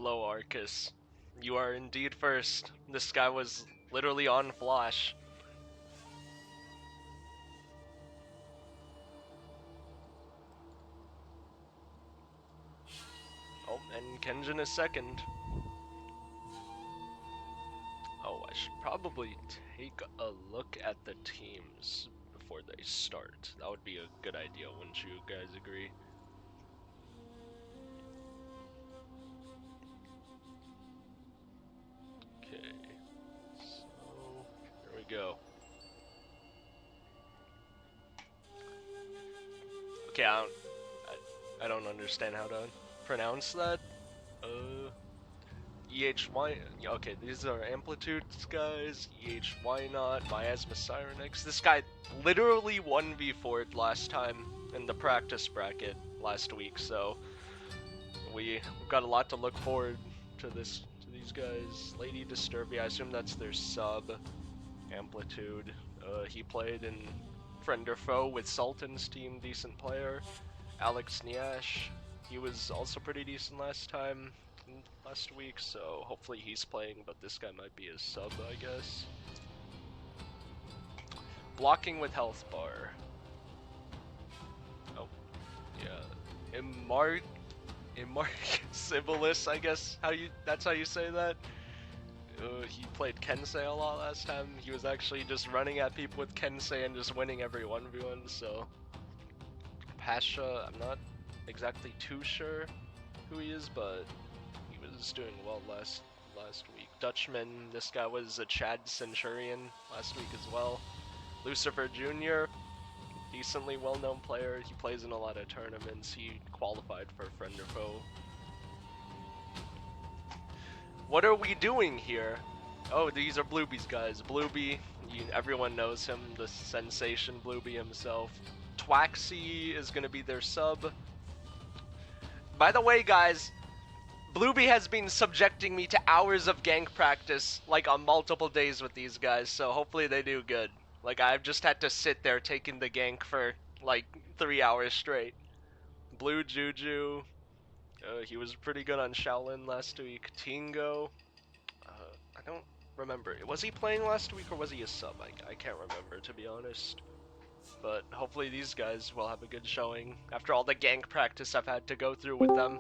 Hello, Arcus. You are indeed first. This guy was literally on Flash. Oh, and Kenjin is second. Oh, I should probably take a look at the teams before they start. That would be a good idea, wouldn't you guys agree? Okay, so here we go. Okay, I don't understand how to pronounce that. EHY. Okay, these are amplitudes, guys. EHY not. Miasma Sirenex. This guy literally 1v4'd last time in the practice bracket last week, so we've got a lot to look forward to these guys. Lady Disturbia, I assume that's their sub. Amplitude. He played in Friend or Foe with Sultan's team, decent player. Alex Niash, he was also pretty decent last week, so hopefully he's playing, but this guy might be his sub, I guess. Blocking with health bar. Oh, yeah. Imarcibilis, I guess that's how you say that. He played Kensei a lot last time. He was actually just running at people with Kensei and just winning every 1v1, so... Pasha, I'm not exactly too sure who he is, but he was doing well last week. Dutchman, this guy was a Chad Centurion last week as well. Lucifer Jr., decently well-known player. He plays in a lot of tournaments. He qualified for Friend or Foe. What are we doing here? Oh, these are Bluebee's guys. Bluebee, everyone knows him, the sensation Bluebee himself. Twaxy is going to be their sub. By the way, guys, Bluebee has been subjecting me to hours of gank practice, like on multiple days with these guys, so hopefully they do good. Like, I've just had to sit there taking the gank for, like, 3 hours straight. Blue Juju, he was pretty good on Shaolin last week. Tingo, I don't remember. Was he playing last week or was he a sub? I can't remember, to be honest. But hopefully these guys will have a good showing after all the gank practice I've had to go through with them.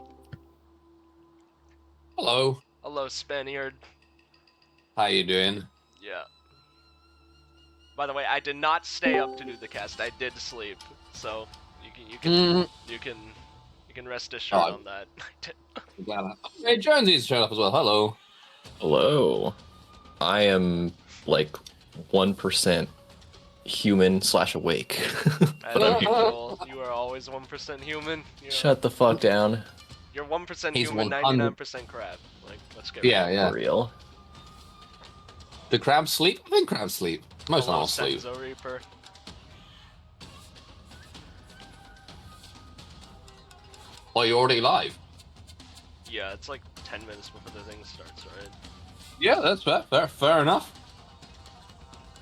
Hello. Hello, Spaniard. How you doing? Yeah. By the way, I did not stay up to do the cast. I did sleep, so you can rest assured on that. Hey, Jonesy's showed up as well. Hello. Hello. I am like 1% human/awake. I know you are always 1% human. Shut the fuck down. You're 1% human, 99% crab. Like, let's get For real. Do crabs sleep? I think crabs sleep. Most Hello, animals sleep. Senzo Reaper. Oh, you're already live? Yeah, it's like 10 minutes before the thing starts, right? Yeah, that's fair enough.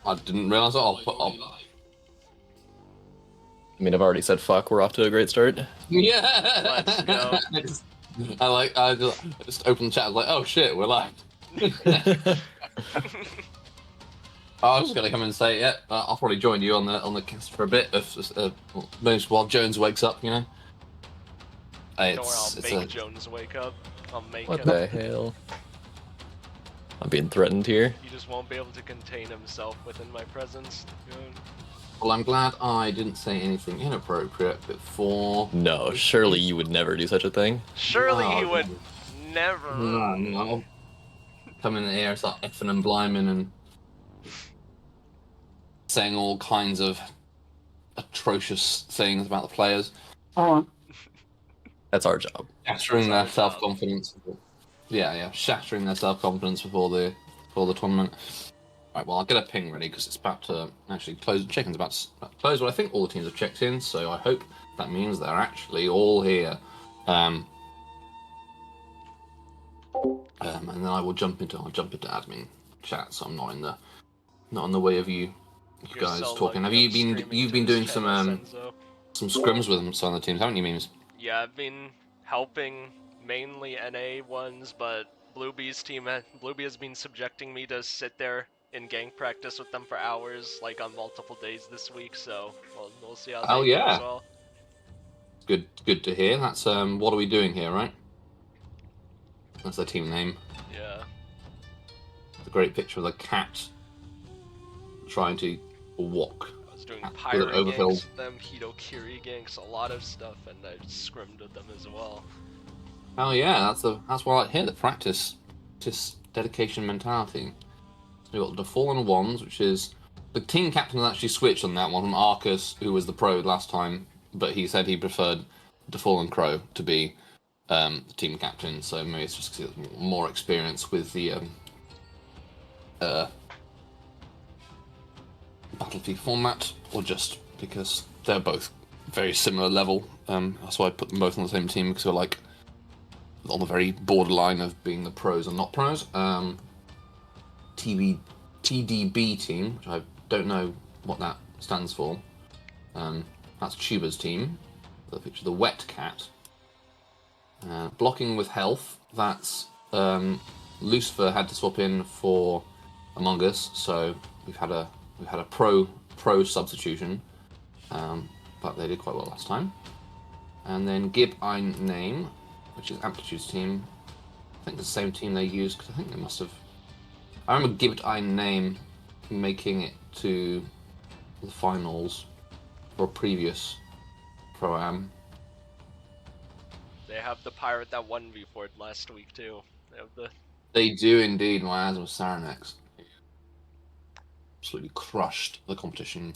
I didn't realize I mean, I've already said fuck. We're off to a great start. Yeah. Let's go. I just opened the chat. I was like, oh shit, we're live. I was just gonna come and say, yeah, I'll probably join you on the cast for a bit, while Jones wakes up, you know. Don't worry, I'll make Jones wake up. I'll make what him. the hell? I'm being threatened here. He just won't be able to contain himself within my presence. Good. Well, I'm glad I didn't say anything inappropriate before. No, surely you would never do such a thing. Surely he would never. No. Come in the air, start effing and bliming and saying all kinds of atrocious things about the players. That's our job. Shattering their self-confidence. Yeah, shattering their self-confidence before the tournament. Right, well, I'll get a ping ready because it's about to actually close. Check-in's about to close. Well, I think all the teams have checked in, so I hope that means they're actually all here. And then I will jump into admin chat, so I'm not in the way of you guys talking. Have you've been doing some scrims with some of the teams, haven't you, Memes? Yeah, I've been helping mainly NA ones, but Bluebee has been subjecting me to sit there in gank practice with them for hours, like on multiple days this week. So we'll see how Oh they do yeah, as well. good to hear. That's what are we doing here, right? That's their team name. Yeah. It's a great picture of the cat trying to walk. I was doing Cat with an Pyre overfilled. ganks with them, Hitokiri ganks, a lot of stuff, and I scrimmed with them as well. Oh yeah, that's what I hear. The practice, just dedication mentality. So we've got the Fallen Ones, which is the team captain has actually switched on that one from Arcus, who was the pro last time, but he said he preferred the Fallen Crow to be the team captain. So maybe it's just 'cause he has more experience with the Battlefield format, or just because they're both very similar level. That's why I put them both on the same team, because they're like on the very borderline of being the pros and not pros. TDB team, which I don't know what that stands for. That's Tuba's team. The picture, the Wet Cat. Blocking with health. That's Lucifer had to swap in for Among Us, so we've had a pro substitution, but they did quite well last time. And then Gib Ein Name, which is Amplitude's team. I think the same team they used, because I think they must have. I remember Gib Ein Name making it to the finals for a previous Pro-Am. They have the pirate that won before last week too. They have the They do indeed. My eyes was Saranex. Absolutely crushed the competition.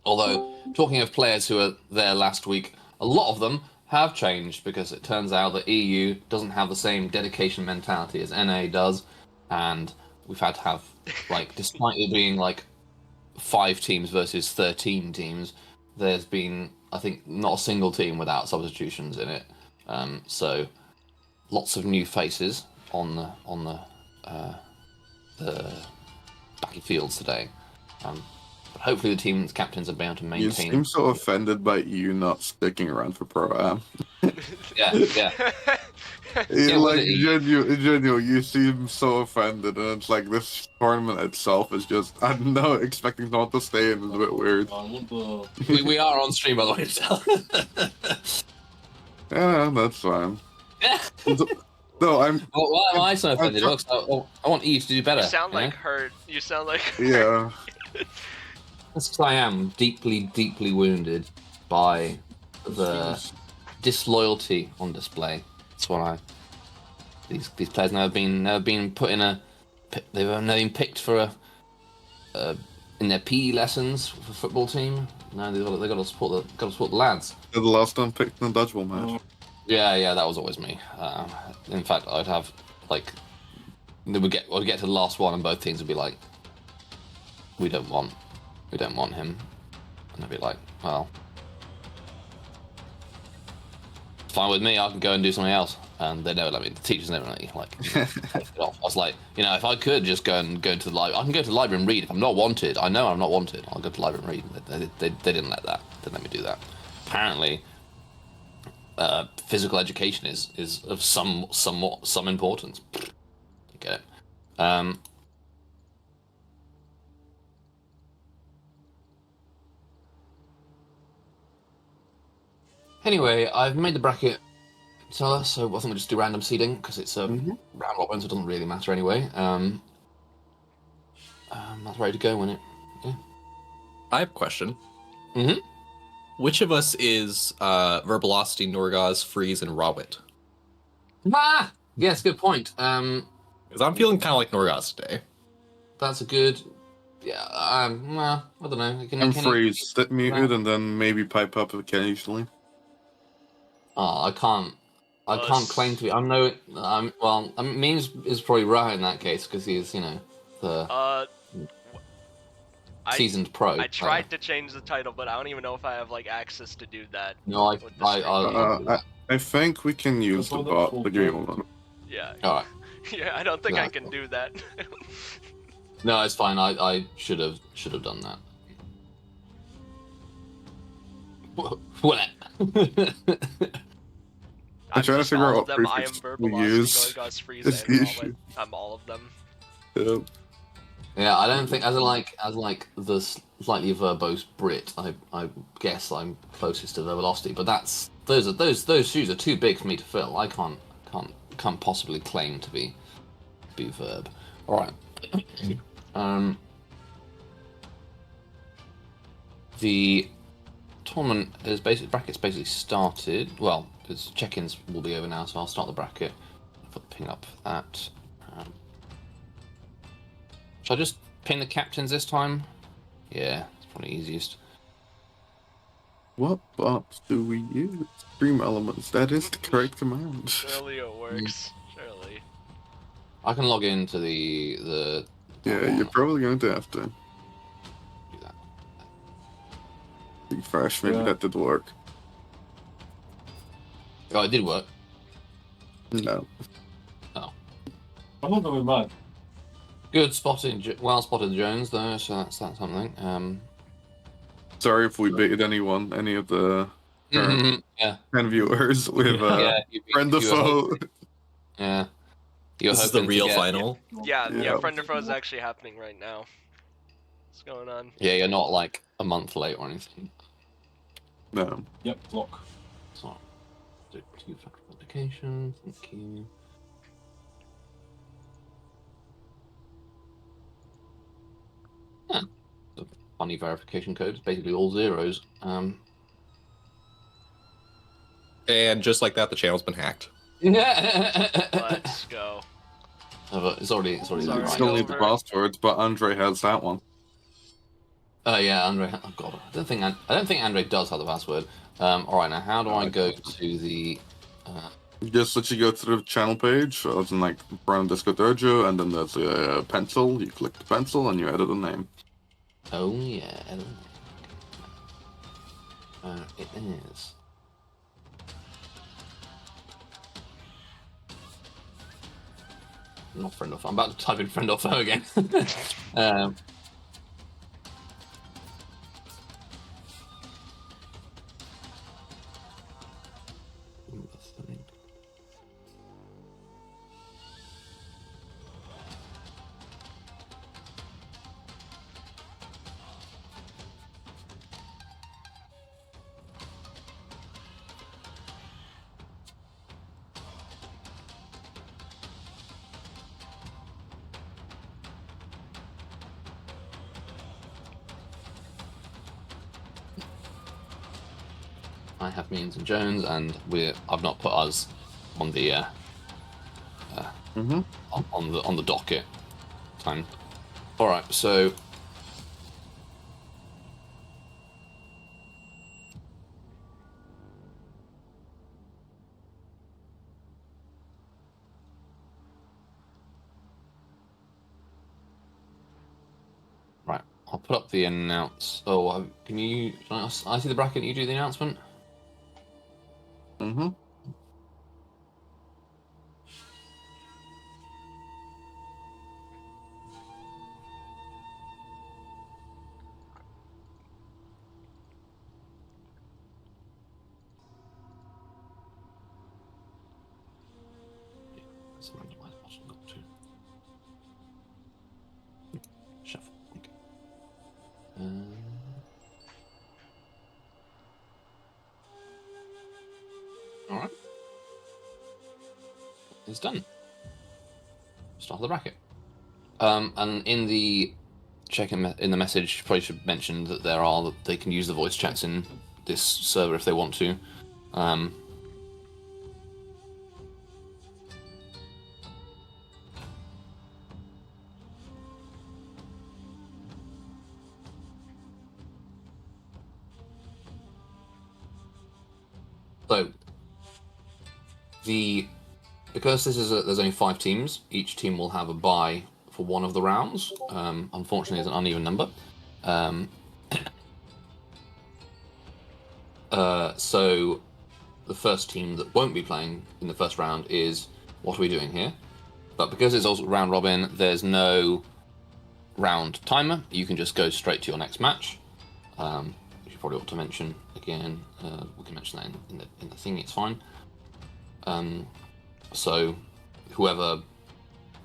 Although, talking of players who were there last week, a lot of them have changed, because it turns out that EU doesn't have the same dedication mentality as NA does, and we've had to have, like, despite it being like 5 teams versus 13 teams, there's been, I think, not a single team without substitutions in it. So lots of new faces on the battlefields today. But hopefully the team's captains are bound to You maintain. seem so offended by you not sticking around for Pro-Am. Yeah. Yeah, was like, it? genuine, you seem so offended, and it's like this tournament itself is just, I don't know, expecting someone to stay in is a bit weird. we are on stream, by the way. So. Yeah, that's fine. Yeah. No, I'm. Well, why am I so offended? I'm Look, I want Eve to do better. You sound like know? hurt. You sound like hurt. Yeah. That's because I am deeply, deeply wounded by the disloyalty on display. That's what I. These players never been put in a. They've never been picked for a in their PE lessons for a football team. No, they got to support the lads. They're the last one picked in the dodgeball match. Yeah, that was always me. In fact, I'd have like we'd get to the last one, and both teams would be like, we don't want him, and I'd be like, well, it's fine with me. I can go and do something else, and they never let me. The teachers never let me take it off. I was like, if I could just go to the library, I can go to the library and read. If I'm not wanted, I know I'm not wanted. I'll go to the library and read. They didn't let that. They didn't let me do that. Apparently. Physical education is of some importance. You get it. Anyway, I've made the bracket, so I think we'll just do random seeding, because it's a round robin, so it doesn't really matter anyway. That's ready to go when it. Yeah. I have a question. Mm-hmm. Which of us is Verbalocity, Norgaz, Freeze, and Rawit? Yes, good point. Because I'm feeling kind of like Norgaz today. That's a good. Yeah. I don't know. I'm freeze, stick muted, and then maybe pipe up occasionally. Oh, I can't claim to be. I'm no. Memes is probably right in that case, because he's the seasoned pro. I tried to change the title, but I don't even know if I have like access to do that. No, I'll do that. I think we can use the bot, the green one. Yeah. All right. Yeah, I don't think I can do that. No, it's fine. I should have done that. What? I'm trying to just figure all out of what them. I am prefix we Verbalosity, use. Norgos, Frieza, It's the and issue. Rollin. I'm all of them. Yeah. Yeah, I don't think as the slightly verbose Brit, I guess I'm closest to Verbalosity, but those shoes are too big for me to fill. I can't possibly claim to be verb. All right. The tournament is basically brackets basically started. Well, its check-ins will be over now, so I'll start the bracket. Put the ping up for that. Should I just ping the captains this time? Yeah, it's probably easiest. What bots do we use? Stream elements. That is the correct command. Surely it works. Surely. I can log into the Yeah, you're probably going to have to do that. refresh. Maybe Yeah. that did work. Oh, it did work. No. I'm not going mad. Good spotting, well spotted Jones though. So that's something. Sorry if we baited anyone, any of the current Yeah, 10 viewers with yeah. friend of you were foe. yeah. You're This is the hoping to real get- final. Yeah, Yeah. Friend of Foe is actually happening right now. What's going on? Yeah, you're not like a month late or anything. No. Yep, block. So, do two-factor authentication. Thank you. Yeah, the funny verification code is basically all zeros. And just like that, the channel's been hacked. Let's go. It's already Sorry. right. Still need the Over. passwords, but Andre has that one. Oh yeah, Andre. Oh god, I don't think Andre does have the password. All right, now how do I go to the? Just let you go to the channel page, as in like Brown Disco Dojo, and then there's a pencil. You click the pencil and you edit the name. Oh yeah, it is. Not friend of. I'm about to type in friend of foe again. I have Means and Jones, and I've not put us on the on the docket time. All right, so right, I'll put up the announce. Oh, can you? I see the bracket. You do the announcement. Mm-hmm. That's a randomized button, got to. Shuffle. Okay. All right. It's done. Start the bracket. And in the in the message, probably should mention that they can use the voice chats in this server if they want to. So because there's only 5 teams, each team will have a bye for one of the rounds. Unfortunately, it's an uneven number. So the first team that won't be playing in the first round is What Are We Doing Here? But because it's also round robin, there's no round timer. You can just go straight to your next match. Which you probably ought to mention again. We can mention that in the thing. It's fine. So whoever,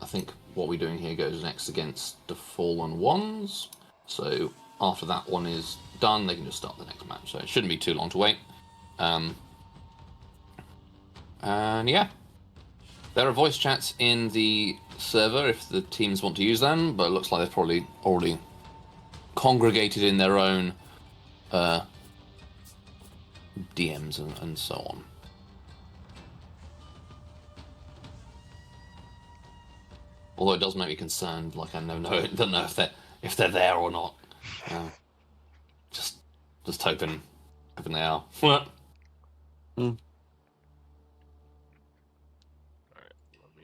I think what we're doing here goes next against the Fallen Ones. So after that one is done, they can just start the next match. So it shouldn't be too long to wait. And yeah, there are voice chats in the server if the teams want to use them, but it looks like they've probably already congregated in their own DMs and so on. Although it does make me concerned, like I don't know if they're there or not. Just hoping they are.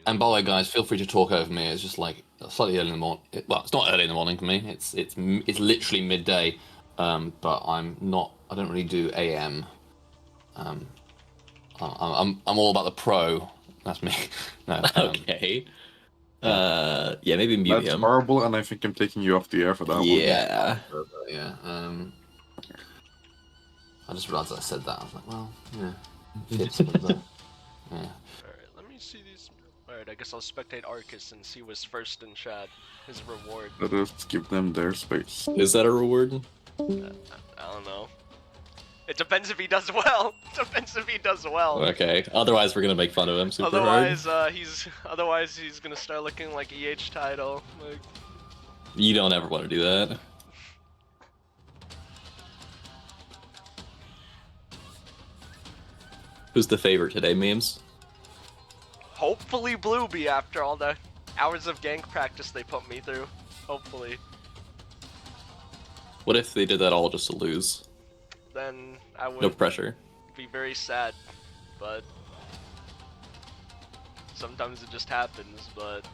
And by the way, guys, feel free to talk over me. It's just like slightly early in the morning. Well, it's not early in the morning for me. It's literally midday. But I'm not. I don't really do AM. I'm all about the pro. That's me. No, Okay. Yeah, maybe mute That's him. horrible, and I think I'm taking you off the air for that one. Yeah. Yeah. I just realized I said that. I was like, well, yeah. Fits with the, yeah. Alright, let me see these. Alright, I guess I'll spectate Arcus and see who's first in chat. His reward. Let us give them their space. Is that a reward? I don't know. It depends if he does well. Depends if he does well. Okay. Otherwise, we're gonna make fun of him super Otherwise, hard. he's gonna start looking like EH title. Like, You don't ever want to do that. Who's the favorite today, memes? hopefully Blueby after all the hours of gank practice they put me through. Hopefully. What if they did that all just to lose? Then I would No pressure. be very sad, but sometimes it just happens. But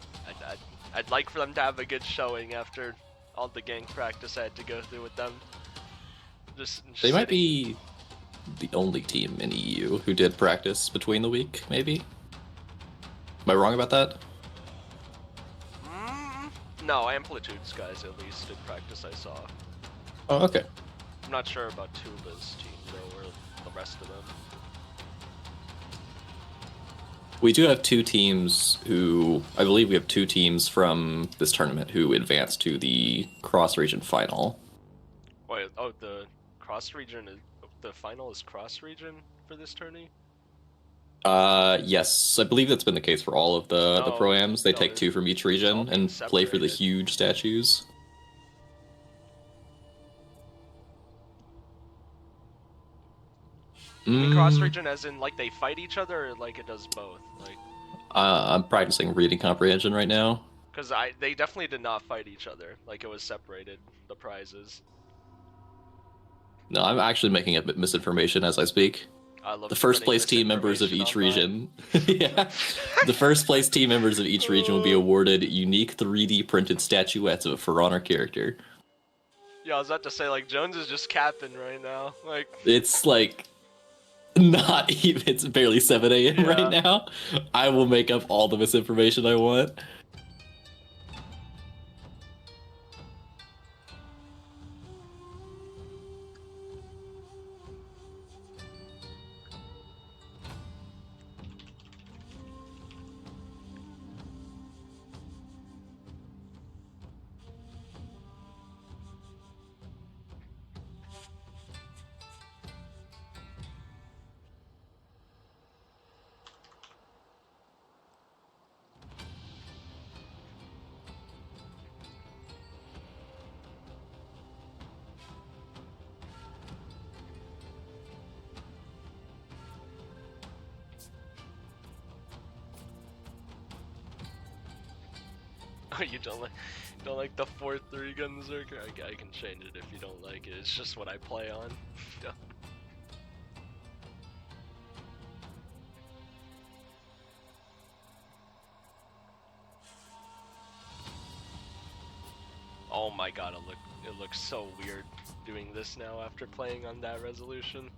I'd like for them to have a good showing after all the gank practice I had to go through with them. Just They might sitting- be the only team in EU who did practice between the week, maybe? Am I wrong about that? No, Amplitude's guys at least did practice I saw. Oh, okay. I'm not sure about Tuba's team though, or the rest of them. We do have two teams who, I believe we have two teams from this tournament who advanced to the cross-region final. Wait, oh, the cross region is the final is cross region for this tourney? Yes, I believe that's been the case for all of the No, pro-ams. They no, take two from each region being and play for the separated. huge statues. You mean cross region as in like they fight each other, or like it does both? Like, I'm practicing reading comprehension right now. because they definitely did not fight each other. Like it was separated, the prizes. No, I'm actually making up misinformation as I speak. I love The first spreading place team members of each misinformation region. Yeah. The first place team members of each region will be awarded unique 3D printed statuettes of a For Honor character. online. Yeah, I was about to say like Jones is just capping right now. Like, It's like not even, it's barely 7 a.m. Yeah. right now. I will make up all the misinformation I want. oh, you don't like the 4-3 gun Zerker? I can change it if you don't like it. It's just what I play on. Yeah. Oh my god, it looks so weird doing this now after playing on that resolution.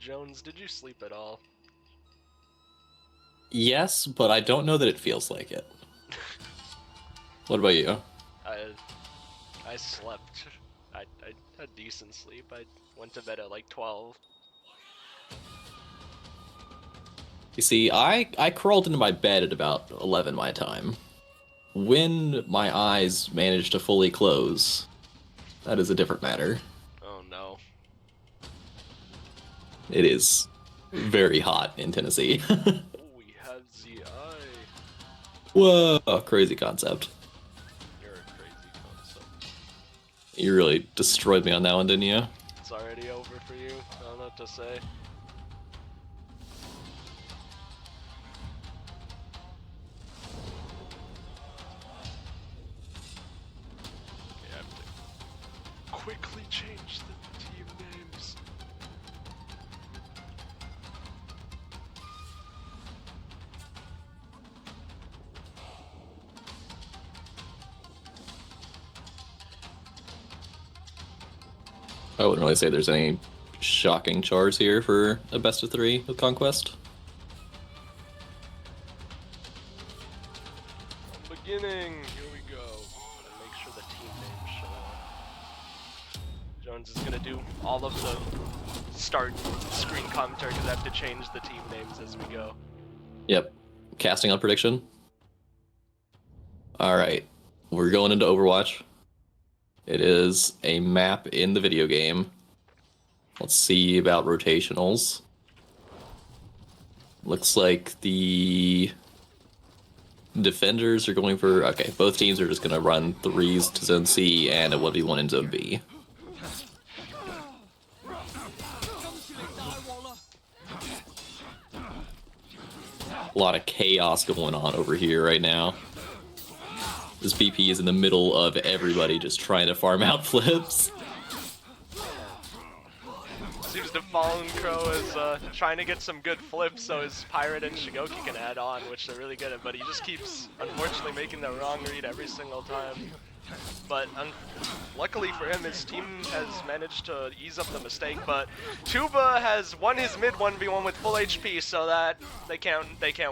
Jones, did you sleep at all? Yes, but I don't know that it feels like it. What about you? I slept. I had decent sleep. I went to bed at like 12. You see, I crawled into my bed at about 11 my time. When my eyes managed to fully close, that is a different matter. Oh no. It is very hot in Tennessee. We have the eye. Whoa, crazy concept. You're a crazy concept. You really destroyed me on that one, didn't you? It's already over for you. I don't know what to say. Okay, I have to quickly change the team names. I wouldn't really say there's any shocking chars here for a best of 3 with Conquest. Beginning, here we go. Gotta make sure the team names show up. Jones is gonna do all of the start screen commentary because I have to change the team names as we go. Yep. Casting on prediction. Alright. We're going into Overwatch. It is a map in the video game. Let's see about rotationals. Looks like the defenders are going for... Okay, both teams are just going to run 3s to Zone C and a 1v1 in Zone B. A lot of chaos going on over here right now. This BP is in the middle of everybody just trying to farm out flips. Seems the Fallen Crow is trying to get some good flips so his Pirate and Shigoki can add on, which they're really good at, but he just keeps, unfortunately, making the wrong read every single time. But luckily for him, his team has managed to ease up the mistake, but Tuba has won his mid 1v1 with full HP, so that they can't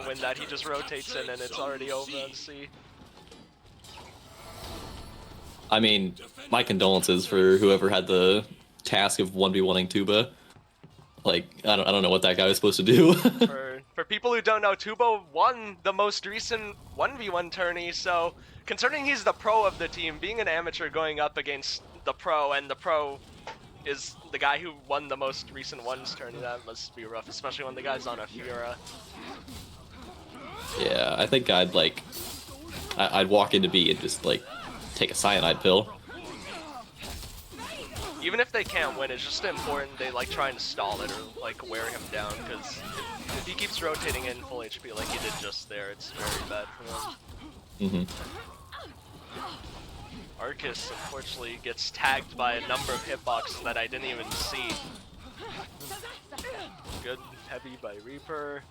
win that. He just rotates in and it's already over on C. I mean, my condolences for whoever had the task of 1v1ing Tuba. Like, I don't know what that guy was supposed to do. For people who don't know, Tuba won the most recent 1v1 tourney, so concerning he's the pro of the team, being an amateur going up against the pro, and the pro is the guy who won the most recent ones tourney, that must be rough, especially when the guy's on a Fiora. Yeah, I think I'd walk into B and just, like, take a cyanide pill. Even if they can't win, it's just important they like try and stall it or like wear him down, because if he keeps rotating in full HP like he did just there, it's very bad for him. Arcus unfortunately gets tagged by a number of hitboxes that I didn't even see. Good heavy by Reaper.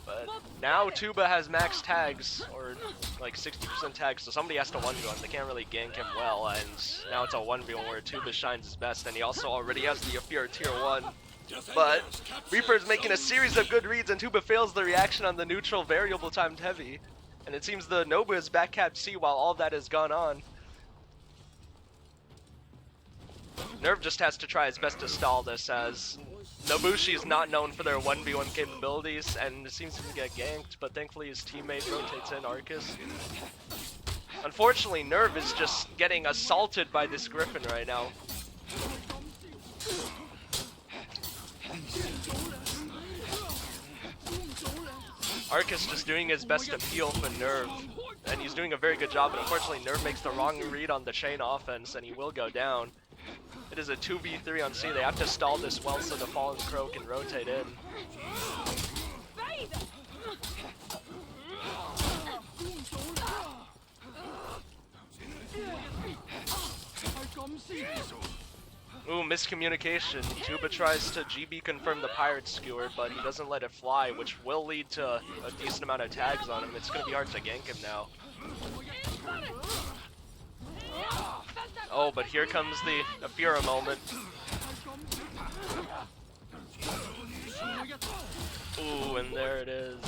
But now Tuba has max tags, or like 60% tags, so somebody has to 1v1. They can't really gank him well, and now it's a 1v1 where Tuba shines his best, and he also already has the Afir tier 1. But Reaper's making a series of good reads, and Tuba fails the reaction on the neutral variable timed heavy. And it seems the Nobu is back cap C while all that has gone on. Nerve just has to try his best to stall this, as Nobushi is not known for their 1v1 capabilities and seems to get ganked, but thankfully his teammate rotates in Arcus. Unfortunately, Nerve is just getting assaulted by this Griffin right now. Arcus just doing his best to peel for Nerve, and he's doing a very good job, but unfortunately Nerve makes the wrong read on the chain offense and he will go down. It is a 2v3 on C. They have to stall this well so the Fallen Crow can rotate in. Ooh, miscommunication. Tuba tries to GB confirm the Pirate Skewer, but he doesn't let it fly, which will lead to a decent amount of tags on him. It's going to be hard to gank him now. Oh, but here comes the Afira moment. Ooh, and there it is.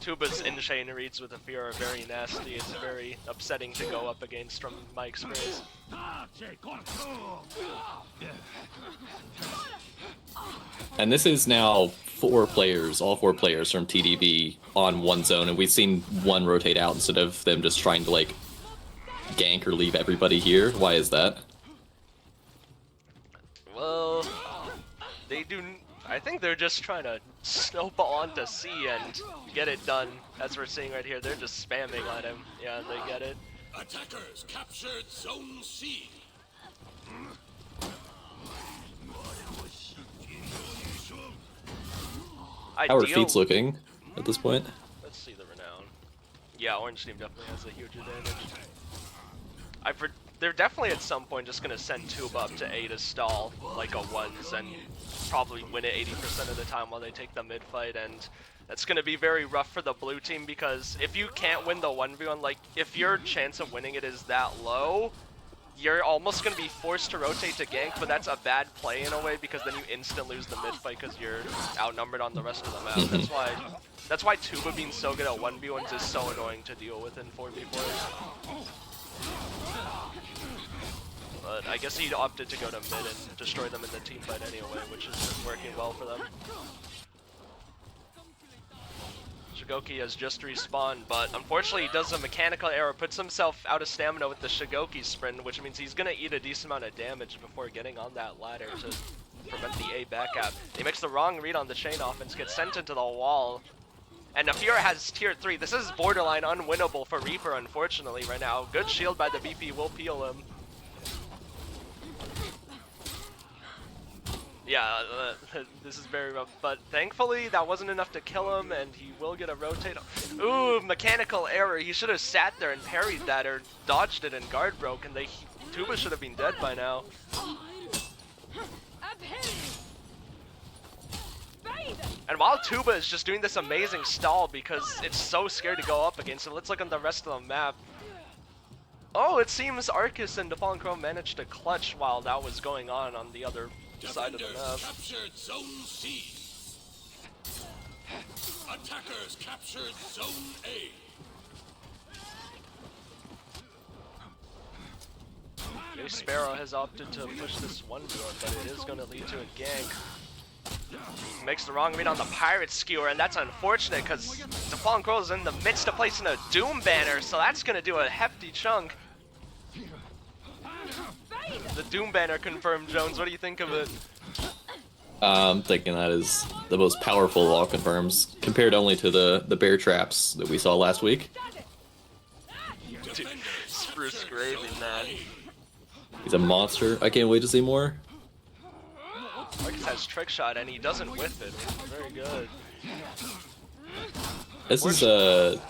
Tuba's in-chain reads with a fear are very nasty. It's very upsetting to go up against from my experience. And this is now 4 players, all 4 players from TDB on one zone, and we've seen one rotate out instead of them just trying to like gank or leave everybody here. Why is that? Well, they do. I think they're just trying to snowball onto C and get it done. As we're seeing right here, they're just spamming on him. Yeah, they get it. Attackers captured Zone C. How are feats looking at this point? Let's see the renown. Yeah, Orange Team definitely has a huge advantage. They're definitely at some point just gonna send Tuba up to A to stall like a ones and probably win it 80% of the time while they take the mid fight, and that's gonna be very rough for the blue team because if you can't win the 1v1, like if your chance of winning it is that low, you're almost gonna be forced to rotate to gank, but that's a bad play in a way because then you instant lose the mid fight because you're outnumbered on the rest of the map. That's why Tuba being so good at 1v1s is so annoying to deal with in 4v4s. But I guess he opted to go to mid and destroy them in the team fight anyway, which is working well for them. Shigoki has just respawned, but unfortunately he does a mechanical error, puts himself out of stamina with the Shigoki sprint, which means he's gonna eat a decent amount of damage before getting on that ladder to prevent the A back up. He makes the wrong read on the chain offense, gets sent into the wall. And Nafira has tier 3. This is borderline unwinnable for Reaper, unfortunately, right now. Good shield by the BP will peel him. Yeah, this is very rough, but thankfully that wasn't enough to kill him, and he will get a rotate. Ooh, mechanical error. He should have sat there and parried that or dodged it and guard broke, and Tuba should have been dead by now. And while Tuba is just doing this amazing stall because it's so scared to go up against him, let's look on the rest of the map. Oh, it seems Arcus and Defallen Crow managed to clutch while that was going on the other side of the map. Captured Zone C. Attackers captured Zone A. Okay, Sparrow has opted to push this 1v1, but it is going to lead to a gank. Makes the wrong read on the Pirate Skewer, and that's unfortunate because Defallen Crow is in the midst of placing a Doom Banner, so that's going to do a hefty chunk. The Doom Banner confirmed, Jones. What do you think of it? I'm thinking that is the most powerful of all confirms, compared only to the bear traps that we saw last week. Dude, Spruce Gravy, man. He's a monster. I can't wait to see more. Marcus has Trick Shot, and he doesn't whiff it. Very good. This is a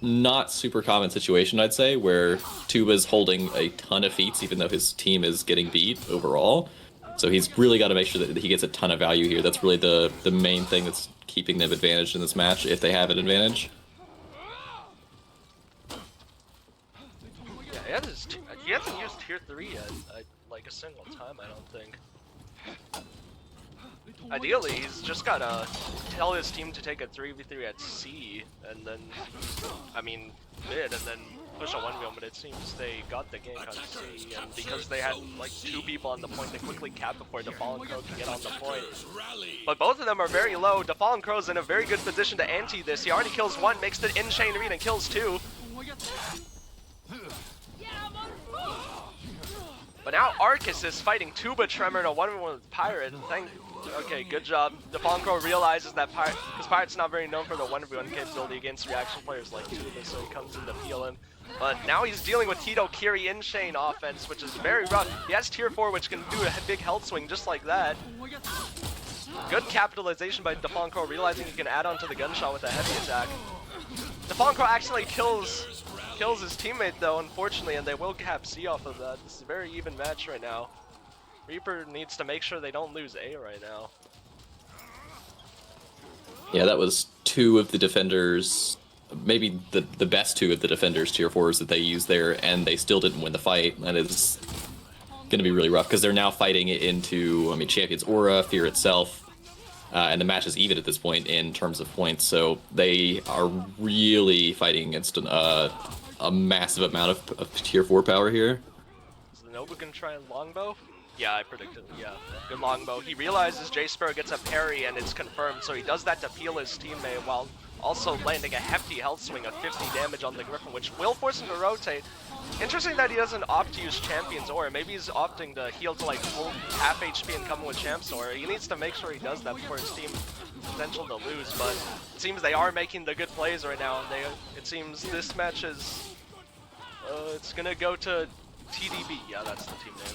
not super common situation, I'd say, where Tuba's holding a ton of feats, even though his team is getting beat overall. So he's really got to make sure that he gets a ton of value here. That's really the main thing that's keeping them advantaged in this match, if they have an advantage. Yeah, he hasn't used tier 3 yet, like a single time, I don't think. Ideally, he's just gotta tell his team to take a 3v3 at C, and then, I mean, mid, and then push a 1v1, but it seems they got the gank on C, and because they had, like, 2 people on the point, they quickly cap before Defallen Crow can get on the point. But both of them are very low. Defallen Crow's in a very good position to ante this. He already kills 1, makes the in-chain read, and kills 2. But now Arcus is fighting Tuba Tremor in a 1v1 with Pirate. Okay, good job. Defallen Crow realizes that because Pirate's not very known for the 1v1 capability against reaction players like Tuba, so he comes in to peel him. But now he's dealing with Tito Kiri in-chain offense, which is very rough. He has tier 4, which can do a big health swing just like that. Good capitalization by Defallen Crow, realizing he can add on to the gunshot with a heavy attack. Defallen Crow accidentally kills his teammate though, unfortunately, and they will cap C off of that. This is a very even match right now. Reaper needs to make sure they don't lose A right now. Yeah, that was 2 of the defenders, maybe the best 2 of the defenders tier 4s that they used there, and they still didn't win the fight. That is going to be really rough because they're now fighting it into, I mean, Champion's Aura, Fear itself. and the match is even at this point in terms of points. So they are really fighting against a massive amount of tier 4 power here. Is the Nova gonna try a longbow? Yeah, I predicted. Yeah, good longbow. He realizes J Sparrow gets a parry and it's confirmed, so he does that to peel his teammate while also landing a hefty health swing of 50 damage on the Griffin, which will force him to rotate. Interesting that he doesn't opt to use Champion's Aura. Maybe he's opting to heal to like full half HP and come with Champ's Aura. He needs to make sure he does that before his team potential to lose, but it seems they are making the good plays right now. And it seems this match is, it's gonna go to TDB. Yeah, that's the team name.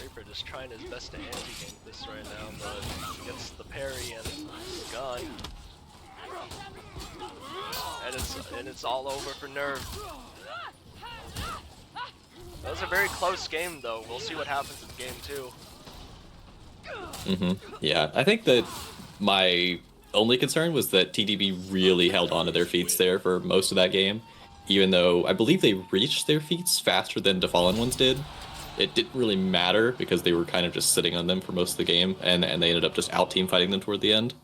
Reaper just trying his best to anti-gank this right now, but he gets the parry and he's gone. And it's all over for Nerve. That was a very close game though. We'll see what happens in game 2. Yeah, I think that my only concern was that TDB really held onto their feats there for most of that game, even though I believe they reached their feats faster than Defallen ones did. It didn't really matter because they were kind of just sitting on them for most of the game, and they ended up just out-team fighting them toward the end.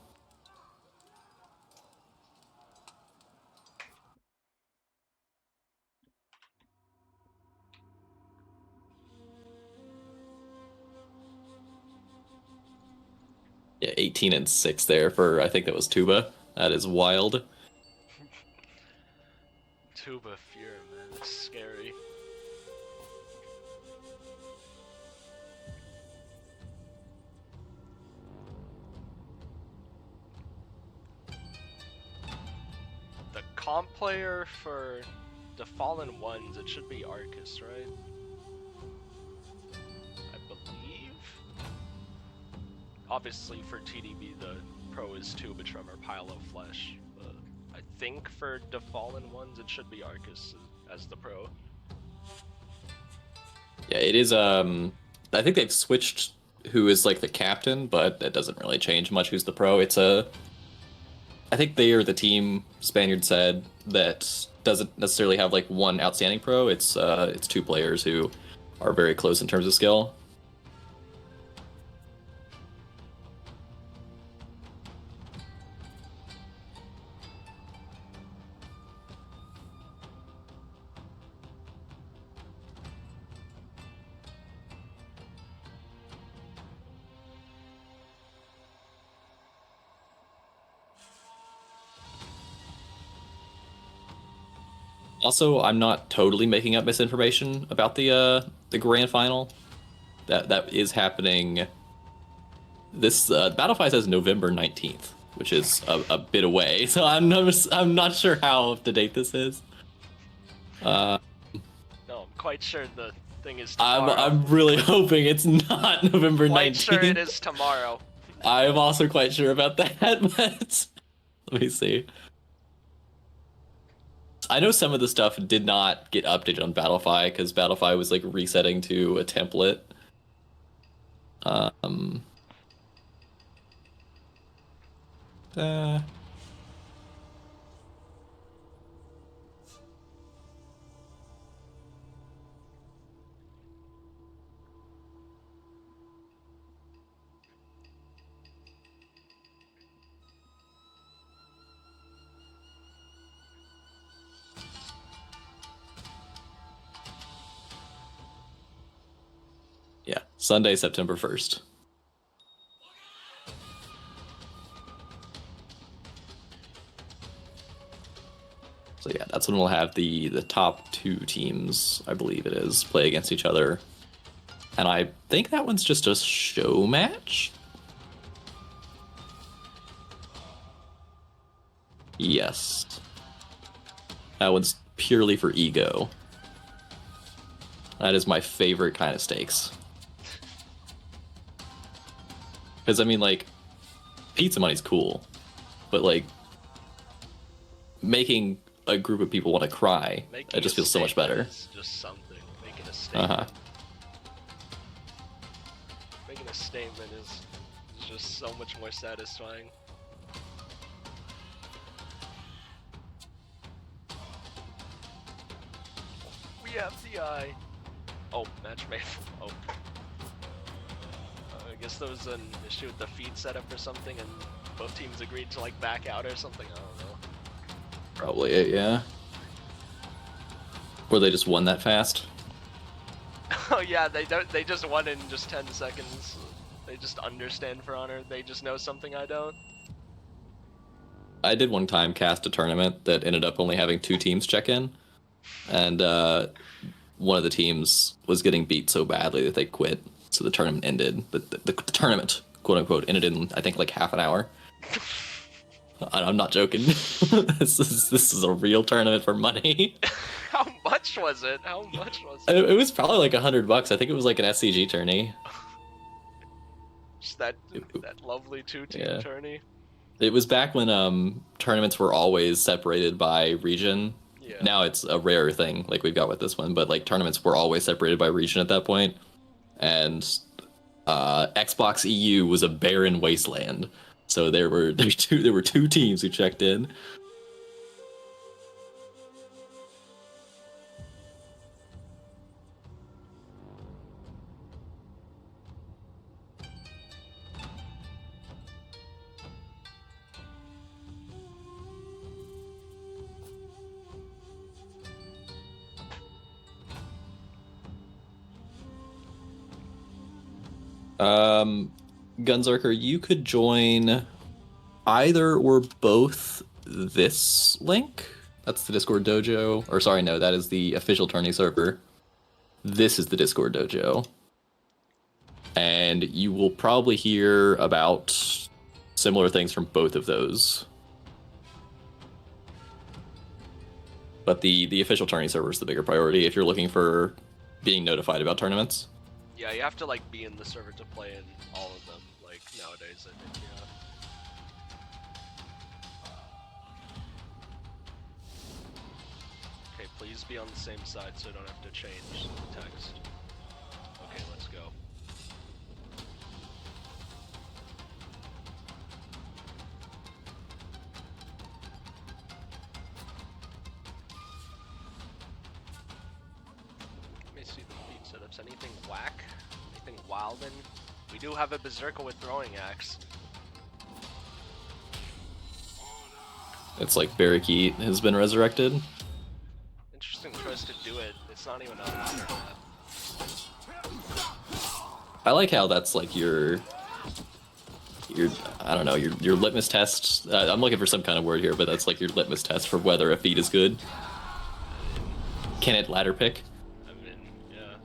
Yeah, 18-6 there for, I think that was Tuba. That is wild. Tuba Fear, man, it's scary. The comp player for the Fallen Ones, it should be Arcus, right? I believe. Obviously for TDB the pro is Tuba Tremor, Pile of Flesh. But I think for the Fallen Ones it should be Arcus as the pro. Yeah, it is, I think they've switched who is like the captain, but that doesn't really change much who's the pro. It's I think they are the team, Spaniard said, that doesn't necessarily have like one outstanding pro. It's two players who are very close in terms of skill. Also, I'm not totally making up misinformation about the grand final. That is happening. This Battlefy says November 19th, which is a bit away. So I'm not sure how up to date this is. No, I'm quite sure the thing is tomorrow. I'm really hoping it's not November 19th. Quite sure it is tomorrow. I'm also quite sure about that, but let me see. I know some of the stuff did not get updated on Battlefy because Battlefy was like resetting to a template. Yeah, Sunday, September 1st. So yeah, that's when we'll have the top two teams, I believe it is, play against each other. And I think that one's just a show match? Yes. That one's purely for ego. That is my favorite kind of stakes. Because, I mean, like, pizza money's cool, but, like, making a group of people want to cry, it just feels so much better. It's just something. Making a statement. Making a statement is just so much more satisfying. FDI. Oh, match made. Oh. I guess there was an issue with the feed setup or something, and both teams agreed to like back out or something. I don't know. Probably it, yeah. Or they just won that fast. Oh yeah, they don't. They just won in just 10 seconds. They just understand For Honor. They just know something I don't. I did one time cast a tournament that ended up only having 2 teams check in, and one of the teams was getting beat so badly that they quit. So the tournament ended. The tournament, quote unquote, ended in I think like half an hour. I'm not joking. this is a real tournament for money. How much was it? How much was it? It was probably like $100. I think it was like an SCG tourney. Just that lovely 2-team Yeah. tourney. It was back when tournaments were always separated by region. Yeah. Now it's a rare thing, like we've got with this one, but like tournaments were always separated by region at that point. And Xbox EU was a barren wasteland. So there were 2 teams who checked in. Gunzarker, you could join either or both this link. That's the Discord dojo. Or sorry, no, that is the official tourney server. This is the Discord dojo. And you will probably hear about similar things from both of those. But the official tourney server is the bigger priority if you're looking for being notified about tournaments. Yeah, you have to like be in the server to play in all of them. Like nowadays, I think. Yeah. Okay, please be on the same side so I don't have to change the text. Okay, let's go. Let me see the feed setups. Anything whack? Anything wildin'? We do have a berserker with throwing axe. It's like Barrakeet has been resurrected. Interesting choice to do it. It's not even a ladder map. I like how that's like your I don't know, your litmus test. I'm looking for some kind of word here, but that's like your litmus test for whether a feat is good. Can it ladder pick? I mean, yeah.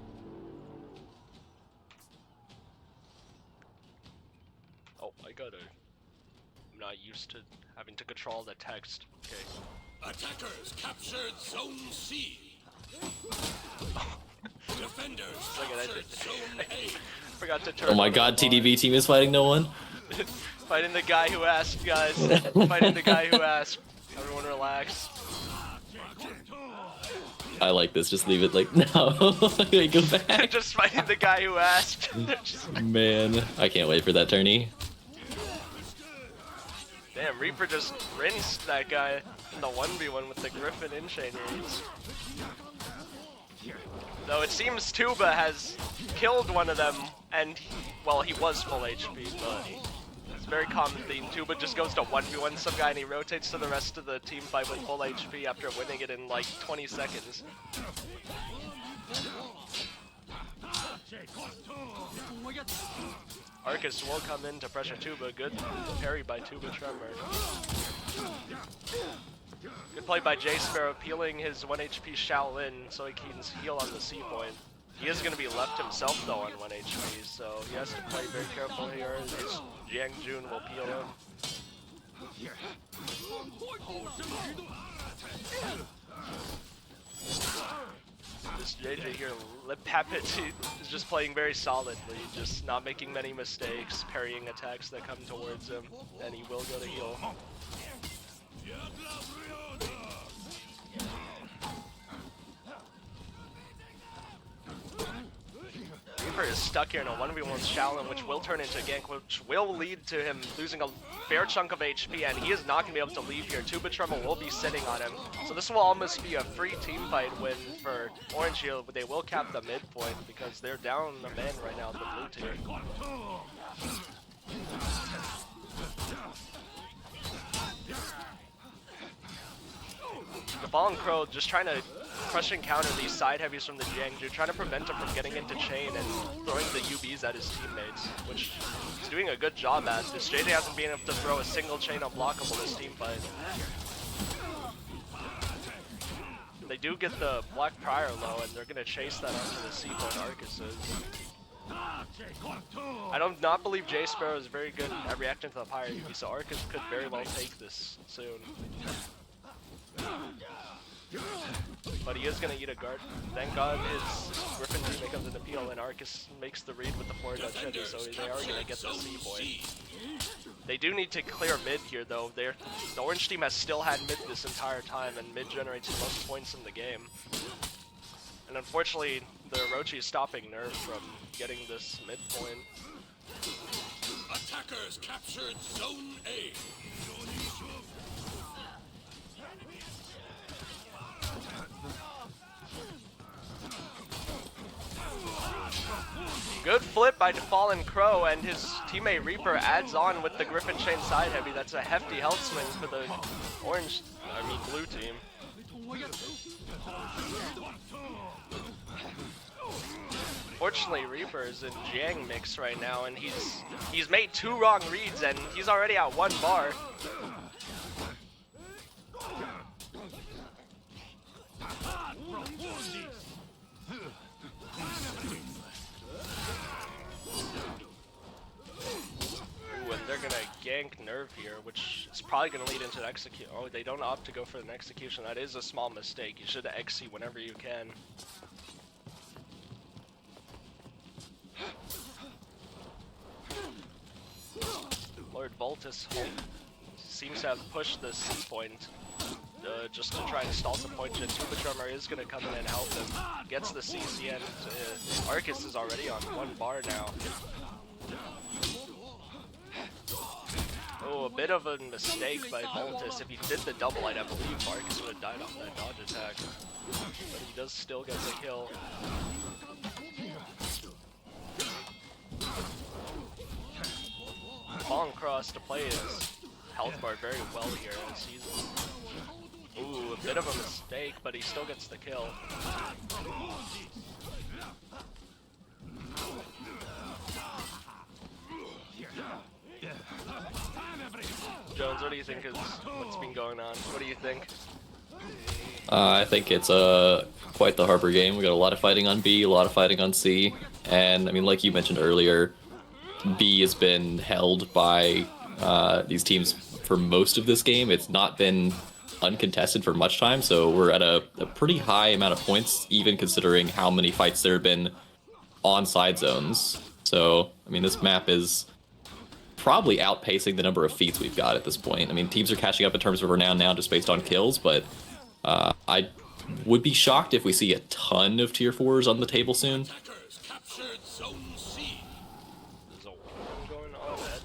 Oh, I gotta. I'm not used to having to control the text. Okay. Attackers captured Zone C. Defenders Look at captured that. Zone A. Forgot to turn. Oh my on god, the volume. TDV team is fighting no one. Fighting the guy who asked, guys. Fighting the guy who asked. Everyone relax. I like this, just leave it like, no. Go back. Just fighting the guy who asked. Man, I can't wait for that tourney. Damn, Reaper just rinsed that guy in the 1v1 with the Griffin in chain reads. Though it seems Tuba has killed one of them, and well, he was full HP, but it's a very common theme. Tuba just goes to 1v1 some guy and he rotates to the rest of the team fight with full HP after winning it in like 20 seconds. Arcus will come in to pressure Tuba. Good parry by Tuba Tremor. Good play by J Sparrow, peeling his 1 HP Shaolin so he can heal on the C point. He is going to be left himself though on 1 HP, so he has to play very careful here. His Jiang Jun will peel him. This JJ here, Lip Pappet, is just playing very solidly, just not making many mistakes, parrying attacks that come towards him, and he will go to heal. Reaper is stuck here in a 1v1 with Shaolin, which will turn into a gank, which will lead to him losing a fair chunk of HP, and he is not going to be able to leave here. Tuba Tremor will be sitting on him, so this will almost be a free team fight win for Orange here, but they will cap the mid point because they're down a man right now, the blue team. The Fallen Crow just trying to crush and counter these side heavies from the Jiangju, trying to prevent him from getting into chain and throwing the UBs at his teammates, which he's doing a good job at. This JJ hasn't been able to throw a single chain unblockable this team fight. They do get the Black Prior low, and they're going to chase that onto the C point Arcuses. I do not believe J Sparrow is very good at reacting to the Pyre UB, so Arcus could very well take this soon. But he is going to eat a guard. Thank God his Griffin teammate comes into PL and Arcus makes the read with the forward Dutch heavy, so they are going to get the C point. They do need to clear mid here though. The Orange team has still had mid this entire time, and mid generates the most points in the game. And unfortunately, the Orochi is stopping Nerve from getting this mid point. Attackers captured Zone A. Good flip by Fallen Crow, and his teammate Reaper adds on with the Griffin Chain side heavy. That's a hefty health swing for the blue team. Fortunately, Reaper is in Jiang mix right now, and he's made 2 wrong reads, and he's already at 1 bar. And they're gonna gank Nerve here, which is probably gonna lead into an execute. Oh, they don't opt to go for an execution. That is a small mistake. You should XC whenever you can. Lord Voltus seems to have pushed the C point just to try and stall some point. Tuba Drummer is going to come in and help him. Gets the CCN. Arcus is already on 1 bar now. Oh, a bit of a mistake by Voltus. If he did the double light, I believe Arcus would have died off that dodge attack. But he does still get the kill. Fallen Cross to play his health bar very well here as he's... Ooh, a bit of a mistake, but he still gets the kill. Jones, what do you think is what's been going on? What do you think? I think it's quite the Harbor game. We got a lot of fighting on B, a lot of fighting on C, and I mean, like you mentioned earlier, B has been held by these teams for most of this game. It's not been uncontested for much time, so we're at a pretty high amount of points, even considering how many fights there have been on side zones. So, I mean, this map is probably outpacing the number of feats we've got at this point. I mean, teams are catching up in terms of renown now just based on kills, but I would be shocked if we see a ton of tier 4s on the table soon. Attackers captured Zone C. There's a one going on at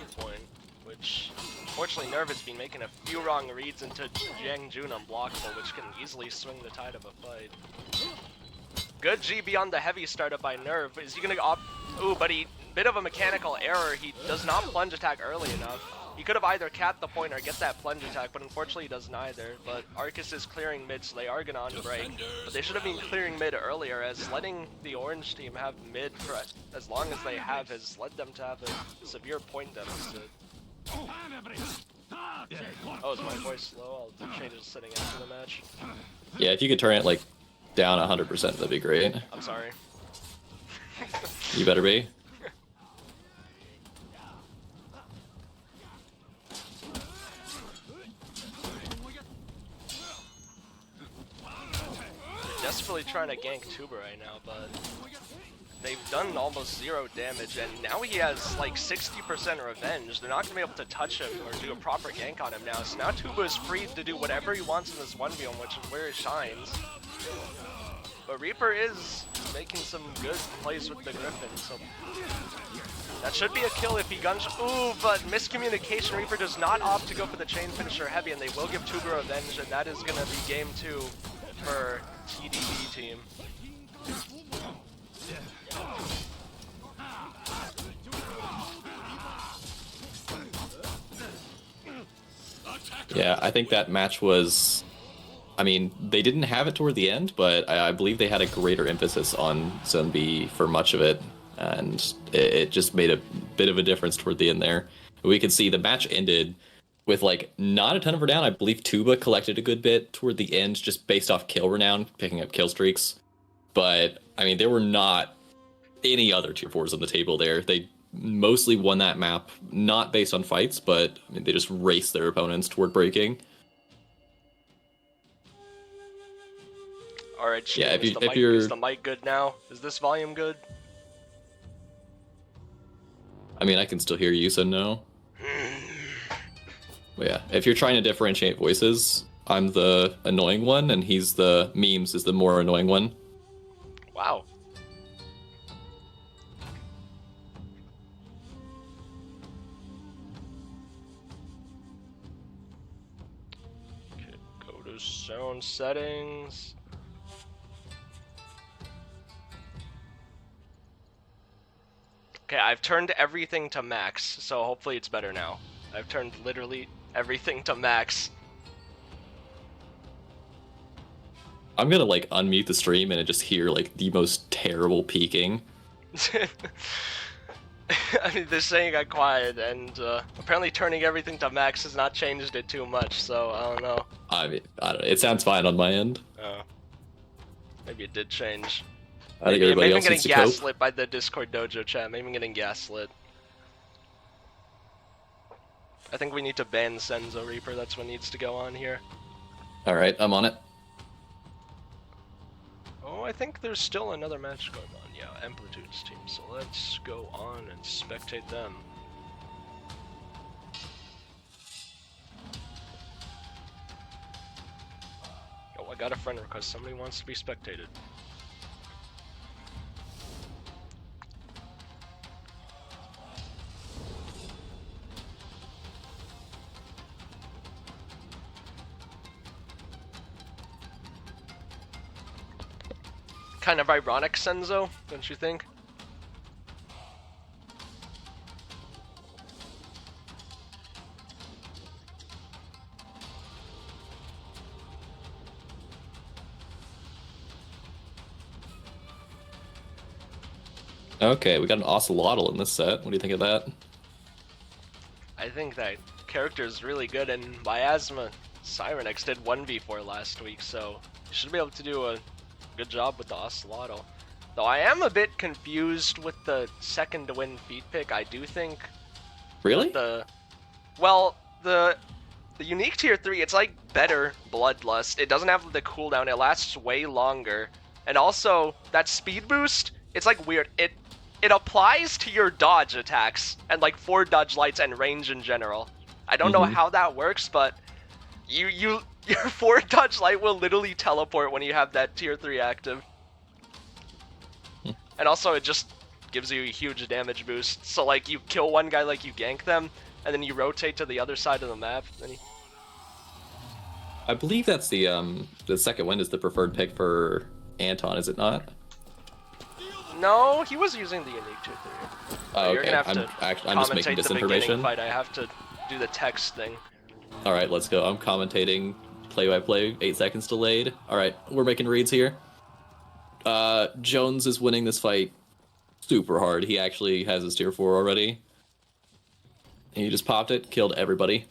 the point, which unfortunately Nerve has been making a few wrong reads into Jiang Jun unblockable, which can easily swing the tide of a fight. Good GB on the heavy startup by Nerve. Is he gonna opt? Ooh, but bit of a mechanical error. He does not plunge attack early enough. He could have either capped the point or get that plunge attack, but unfortunately he does neither. But Arcus is clearing mid, so they are gonna unbreak. But they should have been clearing mid earlier, as letting the orange team have mid for as long as they have has led them to have a severe point deficit. Oh, is my voice low? I'll change it to sitting after the match. Yeah, if you could turn it like down 100%, that'd be great. I'm sorry. You better be. Desperately trying to gank Tuba right now, but they've done almost 0 damage, and now he has like 60% revenge. They're not going to be able to touch him or do a proper gank on him now, so now Tuba is free to do whatever he wants in this 1v1, which is where he shines. But Reaper is making some good plays with the Griffin, so that should be a kill if he guns. Ooh, but miscommunication. Reaper does not opt to go for the chain finisher heavy, and they will give Tuber Revenge, and that is going to be game 2 for TDB team. Yeah, I think that match was... I mean, they didn't have it toward the end, but I believe they had a greater emphasis on Zone B for much of it, and it just made a bit of a difference toward the end there. We could see the match ended with, like, not a ton of renown. I believe Tuba collected a good bit toward the end, just based off kill renown, picking up kill streaks. But, I mean, there were not any other tier 4s on the table there. They mostly won that map, not based on fights, but I mean, they just raced their opponents toward breaking. All right, yeah, is the mic good now? Is this volume good? I mean, I can still hear you, so no. But yeah, if you're trying to differentiate voices, I'm the annoying one, and he's the memes is the more annoying one. Wow. Okay, go to zone settings. Okay, I've turned everything to max, so hopefully it's better now. I've turned literally everything to max. I'm gonna like unmute the stream and just hear like the most terrible peaking. I mean, they're saying I got quiet, and apparently turning everything to max has not changed it too much, so I don't know. I mean, I don't know. It sounds fine on my end. Maybe it did change. I think everybody maybe I'm else getting needs to cope. gaslit by the Discord dojo chat. Maybe I'm getting gaslit. I think we need to ban Senzo Reaper. That's what needs to go on here. All right, I'm on it. Oh, I think there's still another match going on. Yeah, Amplitude's team. So let's go on and spectate them. Oh, I got a friend request. Somebody wants to be spectated. Kind of ironic, Senzo, don't you think? Okay, we got an Ocelotl in this set. What do you think of that? I think that character is really good, and Miasma Sirenex did 1v4 last week, so you should be able to do a good job with the Ocelotl. Though I am a bit confused with the second to win feat pick. I do think Really? the unique tier 3, it's like better Bloodlust. It doesn't have the cooldown, it lasts way longer. And also that speed boost, it's like weird. It applies to your dodge attacks and like 4 dodge lights and range in general. I don't know how that works, but your 4 dodge light will literally teleport when you have that tier 3 active. And also it just gives you a huge damage boost. So like you kill one guy, like you gank them, and then you rotate to the other side of the map. Then I believe that's the second win is the preferred pick for Anton, is it not? No, he was using the unique tier 3. Oh, You're okay. gonna have to I'm just making commentate this the beginning information. fight. I have to do the text thing. All right, let's go. I'm commentating play-by-play, 8 seconds delayed. All right, we're making reads here. Jones is winning this fight super hard. He actually has his tier 4 already. And he just popped it, killed everybody.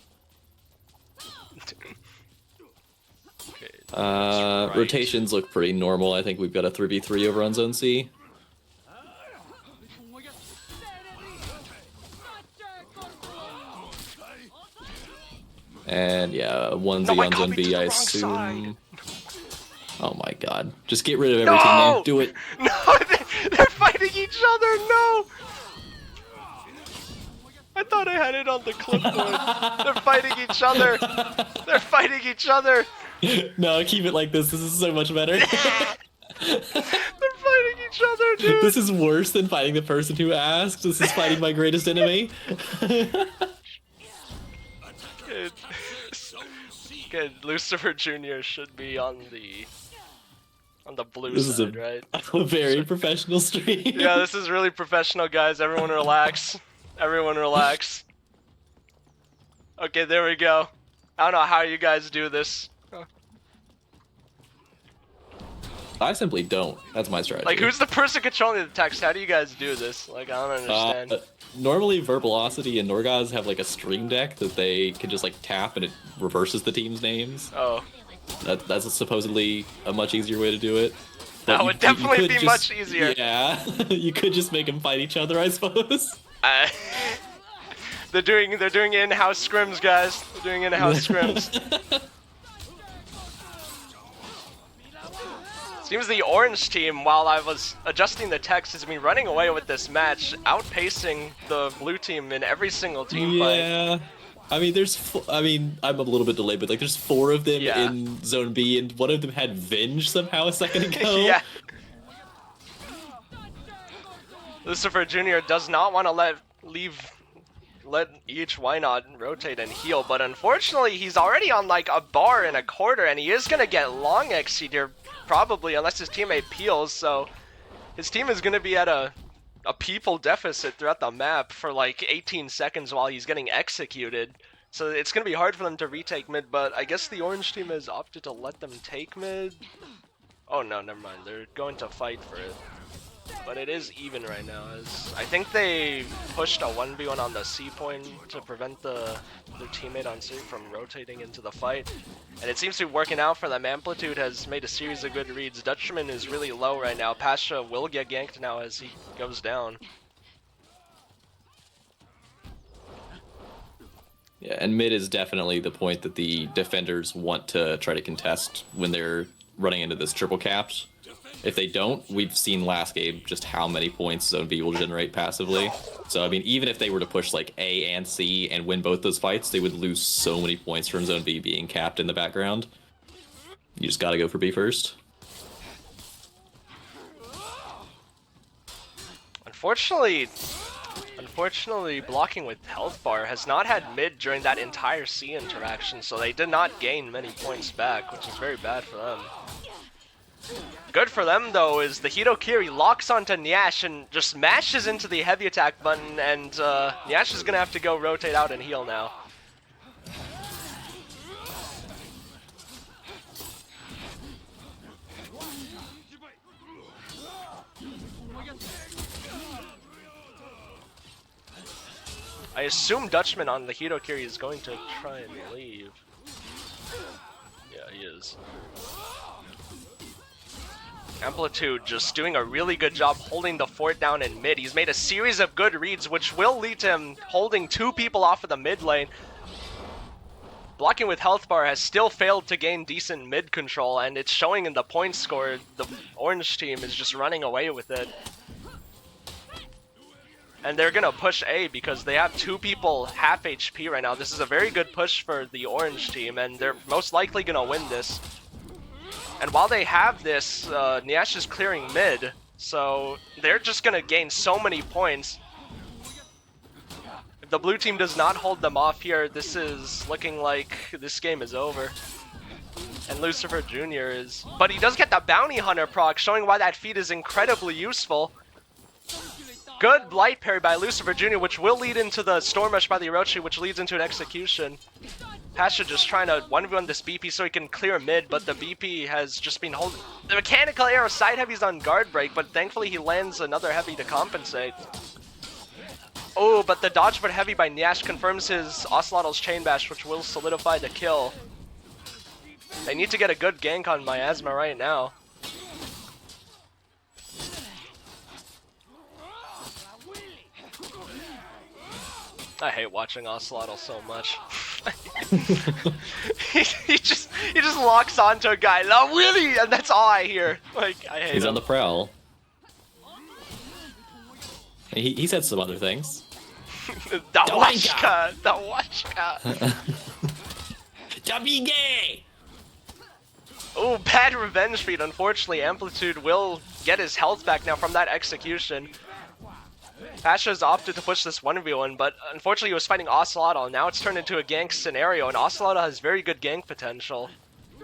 Okay, right. Rotations look pretty normal. I think we've got a 3v3 over on Zone C. And yeah, onesie No, I on Zone copied to B, the I wrong assume. side. Oh my god. Just get rid of everything, man. Do it. No, they're fighting each other, no! I thought I had it on the clipboard. They're fighting each other. They're fighting each other. No, keep it like this. This is so much better. They're fighting each other, dude. This is worse than fighting the person who asked. This is fighting my greatest enemy. Good. Zone C. Good. Lucifer Jr. should be on the blue This is side, right? a very professional stream. Yeah, this is really professional, guys. Everyone relax. Everyone relax. Okay, there we go. I don't know how you guys do this. I simply don't. That's my strategy. Like, who's the person controlling the text? How do you guys do this? Like, I don't understand. Normally, Verbulosity and Norgaz have like a stream deck that they can just like tap and it reverses the team's names. Oh, That's supposedly a much easier way to do it. that But would you definitely could be much easier. Yeah, you could just make them fight each other, I suppose. Uh, they're doing in-house scrims, guys. They're doing in-house scrims. Seems the orange team, while I was adjusting the text, has been running away with this match, outpacing the blue team in every single team fight. Yeah. I mean, I'm a little bit delayed, but like, there's 4 of them Yeah. in Zone B, and one of them had Venge somehow a second ago. Yeah. Lucifer Jr. does not want to let each Why Not rotate and heal, but unfortunately he's already on like a bar and a quarter, and he is gonna get long XC here, probably, unless his teammate peels, so his team is gonna be at a people deficit throughout the map for like 18 seconds while he's getting executed. So it's gonna be hard for them to retake mid, but I guess the orange team has opted to let them take mid. Oh no, never mind. They're going to fight for it. But it is even right now, as I think they pushed a 1v1 on the C point to prevent their teammate on C from rotating into the fight. And it seems to be working out for them. Amplitude has made a series of good reads. Dutchman is really low right now. Pasha will get ganked now as he goes down. Yeah, and mid is definitely the point that the defenders want to try to contest when they're running into this triple caps. If they don't, we've seen last game just how many points Zone B will generate passively. So, I mean, even if they were to push like A and C and win both those fights, they would lose so many points from Zone B being capped in the background. You just gotta go for B first. Unfortunately, blocking with health bar has not had mid during that entire C interaction, so they did not gain many points back, which is very bad for them. Good for them, though, is the Hitokiri locks onto Nyash and just mashes into the heavy attack button, and Nyash is going to have to go rotate out and heal now. I assume Dutchman on the Hitokiri is going to try and leave. Yeah, he is. Amplitude just doing a really good job holding the fort down in mid. He's made a series of good reads, which will lead to him holding 2 people off of the mid lane. Blocking with health bar has still failed to gain decent mid control, and it's showing in the point score. The orange team is just running away with it. And they're gonna push A because they have 2 people half HP right now. This is a very good push for the orange team, and they're most likely gonna win this. And while they have this, Nyash is clearing mid, so they're just gonna gain so many points. If the blue team does not hold them off here, this is looking like this game is over. And Lucifer Jr. is... But he does get the Bounty Hunter proc, showing why that feat is incredibly useful. Good light parry by Lucifer Jr., which will lead into the Storm Rush by the Orochi, which leads into an execution. Pasha just trying to 1v1 this BP so he can clear mid, but the BP has just been holding... The mechanical arrow side heavy's on guard break, but thankfully he lands another heavy to compensate. Oh, but the dodge but heavy by Nyash confirms his Ocelotl's Chain Bash, which will solidify the kill. They need to get a good gank on Miasma right now. I hate watching Ocelotl so much. he just locks onto a guy, La Willy, and that's all I hear. Like, I hate He's him. on the prowl. He said some other things. The Washka! The Washka! Dabige! Ooh, Oh, bad revenge feed. Unfortunately, Amplitude will get his health back now from that execution. Pasha's opted to push this 1v1, but unfortunately he was fighting Ocelotl. Now it's turned into a gank scenario, and Ocelotl has very good gank potential.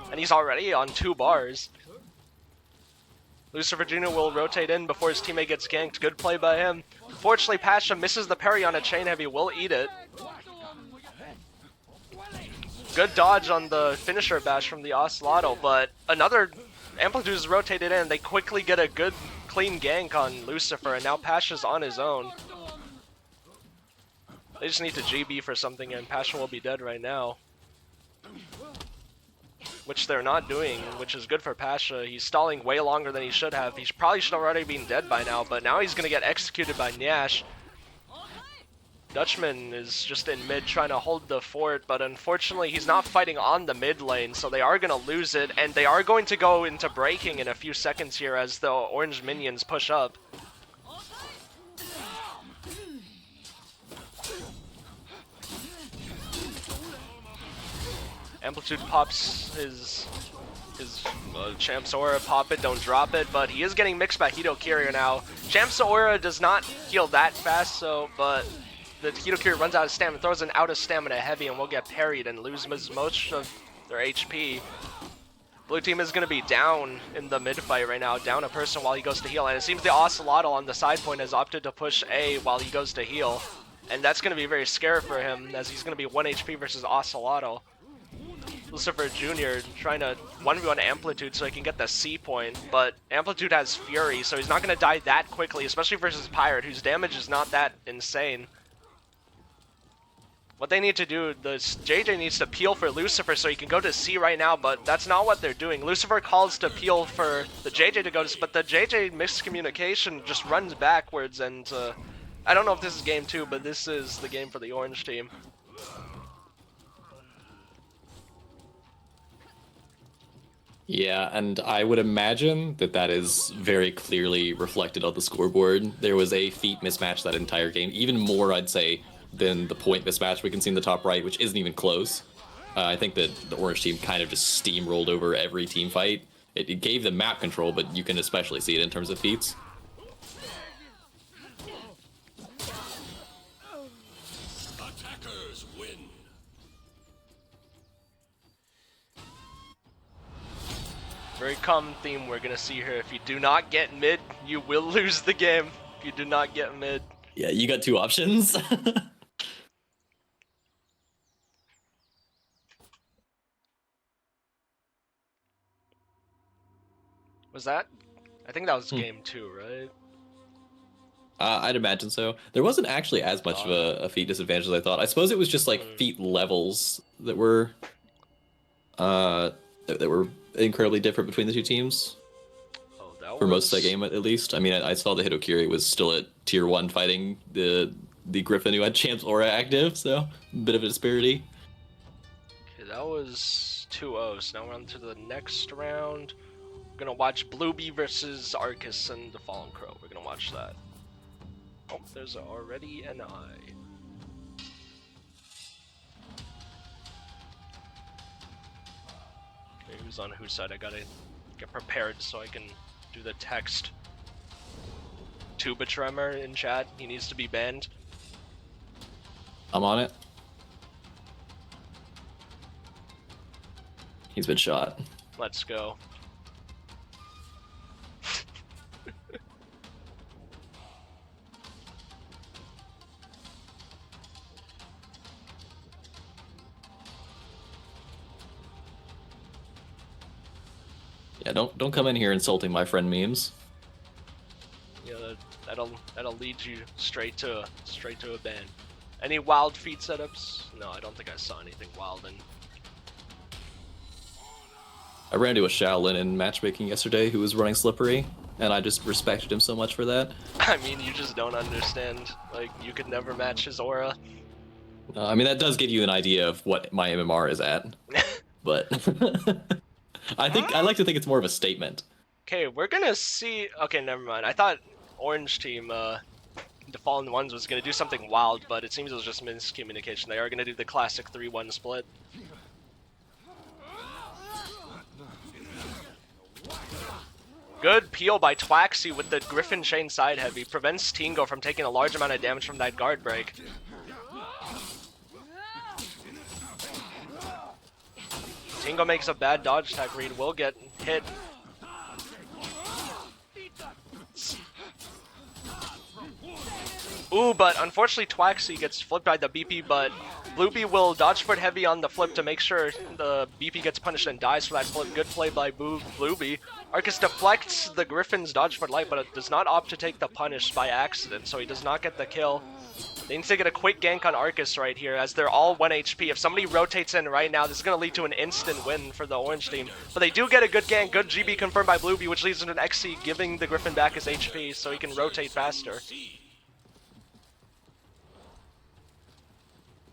And he's already on 2 bars. Lucifer Jr. will rotate in before his teammate gets ganked. Good play by him. Unfortunately, Pasha misses the parry on a chain heavy, will eat it. Good dodge on the finisher bash from the Ocelotl, but another Amplitude is rotated in. They quickly get a good clean gank on Lucifer, and now Pasha's on his own. They just need to GB for something, and Pasha will be dead right now. Which they're not doing, which is good for Pasha. He's stalling way longer than he should have. He probably should have already been dead by now, but now he's going to get executed by Nyash. Dutchman is just in mid trying to hold the fort, but unfortunately he's not fighting on the mid lane, so they are going to lose it, and they are going to go into breaking in a few seconds here as the orange minions push up. Amplitude pops his Champ's Aura, pop it, don't drop it, but he is getting mixed by Hitokiri now. Champ's Aura does not heal that fast, but the Hitokiri runs out of stamina, throws an out of stamina heavy, and will get parried and lose most of their HP. Blue team is going to be down in the mid fight right now, down a person while he goes to heal, and it seems the Ocelotl on the side point has opted to push A while he goes to heal, and that's going to be very scary for him as he's going to be 1 HP versus Ocelotl. Lucifer Jr. trying to 1v1 Amplitude so he can get the C point, but Amplitude has Fury, so he's not going to die that quickly, especially versus Pirate, whose damage is not that insane. What they need to do, the JJ needs to peel for Lucifer so he can go to C right now, but that's not what they're doing. Lucifer calls to peel for the JJ to go to C, but the JJ miscommunication just runs backwards, and I don't know if this is game 2, but this is the game for the orange team. Yeah, and I would imagine that that is very clearly reflected on the scoreboard. There was a feat mismatch that entire game, even more, I'd say, than the point mismatch we can see in the top right, which isn't even close. I think that the orange team kind of just steamrolled over every team fight. It gave them map control, but you can especially see it in terms of feats. Attackers win. Very common theme we're gonna see here. If you do not get mid, you will lose the game. If you do not get mid. Yeah, you got 2 options. Was that? I think that was game 2, right? I'd imagine so. There wasn't actually as much of a feat disadvantage as I thought. I suppose it was just like feat levels that were incredibly different between the 2 teams. Oh, that For was... most of that game, at least. I mean, I saw the Hitokiri was still at tier 1 fighting the Griffin who had Champ's Aura active, so a bit of a disparity. Okay, that was 2-0, so now we're on to the next round. We're gonna watch Bluebee versus Arcus and the Fallen Crow. We're gonna watch that. Oh, there's already an eye. Okay, who's on whose side? I gotta get prepared so I can do the text. Tuba Tremor in chat, he needs to be banned. I'm on it. He's been shot. Let's go. Yeah, don't come in here insulting my friend Memes. Yeah, that'll lead you straight to a ban. Any wild feat setups? No, I don't think I saw anything wild. And I ran into a Shaolin in matchmaking yesterday who was running Slippery, and I just respected him so much for that. I mean, you just don't understand. Like, you could never match his aura. I mean, that does give you an idea of what my MMR is at, but I like to think it's more of a statement. Okay, we're gonna see. Okay, never mind. I thought Orange Team, the Fallen Ones, was gonna do something wild, but it seems it was just miscommunication. They are gonna do the classic 3-1 split. Good peel by Twaxi with the Griffin Chain side heavy. Prevents Tingo from taking a large amount of damage from that guard break. Tingo makes a bad dodge attack read. Will get hit. Ooh, but unfortunately Twaxi gets flipped by the BP, but Blueby will dodge for it heavy on the flip to make sure the BP gets punished and dies for that flip. Good play by Blueby. Arcus deflects the Griffin's dodge for light, but it does not opt to take the punish by accident, so he does not get the kill. They need to get a quick gank on Arcus right here, as they're all 1 HP. If somebody rotates in right now, this is going to lead to an instant win for the orange team. But they do get a good gank, good GB confirmed by Blueby, which leads into an XC, giving the Griffin back his HP so he can rotate faster.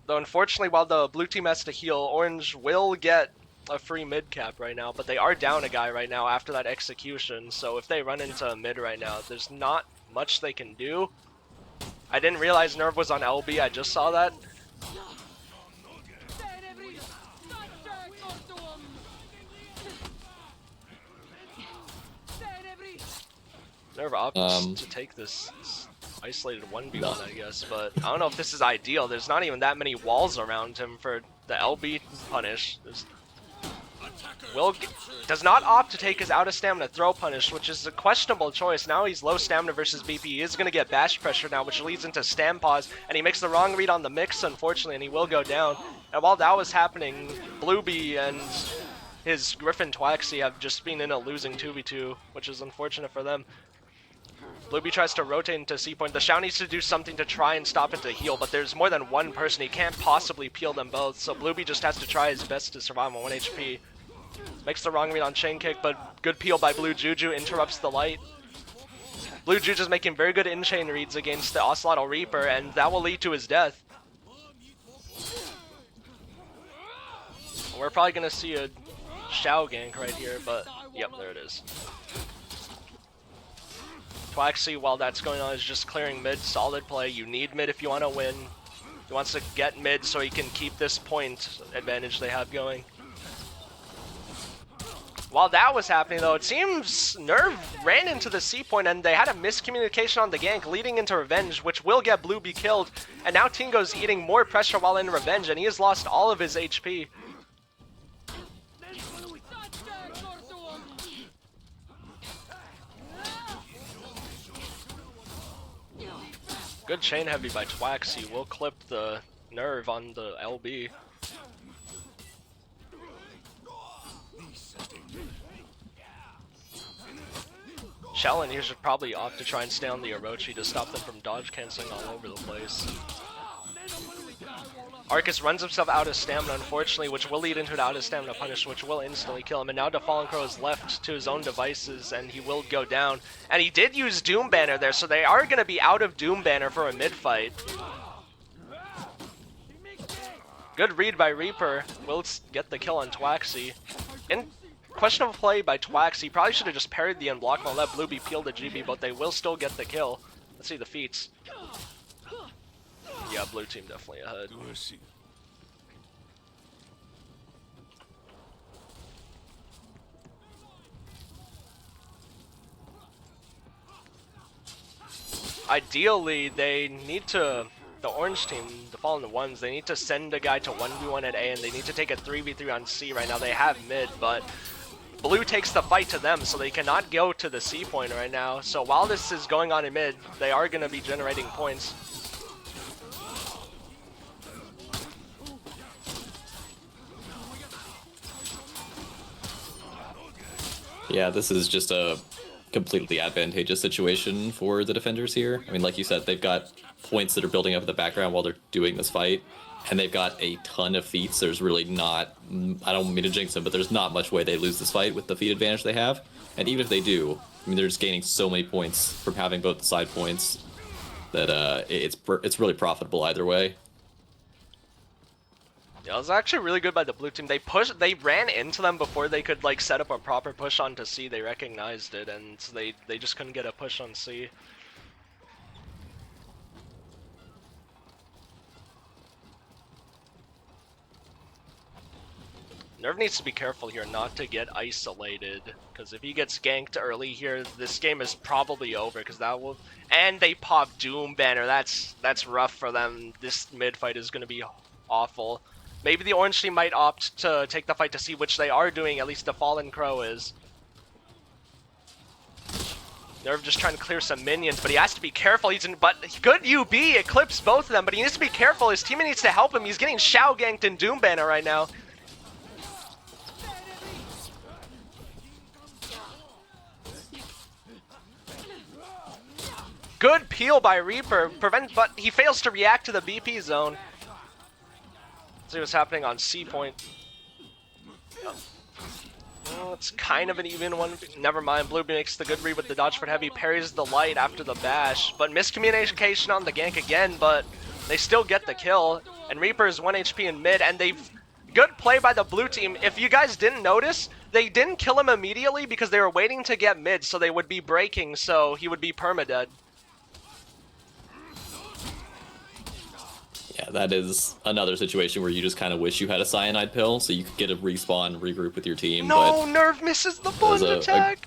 Though unfortunately, while the blue team has to heal, orange will get a free mid cap right now, but they are down a guy right now after that execution, so if they run into mid right now, there's not much they can do. I didn't realize Nerve was on LB, I just saw that. Nerve opts to take this isolated 1v1, I guess, but I don't know if this is ideal. There's not even that many walls around him for the LB punish. Will does not opt to take his out of stamina throw punish, which is a questionable choice. Now he's low stamina versus BP. He is going to get bash pressure now, which leads into stam pause, and he makes the wrong read on the mix, unfortunately, and he will go down. And while that was happening, Blueby and his Griffin Twaxi have just been in a losing 2v2, which is unfortunate for them. Blueby tries to rotate into C point. The Shao needs to do something to try and stop it to heal, but there's more than one person. He can't possibly peel them both, so Blueby just has to try his best to survive on 1 HP. Makes the wrong read on chain kick, but good peel by Blue Juju, interrupts the light. Blue Juju's making very good in-chain reads against the Ocelotl Reaper, and that will lead to his death. We're probably going to see a Shao gank right here, but yep, there it is. Twaxi, while that's going on, is just clearing mid. Solid play. You need mid if you want to win. He wants to get mid so he can keep this point advantage they have going. While that was happening, though, it seems Nerve ran into the C point and they had a miscommunication on the gank, leading into Revenge, which will get Blueby killed. And now Tingo's eating more pressure while in Revenge, and he has lost all of his HP. Good chain heavy by Twaxi. Will clip the Nerve on the LB. Shellin here should probably opt to try and stay on the Orochi to stop them from dodge canceling all over the place. Arcus runs himself out of stamina, unfortunately, which will lead into an out of stamina punish, which will instantly kill him. And now Defallen Crow is left to his own devices, and he will go down. And he did use Doom Banner there, so they are going to be out of Doom Banner for a mid-fight. Good read by Reaper. Will get the kill on Twaxi. In questionable play by Twaxi. Probably should have just parried the unblockable and let Blueby peel the GB, but they will still get the kill. Let's see the feats. Yeah, blue team definitely ahead. Ideally, they need to, the orange team, the Fallen Ones, they need to send a guy to 1v1 at A, and they need to take a 3v3 on C right now. They have mid, but blue takes the fight to them, so they cannot go to the C point right now. So while this is going on in mid, they are going to be generating points. Yeah, this is just a completely advantageous situation for the defenders here. I mean, like you said, they've got points that are building up in the background while they're doing this fight, and they've got a ton of feats. There's really not, I don't mean to jinx them, but there's not much way they lose this fight with the feat advantage they have. And even if they do, I mean, they're just gaining so many points from having both side points that it's really profitable either way. Yeah, it was actually really good by the blue team. They ran into them before they could like set up a proper push onto C. They recognized it, and they just couldn't get a push on C. Nerve needs to be careful here not to get isolated, because if he gets ganked early here, this game is probably over, because that will... And they pop Doom Banner, that's rough for them. This mid fight is going to be awful. Maybe the orange team might opt to take the fight to see, which they are doing, at least the Fallen Crow is. Nerve just trying to clear some minions, but he has to be careful. But good UB eclipse both of them, but he needs to be careful. His teammate needs to help him. He's getting Shao ganked in Doom Banner right now. Good peel by Reaper, but he fails to react to the BP zone. Let's see what's happening on C point. Oh, it's kind of an even one. Never mind. Blueberry makes the good read with the dodge for heavy, parries the light after the bash, but miscommunication on the gank again. But they still get the kill. And Reaper is 1 HP in mid, and they've good play by the blue team. If you guys didn't notice, they didn't kill him immediately because they were waiting to get mid, so they would be breaking, so he would be permadead. Yeah, that is another situation where you just kind of wish you had a cyanide pill so you could get a respawn, regroup with your team. No, but Nerve misses the plunge attack.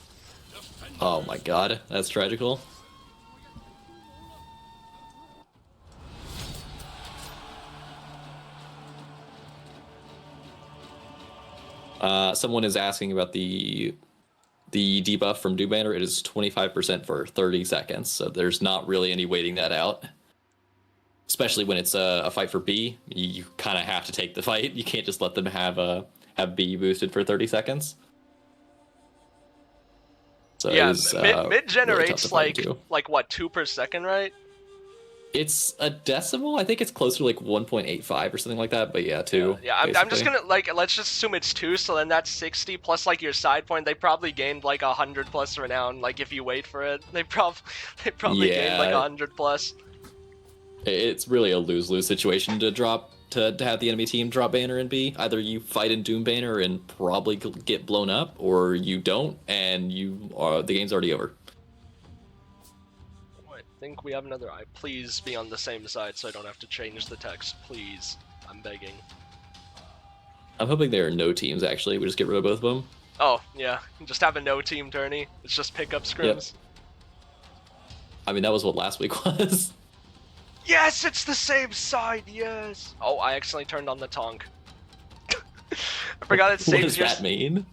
Oh my god, that's tragical. Someone is asking about the debuff from Doom Banner. It is 25% for 30 seconds, so there's not really any waiting that out. Especially when it's a fight for B, you kind of have to take the fight. You can't just let them have B boosted for 30 seconds. So yeah, really mid generates tough to find, like what, 2 per second, right? It's a decimal. I think it's closer to like 1.85 or something like that. But yeah, 2. Yeah, I'm just gonna let's just assume it's 2. So then that's 60 plus like your side point. They probably gained like 100 plus renown. Like if you wait for it, they probably gained like 100 plus. It's really a lose-lose situation to have the enemy team drop banner in B. Either you fight in Doom Banner and probably get blown up, or you don't and the game's already over. I think we have another eye. Please be on the same side so I don't have to change the text. Please, I'm begging. I'm hoping there are no teams actually. We just get rid of both of them. Oh yeah, just have a no team tourney. It's just pickup scrims. Yep. I mean that was what last week was. Yes, it's the same side, yes! Oh, I accidentally turned on the tonk. I forgot it saves your... What does that mean?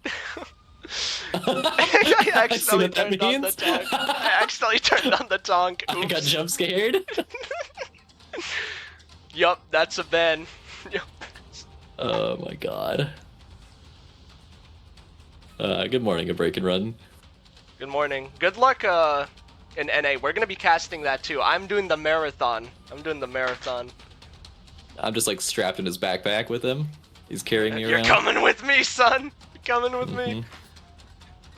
I accidentally that turned on the means? tonk. I accidentally turned on the tonk. Oops. I got jump scared. Yup, that's a ban. Oh my god. Good morning, a break and run. Good morning. Good luck, in NA. We're gonna be casting that too. I'm doing the marathon. I'm just like strapped in his backpack with him. He's carrying me You're around. coming with me, son! You're coming with me.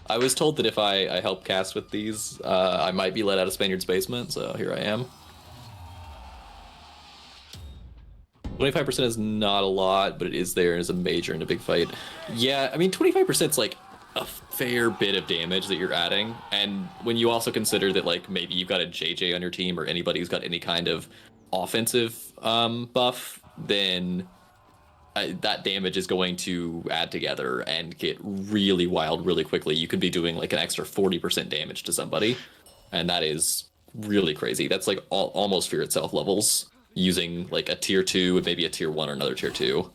I was told that if I help cast with these, I might be let out of Spaniard's basement, so here I am. 25% is not a lot, but it is there as a major in a big fight. Yeah, I mean, 25% is like a fair bit of damage that you're adding, and when you also consider that like maybe you've got a JJ on your team or anybody who's got any kind of offensive buff, then that damage is going to add together and get really wild really quickly. You could be doing like an extra 40% damage to somebody, and that is really crazy. That's like almost Fear Itself levels using like a tier 2 and maybe a tier 1 or another tier 2.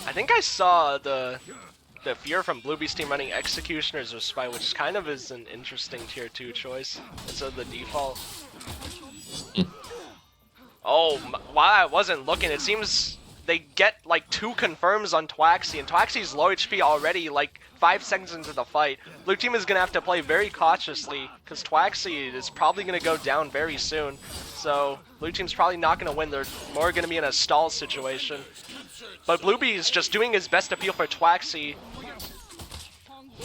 I think I saw the Fear from Bluebee's team running Executioners or Spy, which kind of is an interesting tier 2 choice instead of the default. Oh, while I wasn't looking, it seems they get like 2 confirms on Twaxi, and Twaxi's low HP already like 5 seconds into the fight. Blue team is going to have to play very cautiously because Twaxi is probably going to go down very soon. So blue team's probably not going to win. They're more going to be in a stall situation. But Bluebee is just doing his best to peel for Twaxi.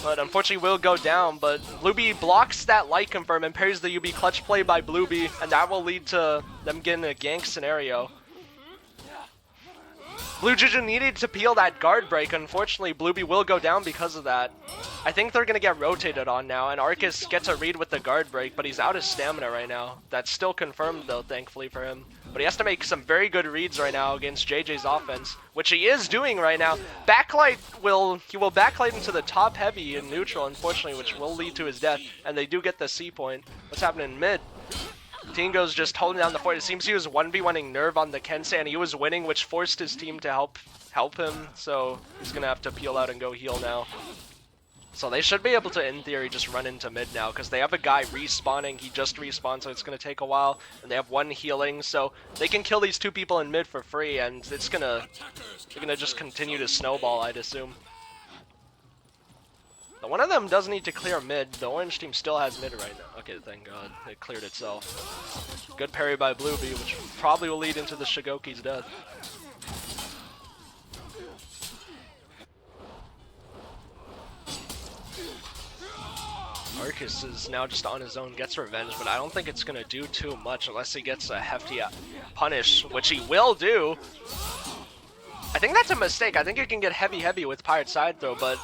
But unfortunately will go down, but Bluebee blocks that light confirm and parries the UB clutch play by Bluebee, and that will lead to them getting a gank scenario. Blue Juju needed to peel that guard break. Unfortunately, Bluebee will go down because of that. I think they're going to get rotated on now, and Arcus gets a read with the guard break, but he's out of stamina right now. That's still confirmed, though, thankfully for him. But he has to make some very good reads right now against JJ's offense, which he is doing right now. He will backlight into the top heavy in neutral, unfortunately, which will lead to his death. And they do get the C point. What's happening in mid? Tingo's just holding down the fort. It seems he was 1v1ing Nerve on the Kensei, and he was winning, which forced his team to help him. So he's gonna have to peel out and go heal now. So they should be able to, in theory, just run into mid now, because they have a guy respawning. He just respawned, so it's going to take a while. And they have one healing, so they can kill these two people in mid for free, and it's they're gonna just continue to snowball, I'd assume. But one of them does need to clear mid. The orange team still has mid right now. Okay, thank God. It cleared itself. Good parry by Blueby, which probably will lead into the Shigoki's death. Arcus is now just on his own, gets revenge, but I don't think it's going to do too much unless he gets a hefty punish, which he will do. I think that's a mistake. I think you can get heavy with Pirate Side Throw, but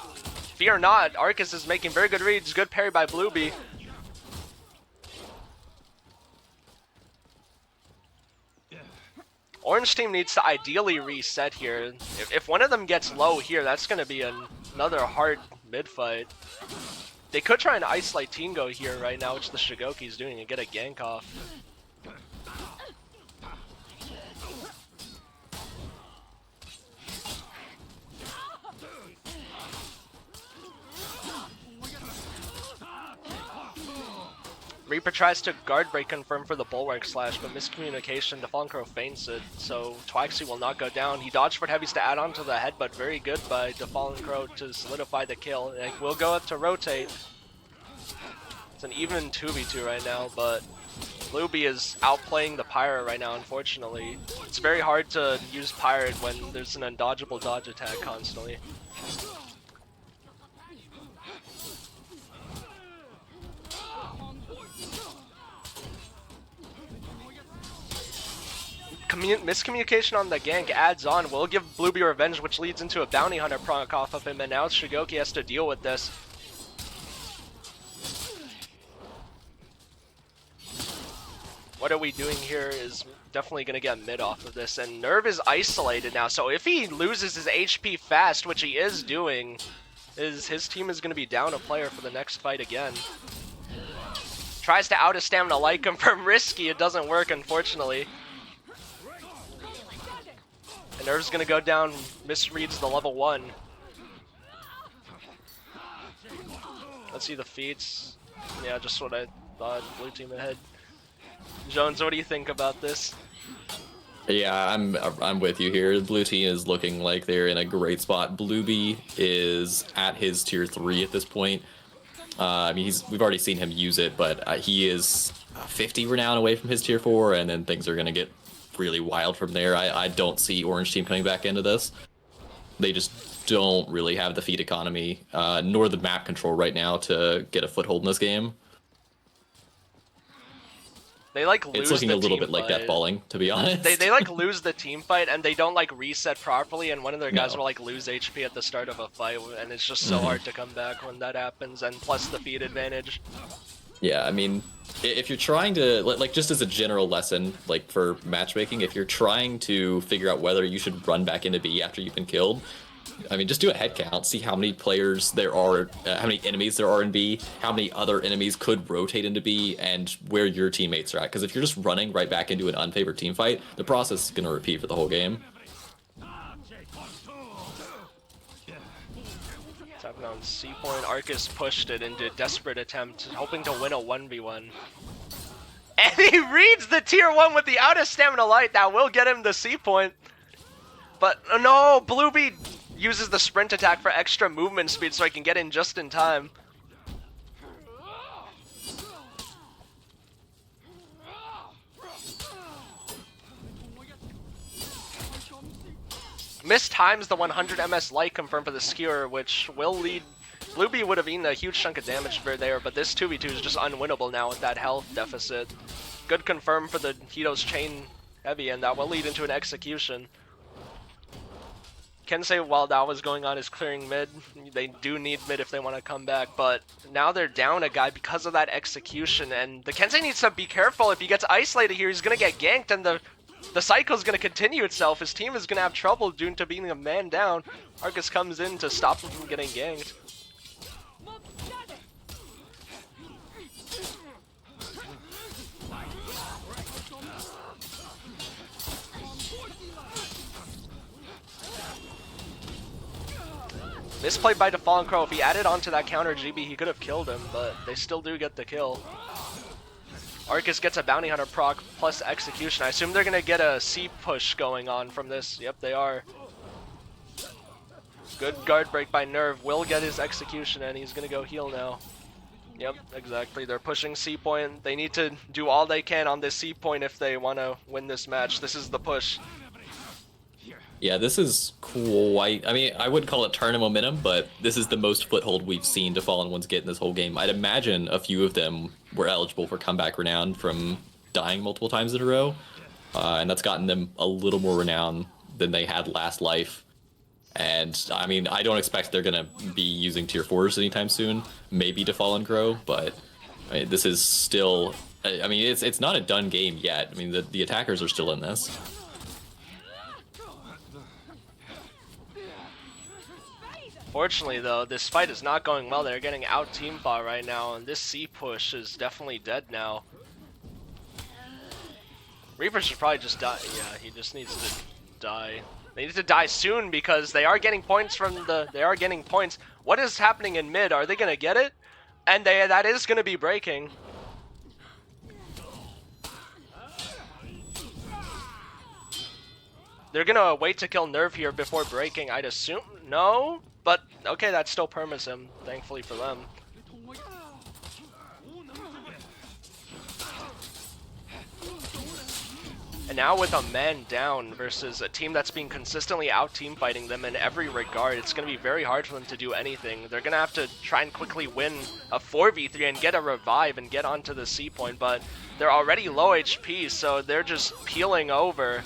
fear not. Arcus is making very good reads. Good parry by Blueby. Orange team needs to ideally reset here. If one of them gets low here, that's going to be another hard mid fight. They could try and isolate Tingo here right now, which the Shigoki's doing, and get a gank off. Reaper tries to guard break confirm for the bulwark slash, but miscommunication, Defallen Crow feints it, so Twaxi will not go down. He dodged for heavies to add on to the headbutt, very good by Defallen Crow to solidify the kill. It will go up to rotate. It's an even 2v2 right now, but Blueby is outplaying the Pirate right now, unfortunately. It's very hard to use Pirate when there's an undodgeable dodge attack constantly. Miscommunication on the gank adds on. Will give Blueby revenge, which leads into a bounty hunter proc off of him, and now Shigoki has to deal with this. What are we doing here is definitely going to get mid off of this, and Nerve is isolated now, so if he loses his HP fast, which he is doing, his team is going to be down a player for the next fight again. Tries to out a stamina like him from Risky, it doesn't work unfortunately. And Nerve's gonna go down, misreads the level 1. Let's see the feats. Yeah, just what I thought, blue team ahead. Jones, what do you think about this? Yeah, I'm with you here. The blue team is looking like they're in a great spot. Blueby is at his tier 3 at this point. I mean, we've already seen him use it, but he is 50 renown away from his tier 4, and then things are gonna get really wild from there. I don't see Orange team coming back into this. They just don't really have the feed economy, nor the map control right now to get a foothold in this game. They like lose It's looking the a little team bit like fight. death balling, to be honest. They like lose the team fight and they don't like reset properly, and one of their guys No. will like lose HP at the start of a fight, and it's just so hard to come back when that happens, and plus the feed advantage. Yeah, I mean, if you're trying to, like, just as a general lesson, like, for matchmaking, if you're trying to figure out whether you should run back into B after you've been killed, I mean, just do a head count, see how many players there are, how many enemies there are in B, how many other enemies could rotate into B, and where your teammates are at. Because if you're just running right back into an unfavored team fight, the process is going to repeat for the whole game. Tapping on C point, Arcus pushed it into a desperate attempt, hoping to win a 1v1. And he reads the tier 1 with the out of stamina light. That will get him the C point. But no, Blueby uses the sprint attack for extra movement speed so he can get in just in time. Mistimes the 100 MS light confirmed for the skewer, which will lead... Blueby would have eaten a huge chunk of damage for there, but this 2v2 is just unwinnable now with that health deficit. Good confirm for the Hito's chain heavy, and that will lead into an execution. Kensei, while that was going on, is clearing mid. They do need mid if they want to come back, but now they're down a guy because of that execution, and the Kensei needs to be careful. If he gets isolated here, he's going to get ganked, and the The cycle is going to continue itself. His team is going to have trouble due to being a man down. Arcus comes in to stop him from getting ganked. Misplay by Fallen Crow. If he added onto that counter GB, he could have killed him, but they still do get the kill. Arcus gets a Bounty Hunter proc plus execution. I assume they're going to get a C push going on from this. Yep, they are. Good guard break by Nerve. Will get his execution and he's going to go heal now. Yep, exactly. They're pushing C point. They need to do all they can on this C point if they want to win this match. This is the push. Yeah, this is quite... I mean, I wouldn't call it turn of momentum, but this is the most foothold we've seen Fallen Ones get in this whole game. I'd imagine a few of them were eligible for comeback renown from dying multiple times in a row, and that's gotten them a little more renown than they had last life. And, I mean, I don't expect they're going to be using tier 4s anytime soon, maybe to Fallen Crow, but I mean, this is still... I mean, it's not a done game yet. I mean, the attackers are still in this. Fortunately, though, this fight is not going well. They're getting out team fought right now, and this C push is definitely dead now. Reaper should probably just die. Yeah, he just needs to die. They need to die soon because they are getting points from the. They are getting points. What is happening in mid? Are they gonna get it? And that is gonna be breaking. They're gonna wait to kill Nerve here before breaking, I'd assume. No? But, okay, that still permits him, thankfully for them. And now with a man down versus a team that's been consistently out-team fighting them in every regard, it's going to be very hard for them to do anything. They're going to have to try and quickly win a 4v3 and get a revive and get onto the C point, but they're already low HP, so they're just peeling over.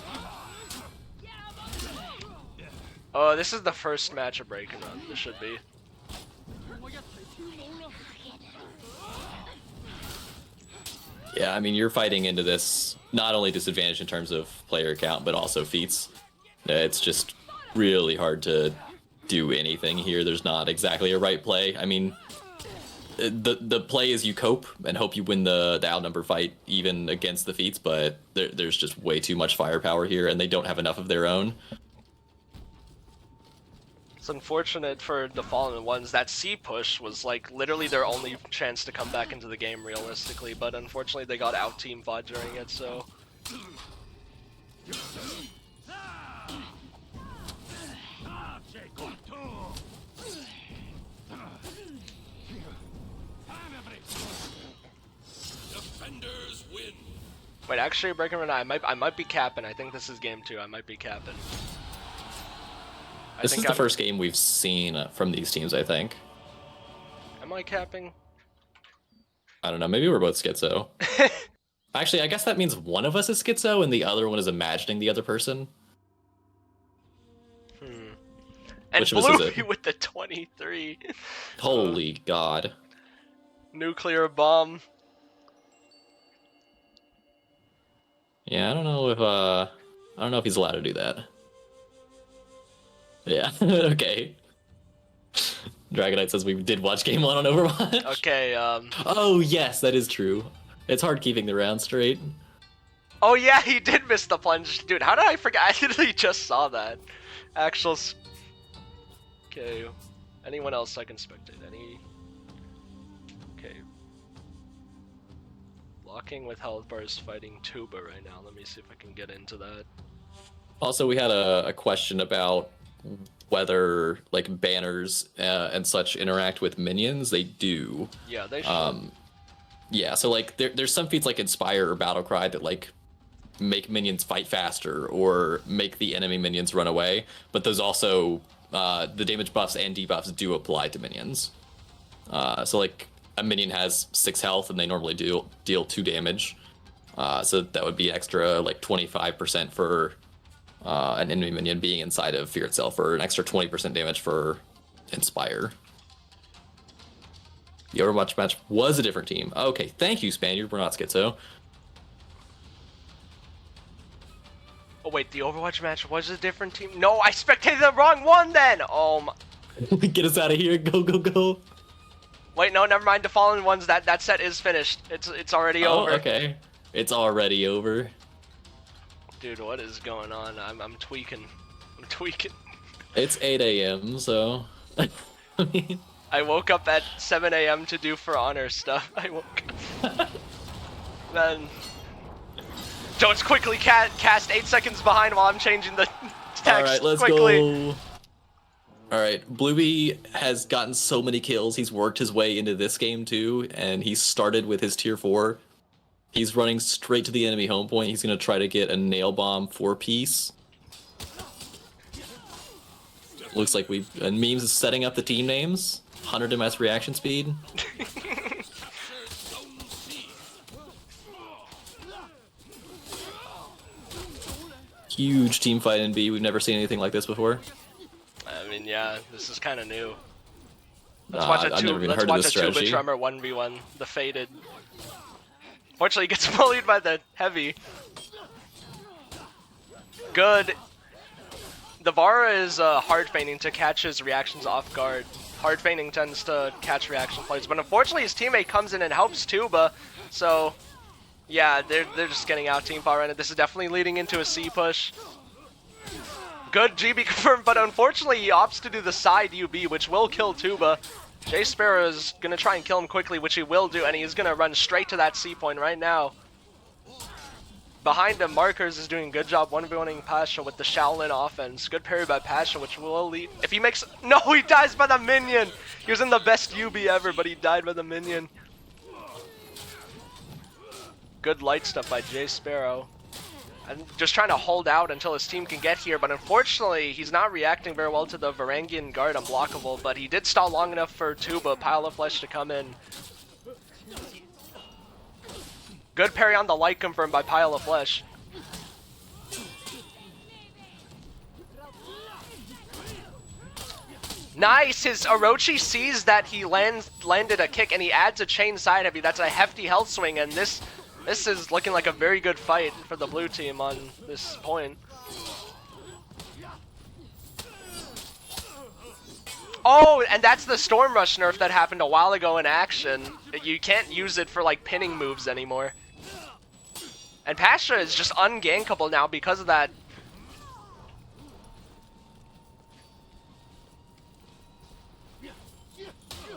Oh, this is the first match of Breaking Run. This should be. Yeah, I mean, you're fighting into this not only disadvantage in terms of player count, but also feats. It's just really hard to do anything here. There's not exactly a right play. I mean, the play is you cope and hope you win the outnumber fight even against the feats, but there's just way too much firepower here, and they don't have enough of their own. It's unfortunate for the Fallen Ones. That C push was like literally their only chance to come back into the game realistically, but unfortunately they got out team fought during it, so. Defenders win. Wait, actually, Breaking Run, I might be capping. I think this is game 2. I might be capping. This is the first game we've seen from these teams, I think. Am I capping? I don't know. Maybe we're both schizo. Actually, I guess that means one of us is schizo and the other one is imagining the other person. And Which of us is Blue it? with the 23. Holy God. Nuclear bomb. Yeah, I don't know if he's allowed to do that. Yeah, okay. Dragonite says we did watch Game 1 on Overwatch. Okay, Oh, yes, that is true. It's hard keeping the round straight. oh yeah, he did miss the plunge. Dude, how did I forget? I literally just saw that. Okay. Anyone else I can spectate? Any? Okay. Blocking with health bars fighting Tuba right now. Let me see if I can get into that. Also, we had a question about whether like banners and such interact with minions. They do. Yeah, they should. Yeah, so like there's some feats like Inspire or Battle Cry that like make minions fight faster or make the enemy minions run away, but those also the damage buffs and debuffs do apply to minions. So like a minion has 6 health and they normally deal 2 damage, so that would be extra like 25% for an enemy minion being inside of Fear itself, or an extra 20% damage for Inspire. The Overwatch match was a different team. Okay, thank you, Spaniard. We're not schizo. Oh wait, the Overwatch match was a different team? No, I spectated the wrong one then! Oh my... Get us out of here. Go, go, go. Wait, no, never mind. The Fallen Ones, that set is finished. It's already over. Okay. It's already over. Dude, what is going on? I'm tweaking. I'm tweaking. It's 8 a.m., so... I mean... I woke up at 7 a.m. to do For Honor stuff. I woke up. Then... Jones quickly cast 8 seconds behind while I'm changing the text. Alright, let's quickly. go. Alright, Blueby has gotten so many kills. He's worked his way into this game too, and he started with his tier 4. He's running straight to the enemy home point. He's going to try to get a nail bomb 4-piece. Looks like and Memes is setting up the team names. 100 MS reaction speed. Huge team fight in B. We've never seen anything like this before. I mean, yeah, this is kind of new. Let's Nah, watch a I've never even let's heard of watch this a Tuba strategy. Tremor 1v1, the Faded. Fortunately, he gets bullied by the Heavy. Good. The Vara is hard feigning to catch his reactions off guard. Hard feigning tends to catch reaction plays, but unfortunately his teammate comes in and helps Tuba, so yeah, they're just getting out team power, and this is definitely leading into a C push. Good GB confirmed, but unfortunately he opts to do the side UB, which will kill Tuba. Jay Sparrow is gonna try and kill him quickly, which he will do, and he's gonna run straight to that C point right now. Behind him, Markers is doing a good job 1v1ing Pasha with the Shaolin offense. Good parry by Pasha, which will lead. If he makes. No, he dies by the minion! He was in the best UB ever, but he died by the minion. Good light stuff by Jay Sparrow. And just trying to hold out until his team can get here, but unfortunately, he's not reacting very well to the Varangian guard unblockable, but he did stall long enough for Tuba, Pile of Flesh, to come in. Good parry on the light confirmed by Pile of Flesh. Nice! His Orochi sees that he landed a kick and he adds a chain side heavy. That's a hefty health swing, and this is looking like a very good fight for the blue team on this point. Oh, and that's the Storm Rush nerf that happened a while ago in action. You can't use it for like pinning moves anymore. And Pasha is just ungankable now because of that.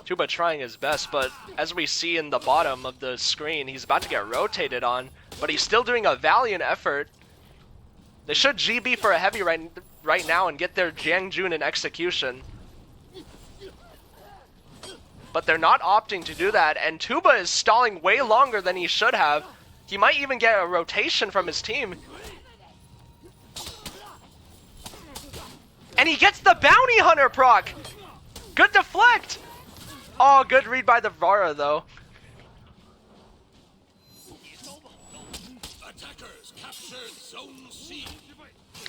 Tuba trying his best, but as we see in the bottom of the screen, he's about to get rotated on, but he's still doing a valiant effort. They should GB for a heavy right now and get their Jiangjun in execution. But they're not opting to do that, and Tuba is stalling way longer than he should have. He might even get a rotation from his team. And he gets the Bounty Hunter proc! Good deflect! Oh, good read by the Vara, though. Attackers captured Zone C.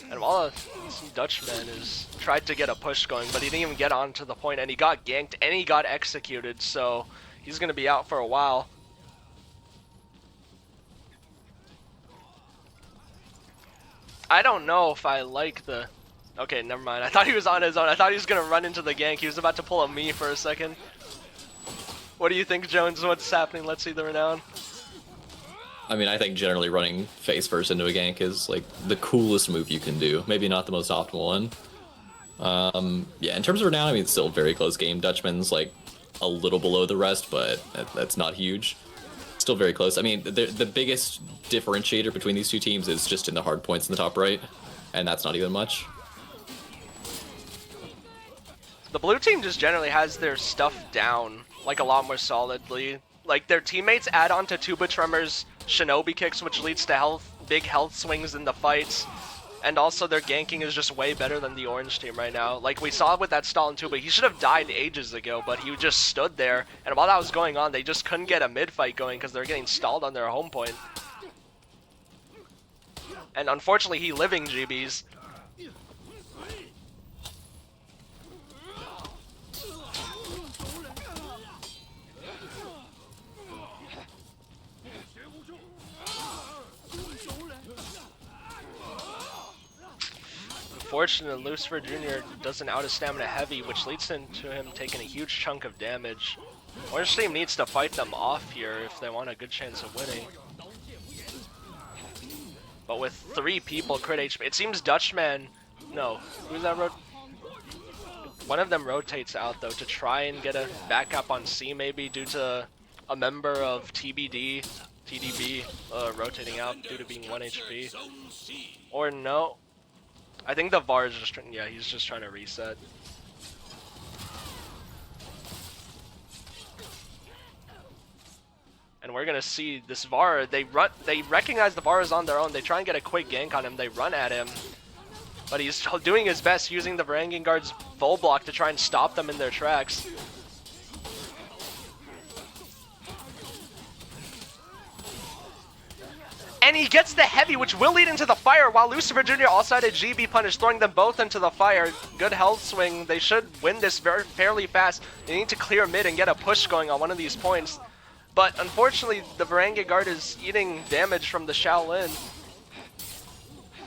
And while this Dutchman is tried to get a push going, but he didn't even get onto the point, and he got ganked, and he got executed, so he's going to be out for a while. I don't know if I like the... Okay, never mind. I thought he was on his own. I thought he was going to run into the gank. He was about to pull a me for a second. What do you think, Jones? What's happening? Let's see the renown. I mean, I think generally running face first into a gank is like the coolest move you can do. Maybe not the most optimal one. Yeah, in terms of renown, I mean, it's still a very close game. Dutchman's like a little below the rest, but that's not huge. Still very close. I mean, the biggest differentiator between these two teams is just in the hard points in the top right, and that's not even much. The blue team just generally has their stuff down, like, a lot more solidly. Like, their teammates add on to Tuba Tremor's Shinobi kicks, which leads to big health swings in the fights. And also their ganking is just way better than the orange team right now. Like we saw with that stall in Tuba, he should have died ages ago, but he just stood there. And while that was going on, they just couldn't get a mid-fight going because they're getting stalled on their home point. And unfortunately, he living GBs. unfortunate. Lucifer Jr. does an out of stamina heavy, which leads into him taking a huge chunk of damage. Orange team needs to fight them off here if they want a good chance of winning. But with 3 people crit HP, it seems Dutchman. No, who's that? One of them rotates out though to try and get a backup on C, maybe due to a member of TDB rotating out due to being 1 HP. Or no, I think the VAR is just he's just trying to reset. And we're gonna see this VAR. They recognize the VAR is on their own. They try and get a quick gank on him. They run at him, but he's doing his best using the Varangian Guard's full block to try and stop them in their tracks. And he gets the heavy, which will lead into the fire, while Lucifer Jr. also had a GB punish, throwing them both into the fire. Good health swing. They should win this fairly fast. They need to clear mid and get a push going on one of these points. But unfortunately, the Varangian Guard is eating damage from the Shaolin.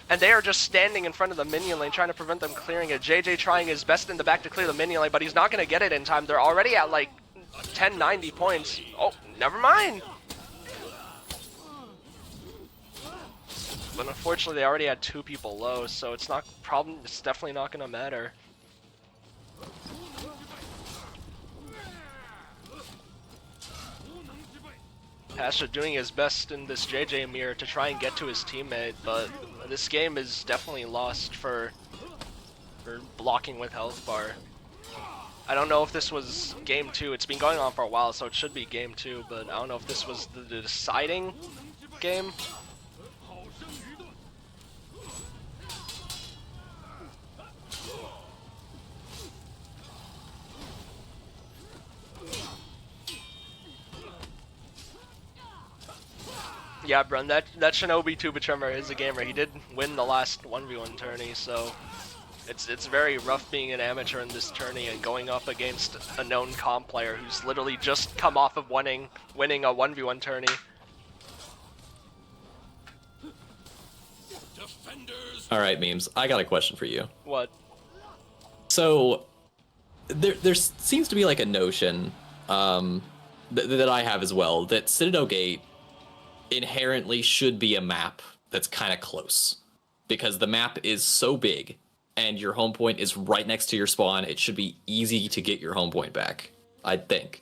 And they are just standing in front of the minion lane, trying to prevent them clearing it. JJ trying his best in the back to clear the minion lane, but he's not going to get it in time. They're already at like 1090 points. Oh, never mind. But unfortunately, they already had 2 people low, so it's definitely not going to matter. Pastor doing his best in this JJ mirror to try and get to his teammate, but this game is definitely lost for blocking with health bar. I don't know if this was game 2. It's been going on for a while, so it should be game 2, but I don't know if this was the deciding game. Yeah, Brun, that Shinobi Tuba Tremor is a gamer. He did win the last 1v1 tourney, so it's very rough being an amateur in this tourney and going up against a known comp player who's literally just come off of winning a 1v1 tourney. All right, Memes, I got a question for you. What? So there seems to be like a notion that I have as well, that Citadel Gate inherently should be a map that's kind of close, because the map is so big and your home point is right next to your spawn. It should be easy to get your home point back, I think.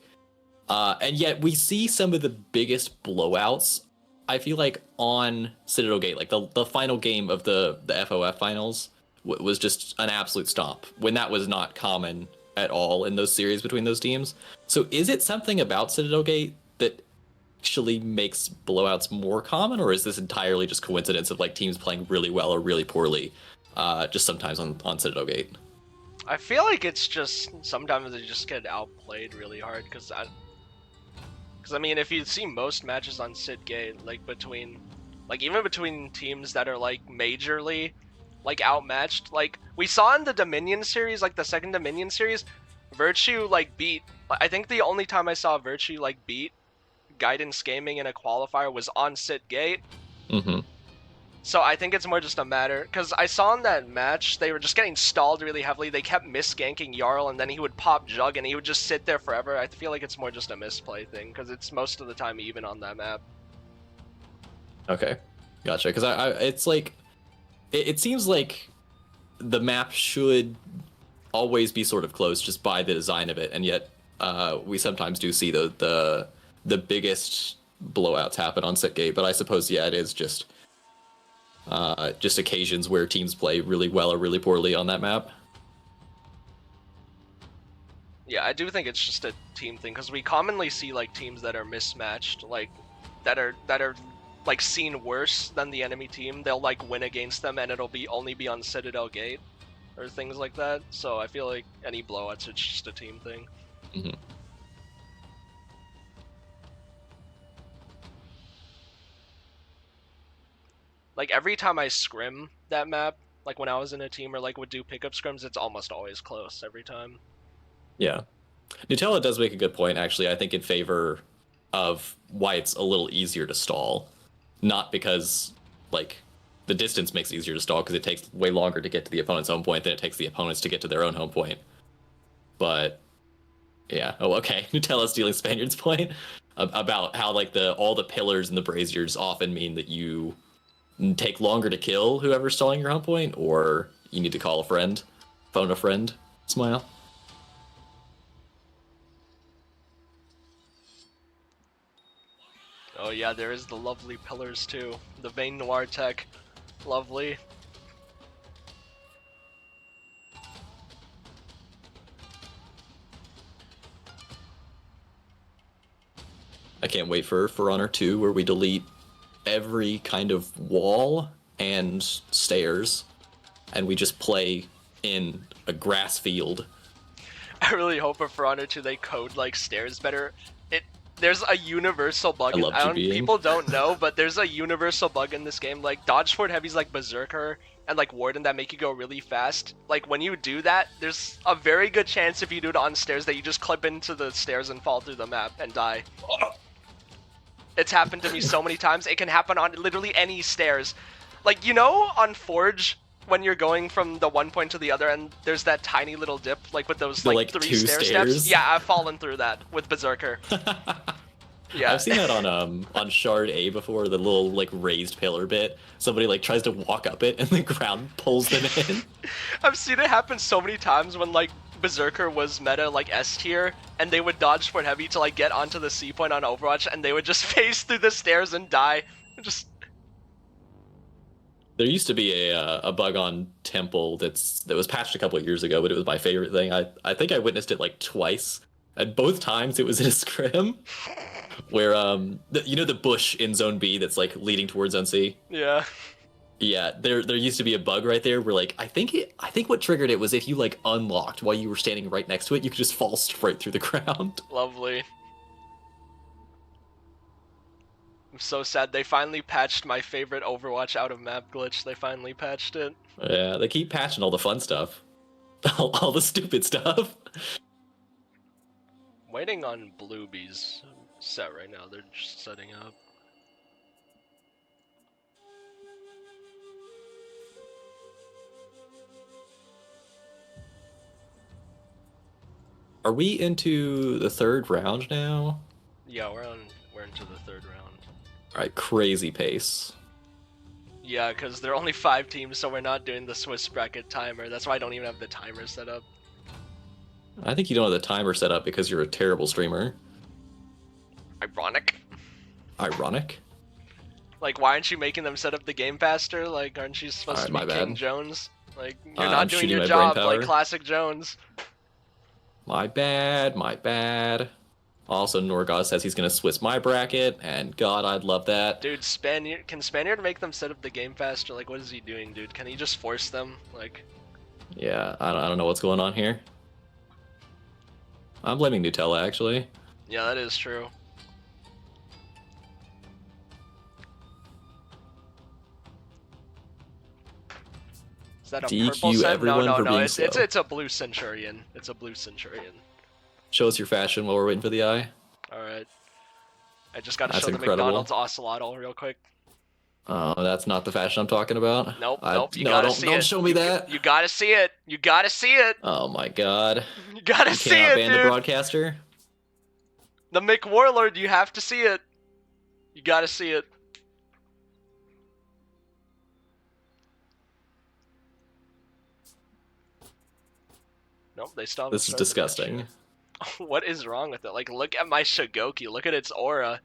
And yet we see some of the biggest blowouts, I feel like, on Citadel Gate. Like the final game of the FOF finals was just an absolute stomp, when that was not common at all in those series between those teams. So is it something about Citadel Gate that actually makes blowouts more common, or is this entirely just coincidence of like teams playing really well or really poorly just sometimes on Citadel Gate? I feel like it's just sometimes they just get outplayed really hard, because I mean, if you see most matches on Cid Gate, like even between teams that are like majorly like outmatched, like we saw in the Dominion series, like the second Dominion series, Virtue like beat, I think the only time I saw Virtue like beat Guidance Gaming in a qualifier was on Cid Gate. Mm-hmm. So I think it's more just a matter, because I saw in that match they were just getting stalled really heavily. They kept misganking Jarl, and then he would pop Jug and he would just sit there forever. I feel like it's more just a misplay thing, because it's most of the time even on that map. Okay, gotcha. Because it's like, it seems like the map should always be sort of close just by the design of it, and yet we sometimes do see the biggest blowouts happen on Cid Gate. But I suppose, yeah, it is just occasions where teams play really well or really poorly on that map. Yeah, I do think it's just a team thing, because we commonly see like teams that are mismatched, like that are like seen worse than the enemy team. They'll like win against them, and it'll only be on Citadel Gate or things like that. So I feel like any blowouts, it's just a team thing. Mm-hmm. Like every time I scrim that map, like when I was in a team or like would do pickup scrims, it's almost always close every time. Yeah. Nutella does make a good point, actually, I think, in favor of why it's a little easier to stall. Not because, like, the distance makes it easier to stall because it takes way longer to get to the opponent's home point than it takes the opponents to get to their own home point. But yeah, oh okay. Nutella stealing Spaniard's point about how like all the pillars and the braziers often mean that you take longer to kill whoever's stalling your home point, or you need to call a friend, phone a friend. Smile. Oh yeah, there is the lovely pillars too. The Vein Noir tech. Lovely. I can't wait for Honor 2, where we delete every kind of wall and stairs, and we just play in a grass field. I really hope for Honor 2 they code like stairs better. There's a universal bug. I love GBing. People don't know, but there's a universal bug in this game. Like dodge forward heavies like Berserker and like Warden that make you go really fast. Like when you do that, there's a very good chance if you do it on stairs that you just clip into the stairs and fall through the map and die. It's happened to me so many times. It can happen on literally any stairs. Like, you know, on Forge, when you're going from the one point to the other and there's that tiny little dip, like with those like 3 2 stair stairs? steps? Yeah, I've fallen through that with Berserker. Yeah. I've seen that on Shard A before, the little like raised pillar bit. Somebody like tries to walk up it and the ground pulls them in. I've seen it happen so many times when like Berserker was meta like S tier and they would dodge for heavy to like get onto the C point on Overwatch and they would just phase through the stairs and die. Just There used to be a bug on Temple that was patched a couple of years ago, but it was my favorite thing. I think I witnessed it like twice, and both times it was in a scrim, where you know the bush in Zone B that's like leading towards Zone C. yeah. Yeah, there used to be a bug right there where like I think what triggered it was if you like unlocked while you were standing right next to it, you could just fall straight through the ground. Lovely. I'm so sad they finally patched my favorite Overwatch out of map glitch. They finally patched it. Yeah, they keep patching all the fun stuff, all the stupid stuff. Waiting on Bluebee's set right now. They're just setting up. Are we into the third round now? Yeah, we're into the third round. All right, crazy pace. Yeah, because there are only 5 teams, so we're not doing the Swiss bracket timer. That's why I don't even have the timer set up. I think you don't have the timer set up because you're a terrible streamer. Ironic. Ironic. Like, why aren't you making them set up the game faster? Like, aren't you supposed to be my King bad. Jones? Like, you're I'm not doing shooting your my brain job like power. classic Jones. My bad, my bad. Also, Norgaz says he's gonna Swiss my bracket, and God, I'd love that. Dude, can Spaniard make them set up the game faster? Like, what is he doing, dude? Can he just force them? Like, Yeah, I don't know what's going on here. I'm blaming Nutella, actually. yeah, that is true. Is that a DQ purple set? everyone No, for being it's slow. a blue Centurion. It's a blue Centurion. Show us your fashion while we're waiting for the eye. Alright. I just gotta That's show the incredible. McDonald's ocelotl real quick. Oh, that's not the fashion I'm talking about. Nope, you no, gotta don't, see don't it. show me that. You gotta see it. You gotta see it. Oh my God. You gotta You see cannot it, ban the dude. broadcaster. The McWarlord, you have to see it. You gotta see it. Nope, they still haven't This is started the match disgusting. yet. What is wrong with it? Like, look at my Shigoki. Look at its aura.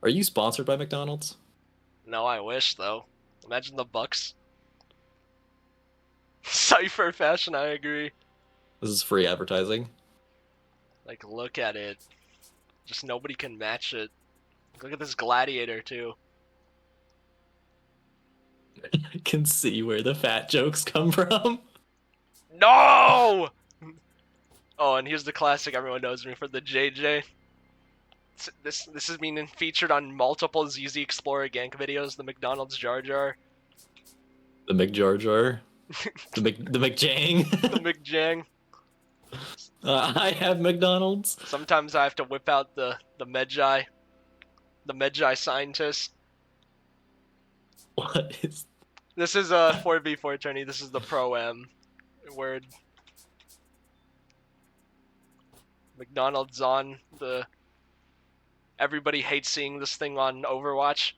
Are you sponsored by McDonald's? No, I wish, though. Imagine the Bucks. Cypher fashion, I agree. This is free advertising. Like, look at it. Just nobody can match it. Look at this gladiator, too. I can see where the fat jokes come from. No! Oh, and here's the classic everyone knows me for, the JJ. This is being featured on multiple ZZ Explorer gank videos, the McDonald's Jar Jar. The McJar Jar. The McJang. The McJang. I have McDonald's. Sometimes I have to whip out the Medjai. The Medjai scientist. What is... This is a 4v4 tourney. This is the Pro-Am. Word. McDonald's on the... Everybody hates seeing this thing on Overwatch.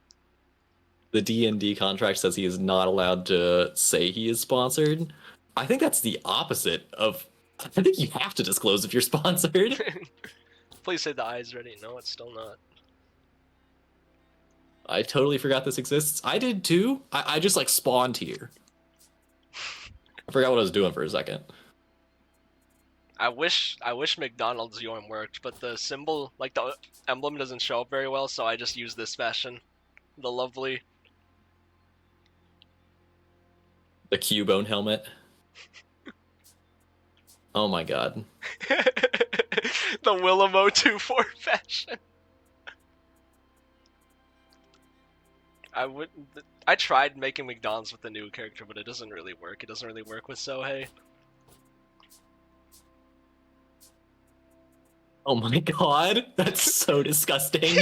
The D&D contract says he is not allowed to say he is sponsored. I think that's the opposite of... I think you have to disclose if you're sponsored. Please say the eye's ready. No, it's still not. I totally forgot this exists. I did too. I just like spawned here. I forgot what I was doing for a second. I wish McDonald's Yorm worked, but the symbol, like the emblem, doesn't show up very well, so I just use this fashion. The lovely... The Cubone helmet. Oh my god. The Willamo 2-4 fashion. I tried making McDonald's with the new character, but it doesn't really work. It doesn't really work with Sohei. Oh my god. That's so disgusting.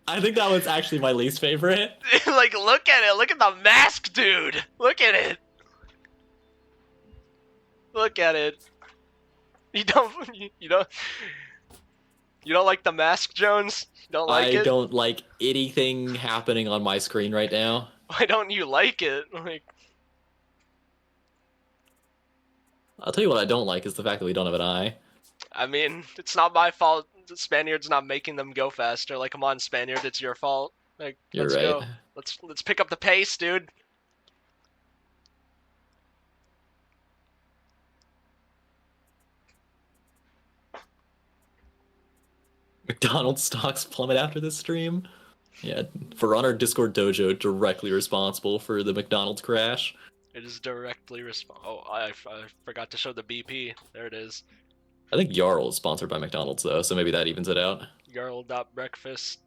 I think that was actually my least favorite. Like, look at it. Look at the mask, dude. Look at it. Look at it. You don't like the mask, Jones? You don't like it? I don't like anything happening on my screen right now. Why don't you like it? Like, I'll tell you what I don't like is the fact that we don't have an eye. I mean, it's not my fault. The Spaniard's not making them go faster. Like, come on, Spaniard, it's your fault. Like, You're let's right. go. Let's pick up the pace, dude. McDonald's stocks plummet after this stream. Yeah, for on our Discord dojo, directly responsible for the McDonald's crash. It is directly Oh, I forgot to show the BP. There it is. I think Jarl is sponsored by McDonald's though, so maybe that evens it out. Jarl.breakfast.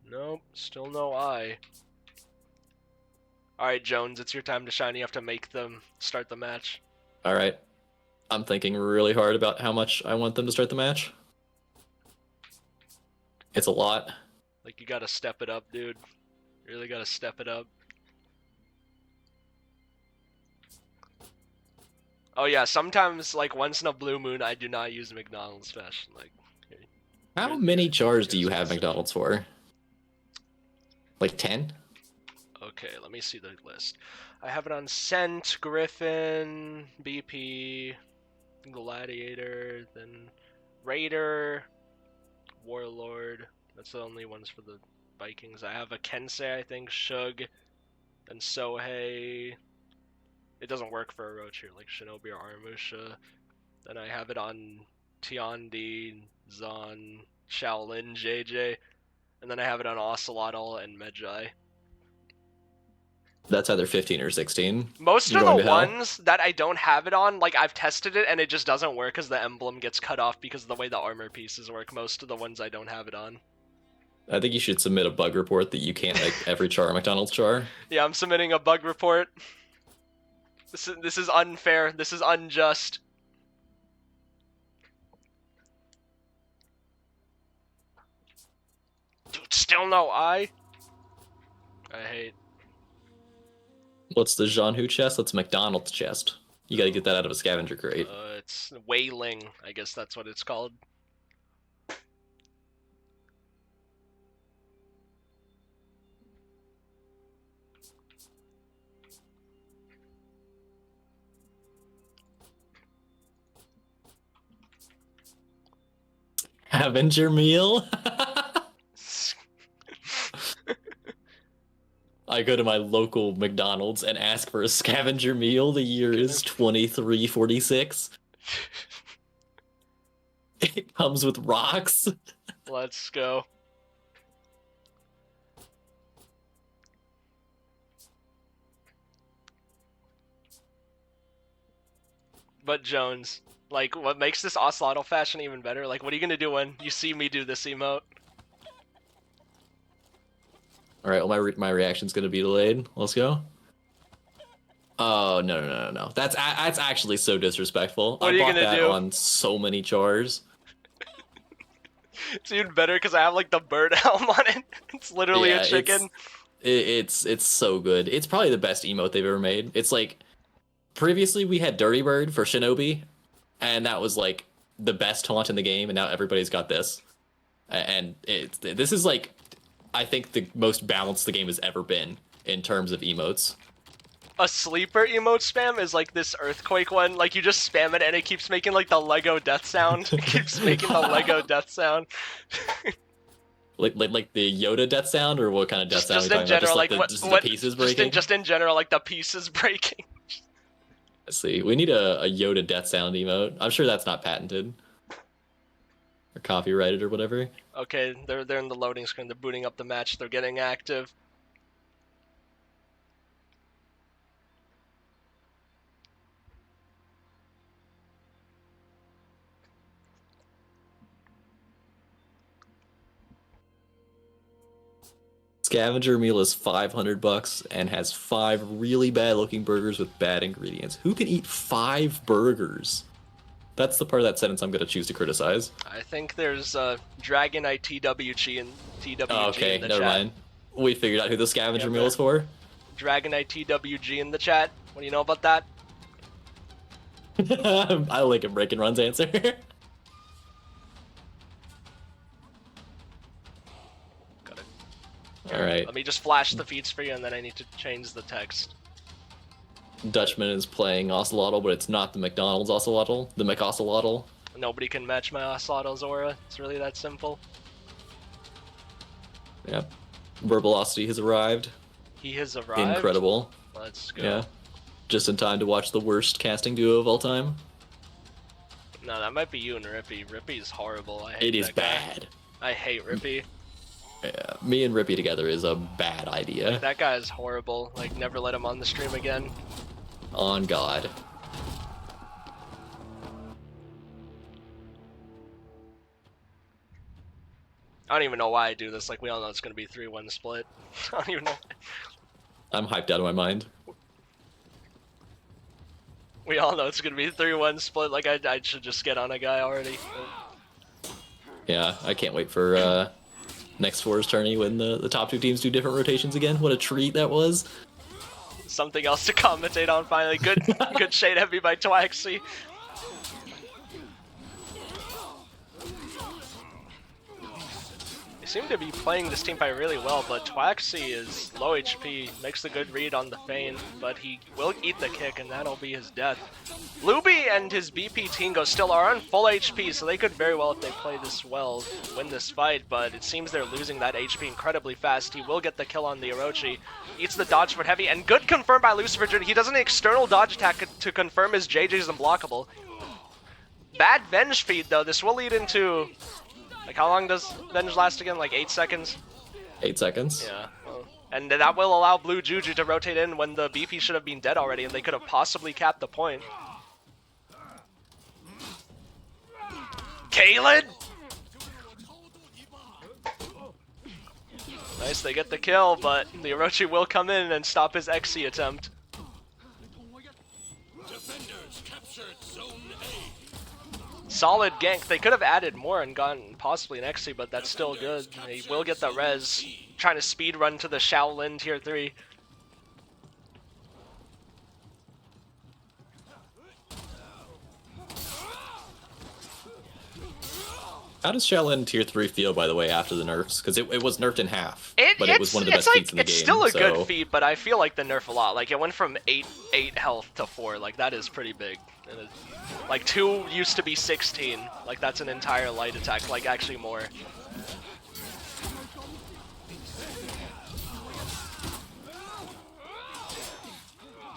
Nope, still no eye. Alright, Jones, it's your time to shine. You have to make them start the match. All right, I'm thinking really hard about how much I want them to start the match. It's a lot. Like, you gotta step it up, dude. You really gotta step it up. Oh yeah, sometimes, like, once in a blue moon, I do not use McDonald's fashion. Like, How many chars do you have McDonald's for? Like 10? okay, let me see the list. I have it on Scent, Griffin, BP, Gladiator, then Raider, Warlord. That's the only ones for the Vikings. I have a Kensei, I think, Shug, then Sohei. It doesn't work for a Roach here, like Shinobi or Armusha. Then I have it on Tiandi, Zon, Shaolin, JJ. And then I have it on Ocelotl and Medjai. That's either 15 or 16. Most You're of going the to hell? ones that I don't have it on, like, I've tested it and it just doesn't work because the emblem gets cut off because of the way the armor pieces work. Most of the ones I don't have it on. I think you should submit a bug report that you can't make every char a McDonald's char. Yeah, I'm submitting a bug report. This is unfair. This is unjust. Dude, still no eye? I hate. What's the Jean-Hu chest? That's McDonald's chest. You gotta get that out of a scavenger crate. It's wailing. I guess that's what it's called. Scavenger meal? I go to my local McDonald's and ask for a scavenger meal. The year is 2346. It comes with rocks. Let's go. But Jones, like, what makes this Ocelotl fashion even better? Like, what are you gonna do when you see me do this emote? All right, well, my reaction's gonna be delayed. Let's go. Oh no! That's actually so disrespectful. What are I you bought gonna that do? on so many chars. It's even better because I have like the bird helm on it. It's literally a chicken. It's so good. It's probably the best emote they've ever made. It's like previously we had Dirty Bird for Shinobi, and that was like the best taunt in the game, and now everybody's got this. And this is like, I think the most balanced the game has ever been in terms of emotes. A sleeper emote spam is like this earthquake one. Like you just spam it and it keeps making like the Lego death sound. It keeps making the Lego death sound. Like the Yoda death sound, or what kind of death sound? Just are we in talking general, about? like Just what the pieces breaking. Just in general, like the pieces breaking. Let's see. We need a Yoda death sound emote. I'm sure that's not patented or copyrighted or whatever. Okay, they're in the loading screen. They're booting up the match. They're getting active. Scavenger meal is $500 and has 5 really bad looking burgers with bad ingredients. Who can eat 5 burgers? That's the part of that sentence I'm going to choose to criticize. I think there's Dragon ITWG and TWG Okay, in the never chat. mind. We figured out who the scavenger Yeah, meal is for. Dragon ITWG in the chat. What do you know about that? I like a break and runs answer. Got it. All right. Let me just flash the feeds for you, and then I need to change the text. Dutchman is playing Ocelotl, but it's not the McDonald's Ocelotl, the McOcelotl. Nobody can match my Oslotl's aura. It's really that simple. Yep. Verbalocity has arrived. He has arrived. Incredible. Let's go. Yeah. Just in time to watch the worst casting duo of all time. No, that might be you and Rippy. Rippy's horrible. I hate It is that guy. bad. I hate Rippy. Yeah, me and Rippy together is a bad idea. That guy is horrible. Like, never let him on the stream again. On God. I don't even know why I do this. Like, we all know it's gonna be 3-1 split. I don't even know. I'm hyped out of my mind. We all know it's gonna be 3-1 split. Like, I should just get on a guy already. Yeah, I can't wait for next four's tourney when the top 2 teams do different rotations again. What a treat that was. Something else to commentate on finally. Good good shade heavy by Twaxy. They seem to be playing this team fight really well, but Twaxy is low HP, makes a good read on the feign, but he will eat the kick and that'll be his death. Luby and his BP Tingo still are on full HP, so they could very well, if they play this well, win this fight, but it seems they're losing that HP incredibly fast. He will get the kill on the Orochi. Eats the dodge for heavy, and good confirm by Lucifer Jr. He does an external dodge attack to confirm his JJ's unblockable. Bad Venge feed, though. This will lead into... Like, how long does Venge last again? Like 8 seconds? 8 seconds. Yeah. Well, and that will allow Blue Juju to rotate in when the BP should have been dead already, and they could have possibly capped the point. Kalen! Nice, they get the kill, but the Orochi will come in and stop his XC attempt. Defenders captured zone A. Solid gank. They could have added more and gotten possibly an XC, but that's still good. They will get the res. Trying to speed run to the Shaolin tier 3. How does Shaolin tier 3 feel, by the way, after the nerfs? Because it was nerfed in half, but it was one of the best feats in the game. It's still a so... good feat, but I feel like the nerf a lot. Like, it went from 8 health to 4. Like, that is pretty big. And like, 2 used to be 16. Like, that's an entire light attack. Like, actually more.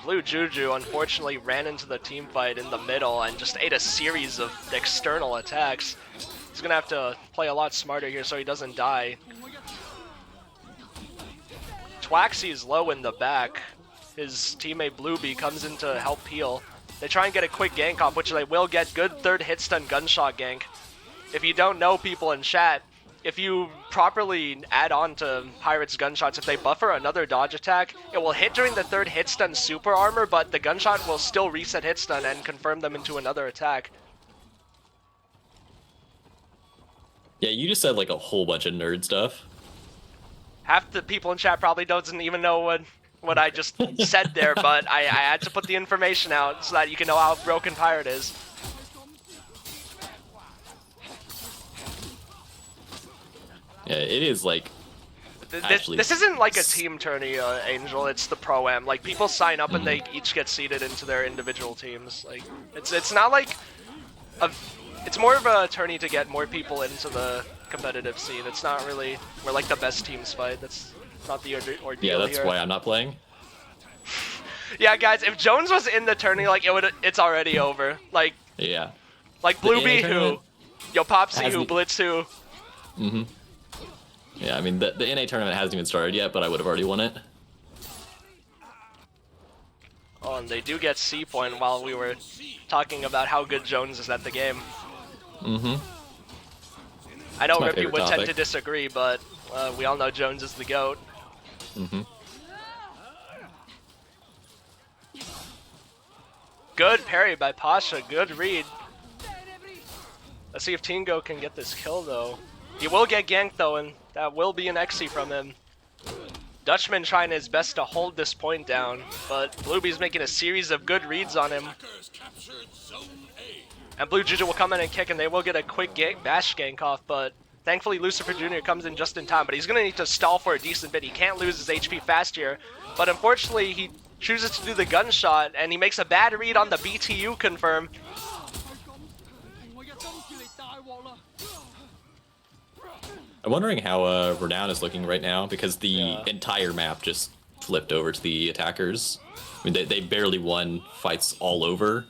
Blue Juju unfortunately ran into the team fight in the middle and just ate a series of external attacks. He's gonna have to play a lot smarter here so he doesn't die. Twaxy is low in the back. His teammate Blueby comes in to help heal. They try and get a quick gank off, which they will get. Good third hit stun gunshot gank. If you don't know, people in chat, if you properly add on to Pirate's gunshots, if they buffer another dodge attack, it will hit during the third hit stun super armor, but the gunshot will still reset hit stun and confirm them into another attack. Yeah, you just said like a whole bunch of nerd stuff. Half the people in chat probably doesn't even know what I just said there, but I had to put the information out so that you can know how broken Pirate is. Yeah, it is like actually. This isn't like a team tourney, Angel. It's the Pro-Am. Like, people sign up and they each get seeded into their individual teams. Like, it's not like it's more of a tourney to get more people into the competitive scene. It's not really where like the best teams fight. That's not the ordeal Yeah, that's here. why I'm not playing. Yeah, guys, if Jones was in the tourney, like it's already over. Like Yeah. Blueby NA who, tournament Yo Popsy who, hasn't- Blitz who. Yeah, I mean the NA tournament hasn't even started yet, but I would have already won it. Oh, and they do get C point while we were talking about how good Jones is at the game. I know my Rippy favorite would tend topic. to disagree, but we all know Jones is the GOAT. Good parry by Pasha, good read. Let's see if Tingo can get this kill though. He will get ganked though, and that will be an Xe from him. Dutchman trying his best to hold this point down, but Bluebee's making a series of good reads on him. Attackers captured Zone A. And Blue Juju will come in and kick, and they will get a quick bash gank off, but thankfully Lucifer Jr. comes in just in time, but he's going to need to stall for a decent bit. He can't lose his HP fast here, but unfortunately he chooses to do the gunshot, and he makes a bad read on the BTU confirm. I'm wondering how Renown is looking right now because the Yeah. entire map just flipped over to the attackers. I mean, they barely won fights all over.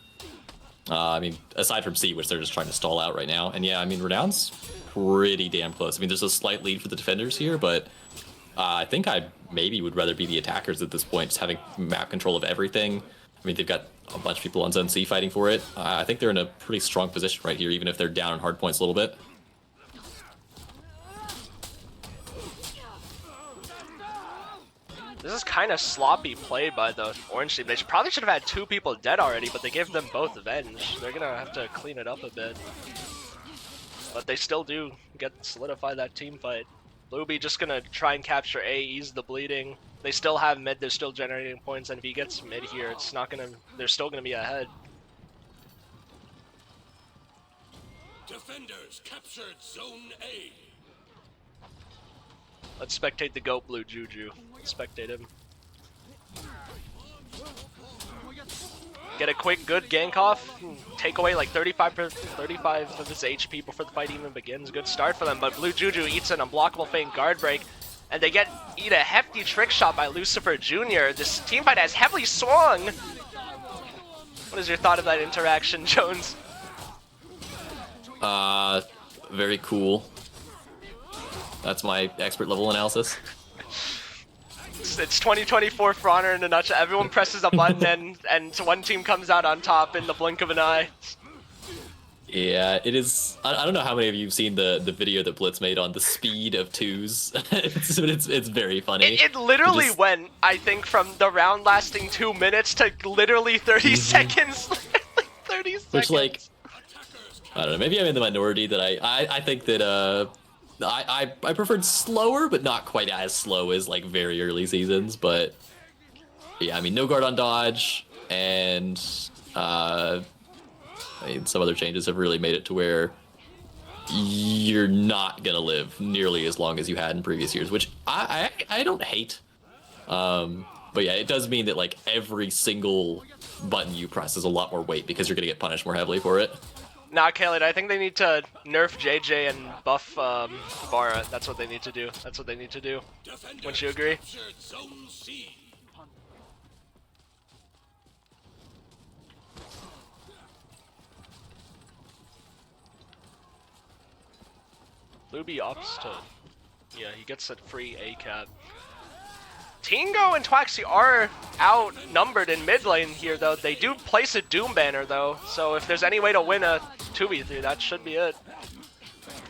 I mean, aside from C, which they're just trying to stall out right now. And yeah, I mean, Renown's pretty damn close. I mean, there's a slight lead for the defenders here, but I think I maybe would rather be the attackers at this point, just having map control of everything. I mean, they've got a bunch of people on Zone C fighting for it. I think they're in a pretty strong position right here, even if they're down on hard points a little bit. This is kind of sloppy play by the Orange team. They probably should have had 2 people dead already, but they gave them both Avenge. They're going to have to clean it up a bit. But they still do solidify that team fight. Blueby just going to try and capture A, ease the bleeding. They still have mid, they're still generating points, and if he gets mid here, it's not going to, they're still going to be ahead. Defenders captured Zone A. Let's spectate the GOAT Blue Juju. Let's spectate him. Get a quick, good gank off. Take away like 35 of his HP before the fight even begins. Good start for them, but Blue Juju eats an unblockable feint guard break, and they eat a hefty trick shot by Lucifer Jr. This team fight has heavily swung. What is your thought of that interaction, Jones? Very cool. That's my expert level analysis. It's 2024 for Honor in a nutshell. Everyone presses a button and one team comes out on top in the blink of an eye. Yeah, it is. I don't know how many of you have seen the video that Blitz made on the speed of twos. it's very funny. It literally went, I think, from the round lasting 2 minutes to literally 30 seconds. 30 seconds. Which, like, I don't know. Maybe I'm in the minority that I think that I preferred slower, but not quite as slow as like very early seasons. But yeah, I mean, no guard on dodge, and I mean, some other changes have really made it to where you're not gonna live nearly as long as you had in previous years, which I don't hate. But yeah, it does mean that like every single button you press is a lot more weight because you're gonna get punished more heavily for it. Nah, Khaled, I think they need to nerf JJ and buff Bara. That's what they need to do. That's what they need to do. Defenders Wouldn't you agree? captured Zone C. Luby opts to... Yeah, he gets that free A-cap. Tingo and Twaxi are outnumbered in mid lane here, though. They do place a Doom banner, though. So if there's any way to win a 2v3, that should be it.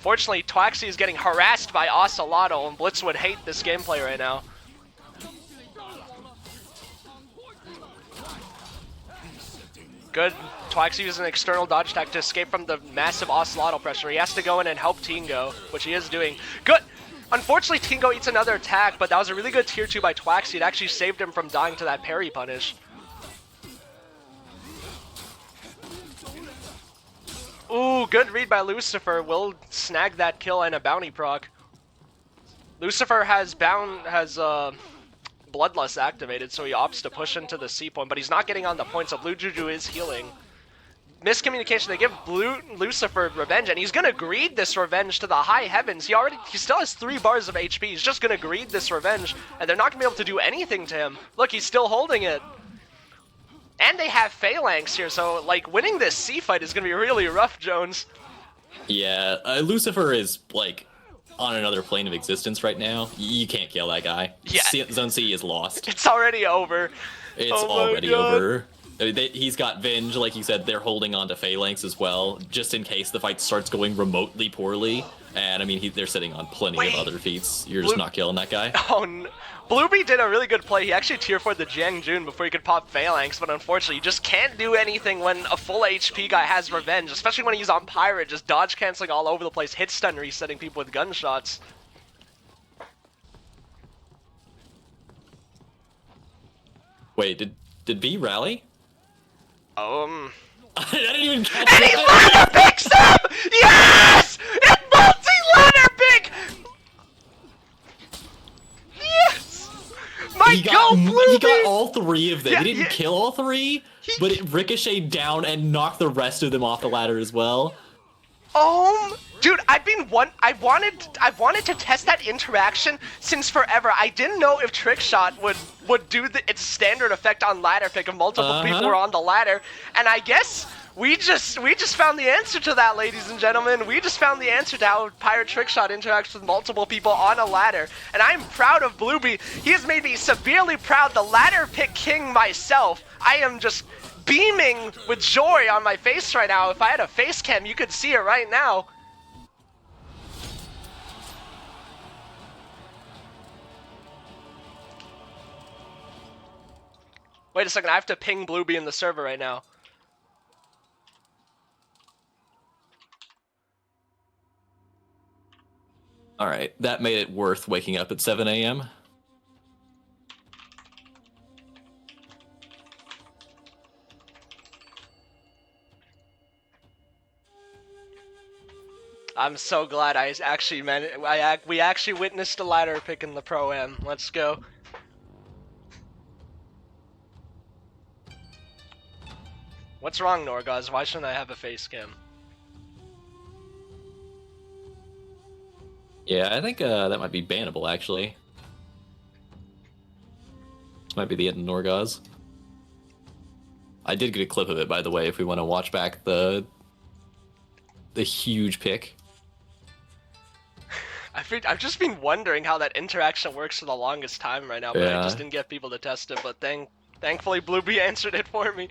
Fortunately, Twaxi is getting harassed by Ocelotto, and Blitz would hate this gameplay right now. Good. Twax uses an external dodge attack to escape from the massive Ocelotl pressure. He has to go in and help Tingo, which he is doing. Good! Unfortunately, Tingo eats another attack, but that was a really good tier 2 by Twaxi. It actually saved him from dying to that parry punish. Ooh, good read by Lucifer. Will snag that kill and a bounty proc. Lucifer has Bloodlust activated, so he opts to push into the C point, but he's not getting on the point, so Blue Juju is healing. Miscommunication, they give Lucifer revenge, and he's gonna greed this revenge to the high heavens. He still has 3 bars of HP, he's just gonna greed this revenge, and they're not gonna be able to do anything to him. Look, he's still holding it. And they have Phalanx here, so, like, winning this C fight is gonna be really rough, Jones. Yeah, Lucifer is, like, on another plane of existence right now. You can't kill that guy. Yeah. Zone C is lost. It's already over. It's Oh my already God. over. He's got Venge, like you said, they're holding on to Phalanx as well, just in case the fight starts going remotely poorly. And, I mean, they're sitting on plenty Wait. of other feats. You're just not killing that guy. Oh no. Blueby did a really good play. He actually tier 4'd the Jiang Jun before he could pop Phalanx, but unfortunately, you just can't do anything when a full HP guy has revenge, especially when he's on Pirate, just dodge canceling all over the place, hit stun resetting people with gunshots. Wait, did B rally? I I didn't even catch And he that. ladder picks him! Yes! It multi-ladder pick! Yes! My He go, Blueby! he got all 3 of them. Yeah, he didn't yeah. kill all 3, but it ricocheted down and knocked the rest of them off the ladder as well. Dude, I wanted to test that interaction since forever. I didn't know if Trick Shot would do its standard effect on ladder pick if multiple people were on the ladder, and I guess we just found the answer to that, ladies and gentlemen. We just found the answer to how Pirate Trick Shot interacts with multiple people on a ladder, and I'm proud of Blueby. He has made me severely proud, the ladder pick king myself. I am just beaming with joy on my face right now. If I had a face cam, you could see it right now. Wait a second, I have to ping Blueby in the server right now. Alright, that made it worth waking up at 7 a.m. I'm so glad we actually witnessed a ladder pick in the Pro-Am. Let's go. What's wrong, Norgaz? Why shouldn't I have a face cam? Yeah, I think that might be bannable, actually. This might be the end of Norgaz. I did get a clip of it, by the way, if we want to watch back the huge pick. I've just been wondering how that interaction works for the longest time right now, but I Yeah. just didn't get people to test it, but thankfully Blueby answered it for me.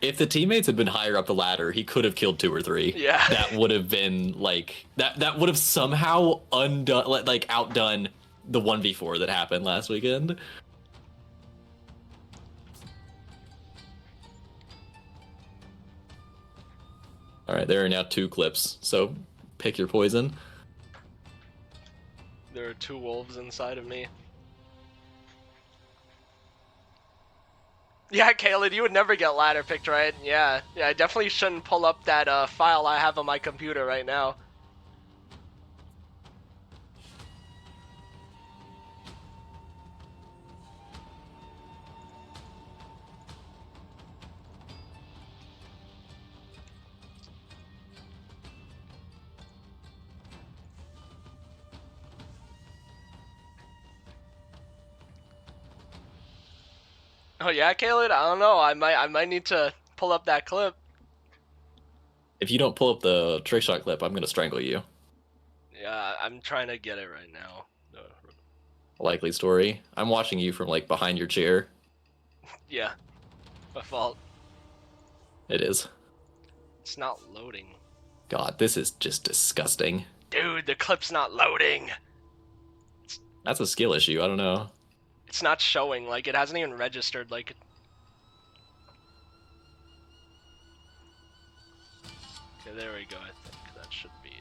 If the teammates had been higher up the ladder, he could have killed 2 or 3. Yeah. That would have been, like... That would have somehow outdone the 1v4 that happened last weekend. Alright, there are now 2 clips, so pick your poison. There are 2 wolves inside of me. Yeah, Caleb, you would never get ladder picked, right? Yeah, I definitely shouldn't pull up that file I have on my computer right now. Oh yeah, Caleb? I don't know. I might need to pull up that clip. If you don't pull up the trick shot clip, I'm gonna strangle you. Yeah, I'm trying to get it right now. Likely story. I'm watching you from, like, behind your chair. Yeah, my fault. It is. It's not loading. God, this is just disgusting. Dude, the clip's not loading. That's a skill issue, I don't know. It's not showing, like, it hasn't even registered, like... Okay, there we go. I think that should be it.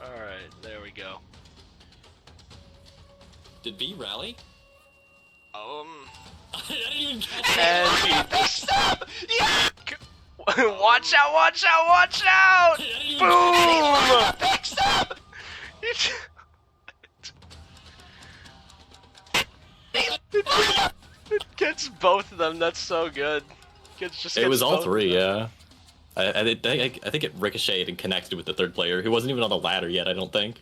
Alright, there we go. Did B rally? Um... I didn't even catch And he just... Yeah! Watch out, watch out, watch out! Boom! Fix up! It gets both of them, that's so good. It was all three, yeah. I think it ricocheted and connected with the third player, who wasn't even on the ladder yet, I don't think.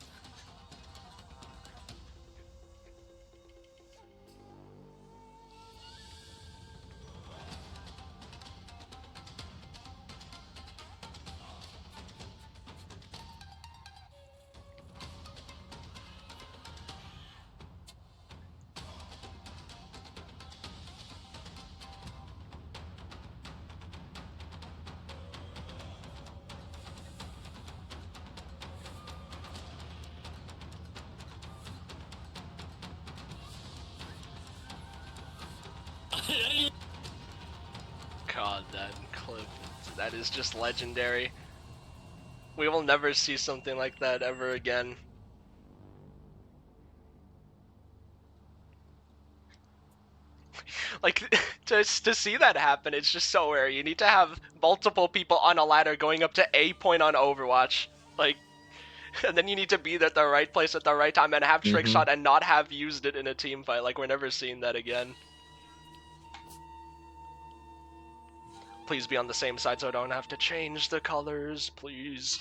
God, that clip, that is just legendary. We will never see something like that ever again. Like, just to see that happen, it's just so rare. You need to have multiple people on a ladder going up to A point on Overwatch. Like, and then you need to be at the right place at the right time and have trick shot and not have used it in a team fight. Like, we're never seeing that again. Please be on the same side so I don't have to change the colors, please.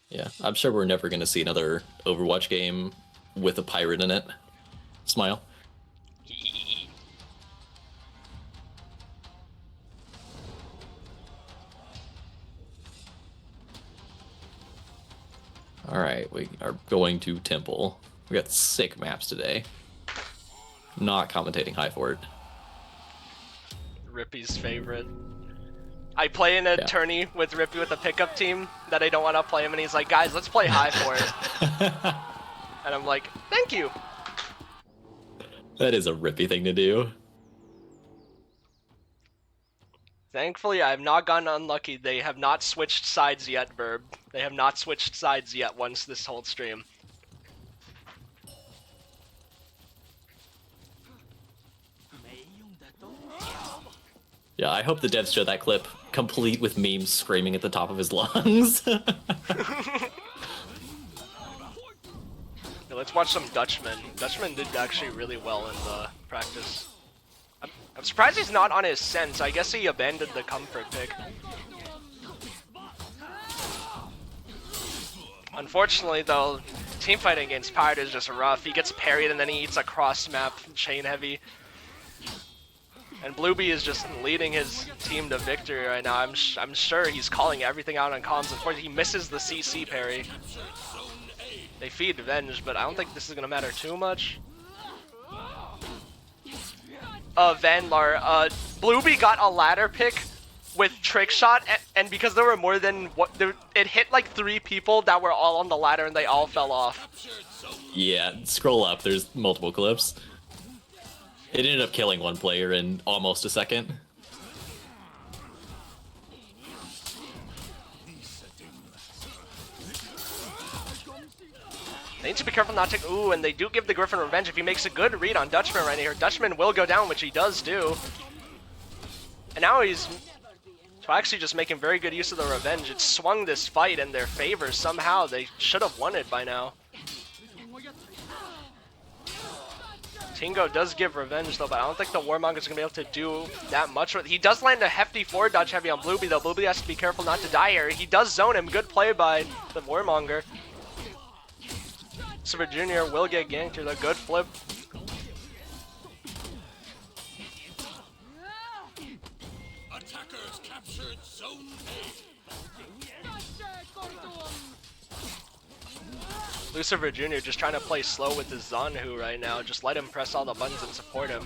Yeah, I'm sure we're never going to see another Overwatch game with a pirate in it. Smile. Alright, we are going to Temple. We got sick maps today. Not commentating high for it. Rippy's favorite. I play in a tourney with Rippy with a pickup team that I don't want to play him, and he's like, guys, let's play high for it. And I'm like, thank you. That is a Rippy thing to do. Thankfully, I have not gotten unlucky. They have not switched sides yet, Verb. They have not switched sides yet once this whole stream. Yeah, I hope the devs show that clip complete with memes screaming at the top of his lungs. Yeah, let's watch some Dutchman. Dutchman did actually really well in the practice. I'm surprised he's not on his sense. I guess he abandoned the comfort pick. Unfortunately, though, teamfighting against Pirate is just rough. He gets parried and then he eats a cross-map chain heavy. And Blueby is just leading his team to victory right now. I'm sure he's calling everything out on comms. Unfortunately, he misses the CC parry. They feed Venge, but I don't think this is gonna matter too much. Vanlar, Blueby got a ladder pick with trick shot, and because there were more than it hit like 3 people that were all on the ladder and they all fell off. Yeah, scroll up. There's multiple clips. It ended up killing one player in almost a second. They need to be careful not to... Ooh, and they do give the Griffin revenge if he makes a good read on Dutchman right here. Dutchman will go down, which he does do. And now he's actually just making very good use of the revenge. It swung this fight in their favor somehow. They should have won it by now. Tingo does give revenge though, but I don't think the Warmonger's gonna be able to do that much with it. He does land a hefty forward dodge heavy on Blueby though. Blueby has to be careful not to die here. He does zone him. Good play by the Warmonger. Silver Jr. will get ganked here. A good flip. Attackers captured Zone Lucifer Jr. just trying to play slow with his Zanhu right now. Just let him press all the buttons and support him.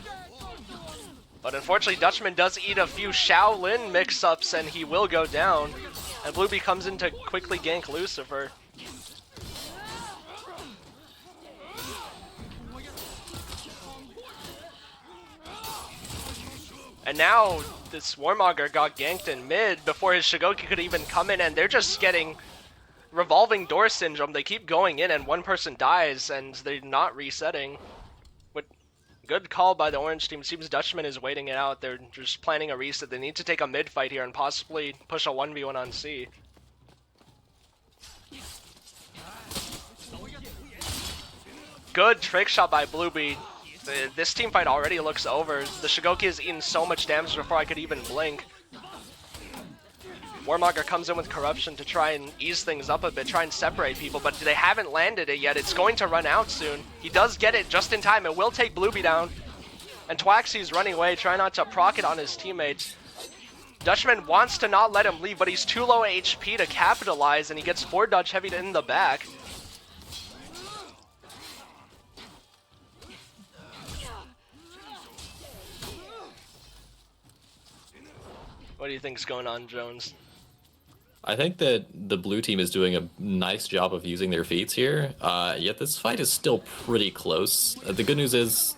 But unfortunately, Dutchman does eat a few Shaolin mix-ups and he will go down. And Blueby comes in to quickly gank Lucifer. And now this Warmonger got ganked in mid before his Shigoki could even come in, and they're just getting revolving door syndrome. They keep going in and one person dies and they're not resetting. But good call by the orange team. Seems Dutchman is waiting it out. They're just planning a reset. They need to take a mid fight here and possibly push a 1v1 on C. Good trick shot by Blueby. This team fight already looks over. The Shigoki has eaten so much damage before I could even blink. Warmonger comes in with Corruption to try and ease things up a bit, try and separate people, but they haven't landed it yet. It's going to run out soon. He does get it just in time. It will take Blueby down. And Twaxy's running away, trying not to proc it on his teammates. Dutchman wants to not let him leave, but he's too low HP to capitalize, and he gets forward dodge heavied in the back. What do you think's going on, Jones? I think that the blue team is doing a nice job of using their feats here, yet this fight is still pretty close. The good news is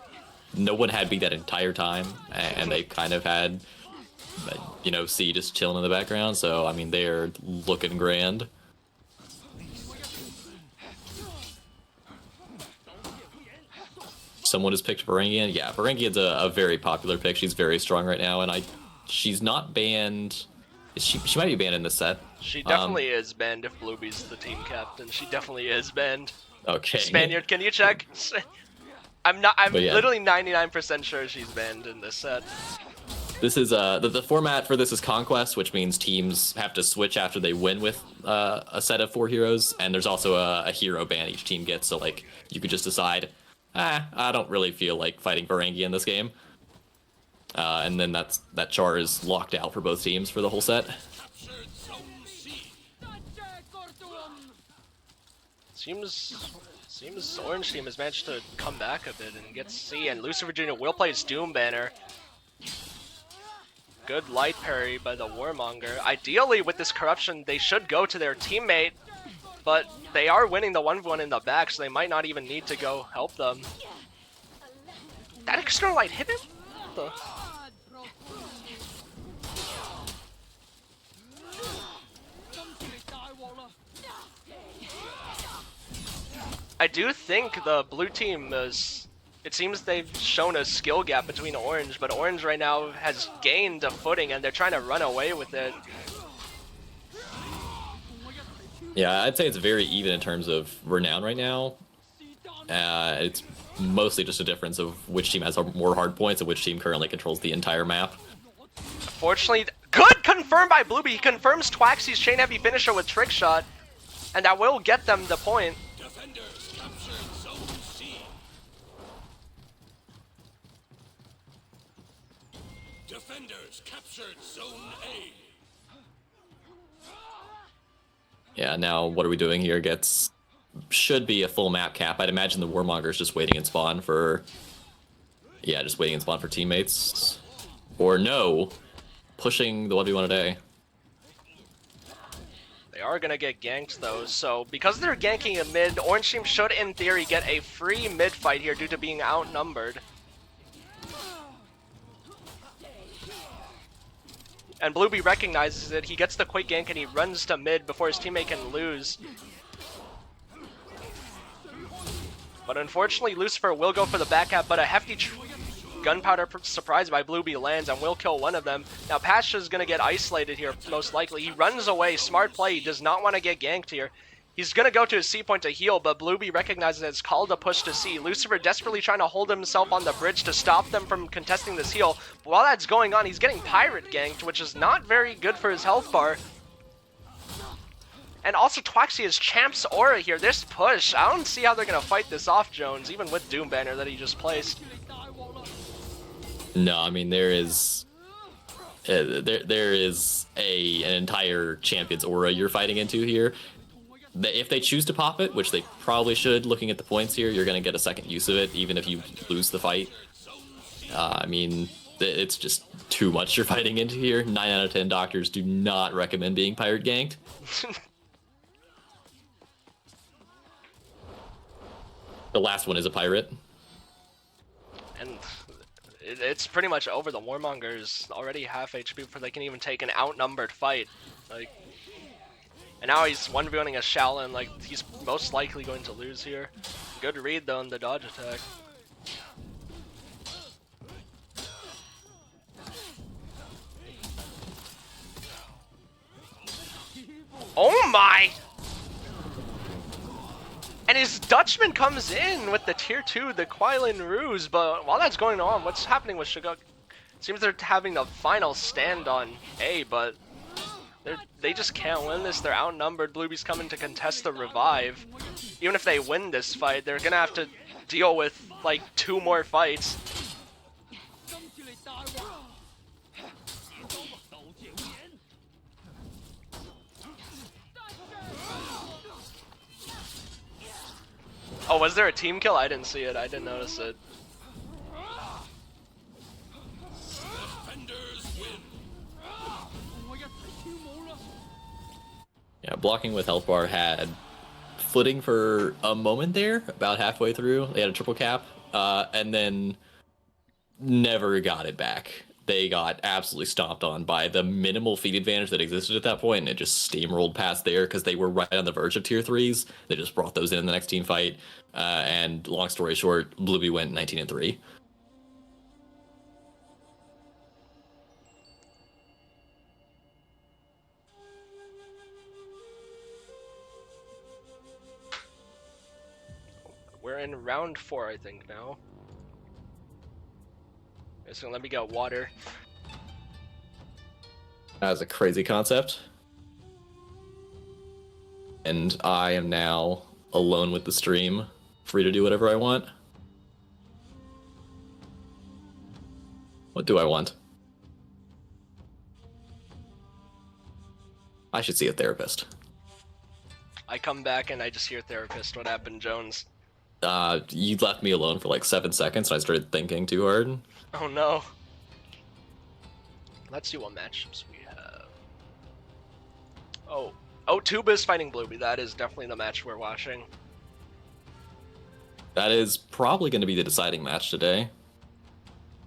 no one had B that entire time, and they kind of had, you know, C just chilling in the background, so, I mean, they're looking grand. Someone has picked Varangian. Yeah, Varangian's a very popular pick. She's very strong right now, and she's not banned. She might be banned in this set. She definitely is banned if Blueby's the team captain. She definitely is banned. Okay. Spaniard, can you check? I'm Yeah. literally 99% sure she's banned in this set. This is the format for this is Conquest, which means teams have to switch after they win with a set of 4 heroes, and there's also a hero ban each team gets. So like you could just decide, I don't really feel like fighting Varangi in this game. And then that char is locked out for both teams for the whole set. Captured Zone C. Seems Orange team has managed to come back a bit and get C, and Lucifer Jr. will play his Doom banner. Good light parry by the Warmonger. Ideally, with this Corruption, they should go to their teammate, but they are winning the 1v1 in the back, so they might not even need to go help them. That external light hit him? What the? I do think the blue team is... It seems they've shown a skill gap between Orange, but Orange right now has gained a footing and they're trying to run away with it. Yeah, I'd say it's very even in terms of renown right now. It's mostly just a difference of which team has more hard points and which team currently controls the entire map. Fortunately, good confirmed by Blueby. He confirms Twaxy's chain heavy finisher with trick shot, and that will get them the point. Defenders captured Zone C. Defenders captured Zone A. Yeah, now what are we doing here? Should be a full map cap. I'd imagine the Warmonger's just waiting in spawn for... Yeah, just waiting in spawn for teammates. Or no, pushing the 1v1 a day. They are gonna get ganked though, so because they're ganking a mid, Orange team should in theory get a free mid fight here due to being outnumbered. And Blueby recognizes it, he gets the quick gank and he runs to mid before his teammate can lose. But unfortunately, Lucifer will go for the back cap, but a hefty gunpowder surprise by Blueby lands and will kill one of them. Now Pasha's gonna get isolated here, most likely. He runs away, smart play, he does not want to get ganked here. He's gonna go to his C point to heal, but Blueby recognizes it's called a push to C. Lucifer desperately trying to hold himself on the bridge to stop them from contesting this heal. But while that's going on, he's getting pirate ganked, which is not very good for his health bar. And also Twaxy is Champ's aura here. This push, I don't see how they're gonna fight this off, Jones, even with Doom Banner that he just placed. No, I mean there is an entire champion's aura you're fighting into here. If they choose to pop it, which they probably should, looking at the points here, you're going to get a second use of it, even if you lose the fight. I mean, it's just too much you're fighting into here. 9 out of 10 doctors do not recommend being pirate ganked. The last one is a pirate. And It's pretty much over. The Warmonger's already half HP before they can even take an outnumbered fight. Like, and now he's 1v1ing a Shaolin. Like, he's most likely going to lose here. Good read though in the dodge attack. Oh my! And his Dutchman comes in with the tier 2, the Quilin Ruse, but while that's going on, what's happening with Shuguk? Seems they're having the final stand on A, but they just can't win this. They're outnumbered. Bluebee's coming to contest the revive. Even if they win this fight, they're gonna have to deal with like 2 more fights. Oh, was there a team kill? I didn't see it. I didn't notice it. Defenders win. Yeah, blocking with health bar had footing for a moment there, about halfway through. They had a triple cap, and then never got it back. They got absolutely stomped on by the minimal feed advantage that existed at that point, and it just steamrolled past there because they were right on the verge of tier 3s. They just brought those in the next team fight, and long story short, Bluebee went 19-3. We're in round 4, I think, now. So let me get water. That was a crazy concept. And I am now alone with the stream, free to do whatever I want. What do I want? I should see a therapist. I come back and I just hear therapist. What happened, Jones? You left me alone for like 7 seconds and I started thinking too hard. Oh no. Let's see what matchups we have. Oh, Tuba's fighting Bluebee. That is definitely the match we're watching. That is probably going to be the deciding match today.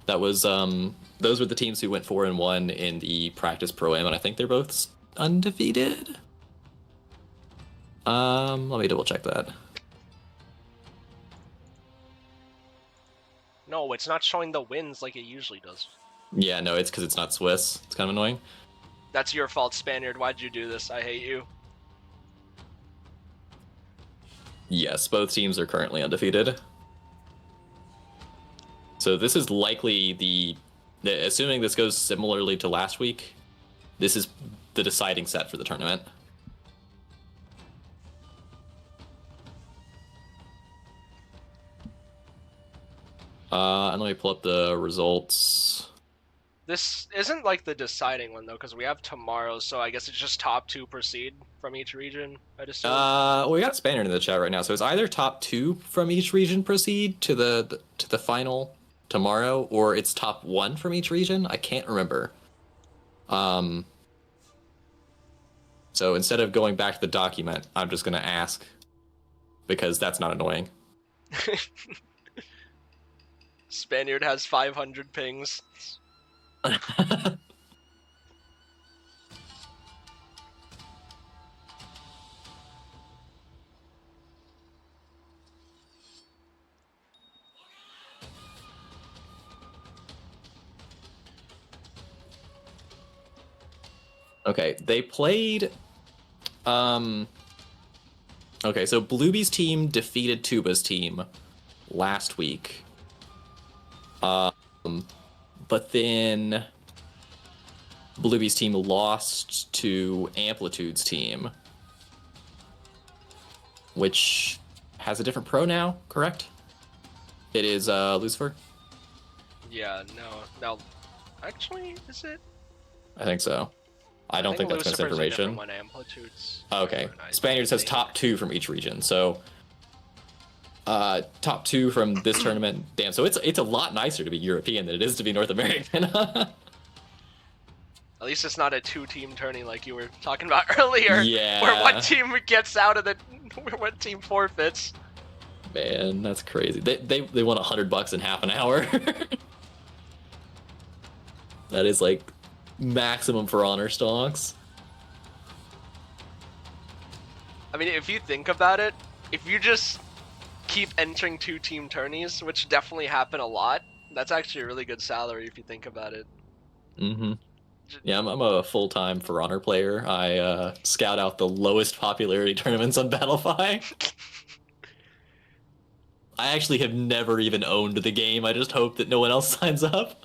That was, those were the teams who went 4-1 in the practice pro-am, and I think they're both undefeated. Let me double check that. No, it's not showing the wins like it usually does. Yeah, no, it's because it's not Swiss. It's kind of annoying. That's your fault, Spaniard. Why'd you do this? I hate you. Yes, both teams are currently undefeated. So this is likely assuming this goes similarly to last week, this is the deciding set for the tournament. And let me pull up the results. This isn't like the deciding one though, because we have tomorrow, so I guess it's just top 2 proceed from each region, I'd assume. Well, we got Spaniard in the chat right now, so it's either top 2 from each region proceed to the final tomorrow, or it's top 1 from each region. I can't remember. So instead of going back to the document, I'm just gonna ask, because that's not annoying. Spaniard has 500 pings. Okay, they played. Okay, so Bluebee's team defeated Tuba's team last week. But then Bluebee's team lost to Amplitude's team, which has a different pro now, correct? It is Lucifer? Yeah, no. Actually, is it? I think so. I don't think that's Lucifer's misinformation. One Amplitude's Okay. different, Spaniard says top 2 from each region, so top 2 from this tournament. Damn, so it's a lot nicer to be European than it is to be North American. At least it's not a 2-team tourney like you were talking about earlier. Yeah. Where one team gets out of where one team forfeits. Man, that's crazy. They won $100 in half an hour. That is like maximum for honor stonks. I mean, if you think about it, if you just keep entering 2-team tourneys, which definitely happen a lot, that's actually a really good salary if you think about it. Mm-hmm. Yeah, I'm a full-time For Honor player. I scout out the lowest popularity tournaments on Battlefy. I actually have never even owned the game. I just hope that no one else signs up.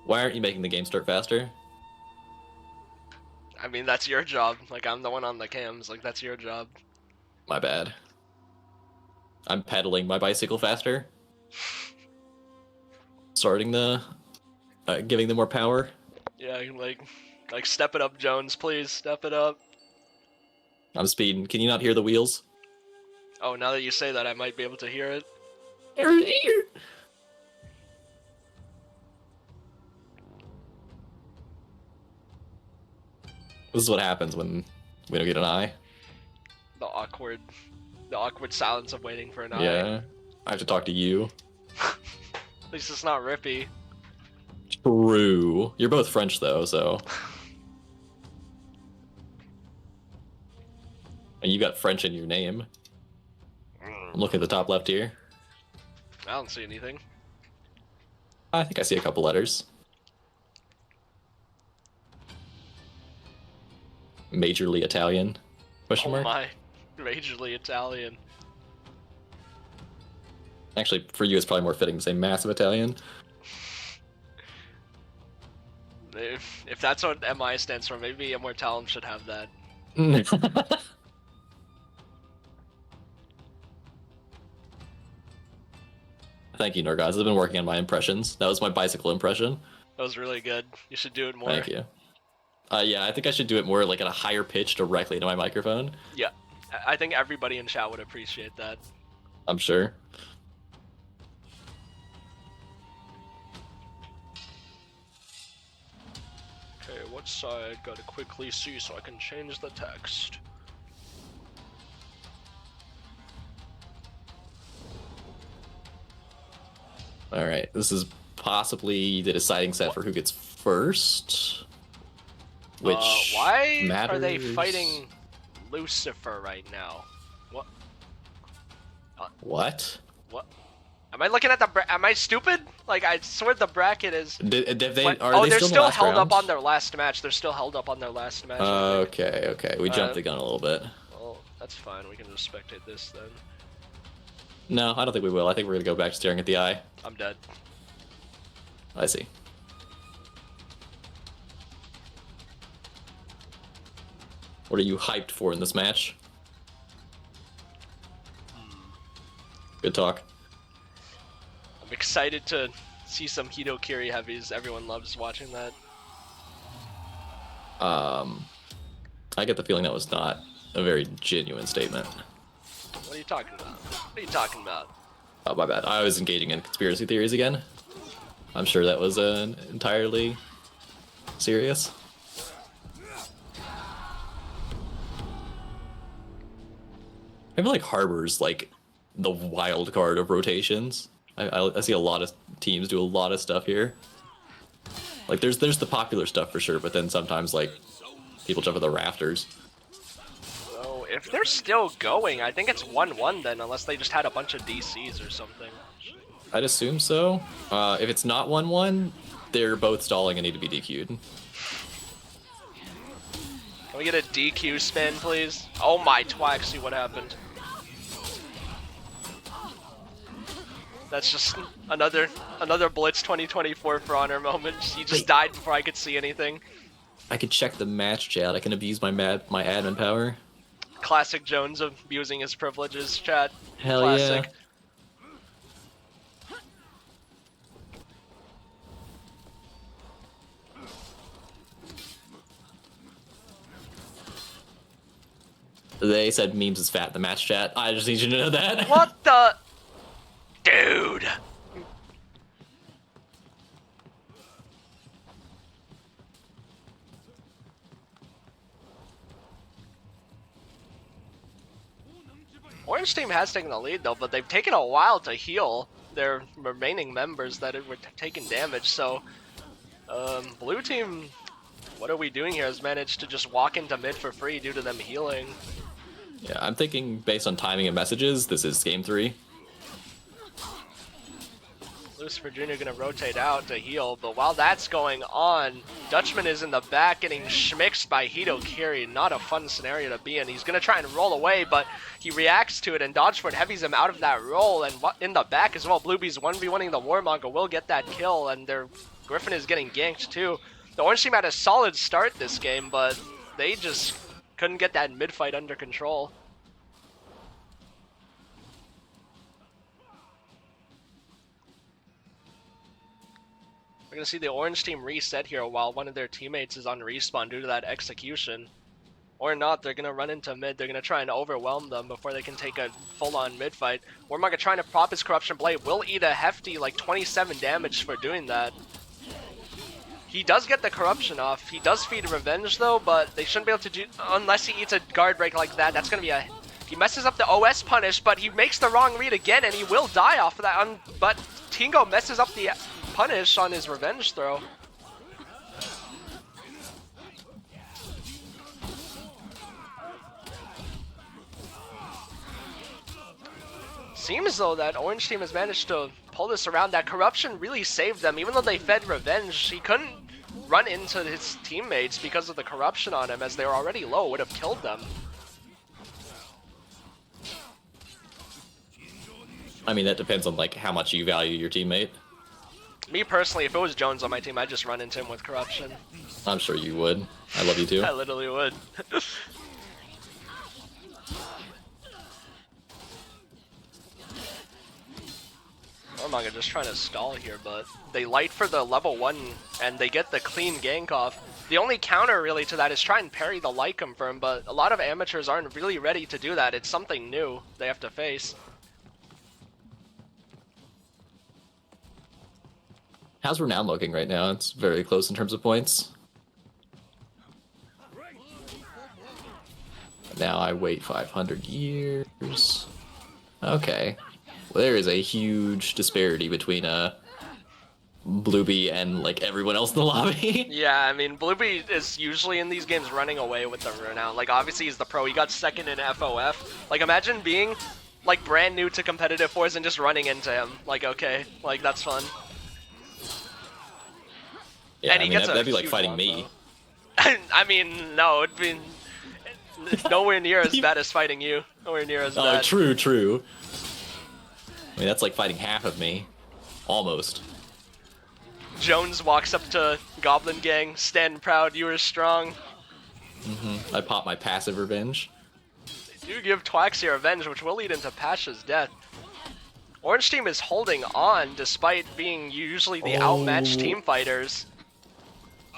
Why aren't you making the game start faster? I mean, that's your job. Like, I'm the one on the cams. Like, that's your job. My bad. I'm pedaling my bicycle faster. Starting the... giving them more power. Yeah, like step it up, Jones, please. Step it up. I'm speeding. Can you not hear the wheels? Oh, now that you say that, I might be able to hear it. This is what happens when we don't get an eye. The awkward silence of waiting for an eye. Yeah. I have to talk to you. At least it's not Rippy. True. You're both French, though, so... And you got French in your name. I'm looking at the top left here. I don't see anything. I think I see a couple letters. Majorly Italian? Question Oh mark? my, majorly Italian. Actually, for you, it's probably more fitting to say massive Italian. If that's what MI stands for, maybe Immortalum should have that. Thank you, Norgaz. I've been working on my impressions. That was my bicycle impression. That was really good. You should do it more. Thank you. Yeah, I think I should do it more like at a higher pitch directly into my microphone. Yeah, I think everybody in chat would appreciate that. I'm sure. Okay, what side? Gotta quickly see so I can change the text. Alright, this is possibly the deciding set for who gets first. Which why matters. are they fighting Lucifer right now? What? What? What? Am I looking at the am I stupid? Like, I swear the bracket is... Did they, What? are Oh, they they're still, in the still last held round? up on their last match. They're still held up on their last match. I think. Okay. We jumped the gun a little bit. Well, that's fine. We can just spectate this then. No, I don't think we will. I think we're gonna go back to staring at the eye. I'm dead. I see. What are you hyped for in this match? Good talk. I'm excited to see some Hito Kiri heavies. Everyone loves watching that. I get the feeling that was not a very genuine statement. What are you talking about? What are you talking about? Oh, my bad. I was engaging in conspiracy theories again. I'm sure that was entirely serious. I feel like Harbor's like the wild card of rotations. I see a lot of teams do a lot of stuff here. Like there's the popular stuff for sure, but then sometimes like people jump at the rafters. So, if they're still going, I think it's 1-1 then, unless they just had a bunch of DCs or something. I'd assume so. If it's not 1-1, they're both stalling and need to be DQ'd. Can we get a DQ spin, please? Oh my twaxy, what happened? That's just another Blitz 2024 For Honor moment. He just died before I could see anything. I could check the match chat. I can abuse my admin power. Classic Jones abusing his privileges, chat. Hell Classic. Yeah. They said memes is fat in the match chat. I just need you to know that. What the? Dude. Orange team has taken the lead though, but they've taken a while to heal their remaining members that were taking damage. So, blue team, what are we doing here? Has managed to just walk into mid for free due to them healing. Yeah, I'm thinking based on timing and messages, this is game 3. Lucifer Jr. gonna rotate out to heal, but while that's going on, Dutchman is in the back getting schmixed by Hito Kiri. Not a fun scenario to be in. He's gonna try and roll away, but he reacts to it, and Dodgeford heavies him out of that roll, and in the back as well, Bluebee's 1v1ing the Warmonger will get that kill, and their Griffin is getting ganked too. The Orange team had a solid start this game, but they just couldn't get that mid fight under control. We're going to see the Orange team reset here while one of their teammates is on respawn due to that execution. Or not, they're going to run into mid. They're going to try and overwhelm them before they can take a full-on mid fight. Warmonger trying to prop his Corruption Blade. Will eat a hefty, like, 27 damage for doing that. He does get the Corruption off. He does feed Revenge, though, but they shouldn't be able to do... Unless he eats a guard break like that, that's going to be a... He messes up the OS punish, but he makes the wrong read again, and he will die off of that. But Tingo messes up the punish on his revenge throw. Seems though that Orange team has managed to pull this around. That Corruption really saved them. Even though they fed Revenge, he couldn't run into his teammates because of the Corruption on him, as they were already low. Would have killed them. I mean, that depends on like how much you value your teammate. Me personally, if it was Jones on my team, I'd just run into him with Corruption. I'm sure you would. I love you too. I literally would. Warmonger just trying to stall here, but they light for the level 1 and they get the clean gank off. The only counter really to that is try and parry the light confirm, but a lot of amateurs aren't really ready to do that. It's something new they have to face. How's Renown looking right now? It's very close in terms of points. Now I wait 500 years. Okay. Well, there is a huge disparity between Bluebee and like everyone else in the lobby. Yeah, I mean, Bluebee is usually in these games running away with the Renown. Like, obviously he's the pro. He got second in FOF. Like, imagine being like brand new to competitive fours and just running into him. Like, okay, like that's fun. Yeah, and I he mean, gets that'd be like huge fighting one, me. I mean, no, it'd be nowhere near as bad as fighting you. Nowhere near as Oh, bad. true. I mean, that's like fighting half of me. Almost. Jones walks up to Goblin Gang, stand proud, you are strong. I pop my passive revenge. They do give Twaxi revenge, which will lead into Pasha's death. Orange team is holding on despite being usually the outmatched team fighters.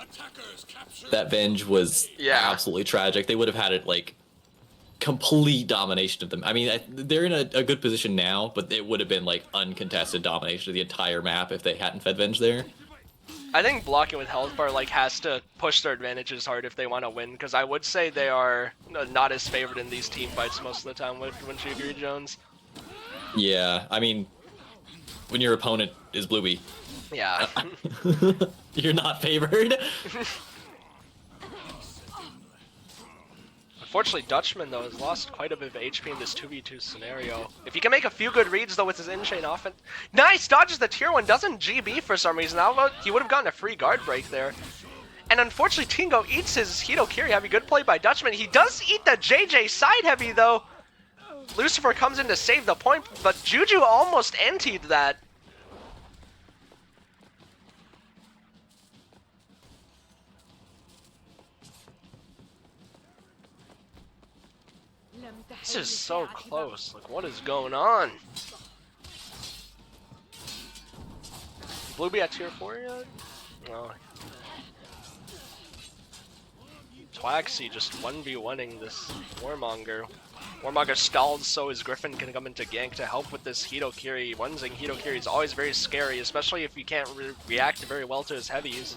Attackers captured. That Venge was Yeah. absolutely tragic. They would have had it like complete domination of them. I mean, they're in a good position now, but it would have been like uncontested domination of the entire map if they hadn't fed Venge there. I think blocking with health bar like has to push their advantages hard if they want to win, because I would say they are not as favored in these team fights most of the time. Wouldn't you agree, Jones? Yeah, I mean, when your opponent is Bluebee, Yeah. you're not favored. Unfortunately, Dutchman, though, has lost quite a bit of HP in this 2v2 scenario. If he can make a few good reads, though, with his in-chain offense... Nice! Dodges the tier 1, doesn't GB for some reason. He would have gotten a free guard break there. And unfortunately, Tingo eats his Hito Kiri heavy. Good play by Dutchman. He does eat the JJ side heavy, though. Lucifer comes in to save the point, but Juju almost antied that. This is so close. Like, what is going on? Bluebee at tier 4 yet? No. Twaxi just 1v1ing this Warmonger. Warmonger stalled so his Griffin can come into gank to help with this Hito Kiri. One-zing Hito Kiri is always very scary, especially if you can't react very well to his heavies.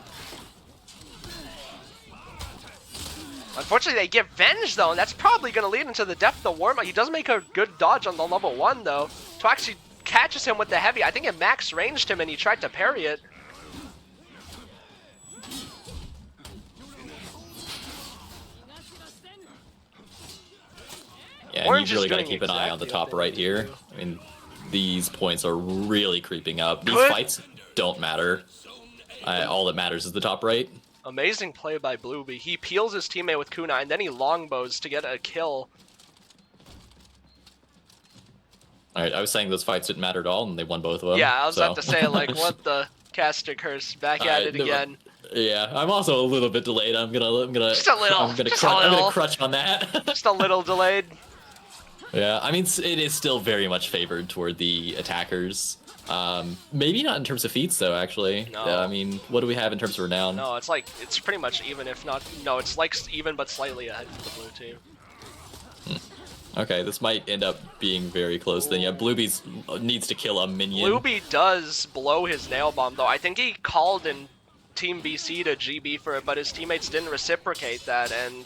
Unfortunately, they get Venge, though, and that's probably going to lead into the death of the Warmog. He does make a good dodge on the level 1, though. Twaxi catches him with the heavy. I think it max ranged him, and he tried to parry it. Yeah, Orange and you is really got to doing keep an eye on the exactly what top they right need to here. do. I mean, these points are really creeping up. These Good. fights don't matter. All that matters is the top right. Amazing play by Blueby. He peels his teammate with Kunai, and then he longbows to get a kill. All right, I was saying those fights didn't matter at all, and they won both of them. Yeah, I was so. about to say, like, what the caster curse, back at it again. Yeah, I'm also a little bit delayed. I'm gonna Just a little, I'm just a little. gonna crutch on that. Just a little delayed. Yeah, I mean, it is still very much favored toward the attackers. Maybe not in terms of feats, though, actually. No. I mean, what do we have in terms of renown? No, it's like, it's pretty much even, if not, no, it's like even but slightly ahead for the blue team. Okay, this might end up being very close then. Yeah, Bluebees needs to kill a minion. Blueby does blow his nail bomb, though. I think he called in Team BC to GB for it, but his teammates didn't reciprocate that, and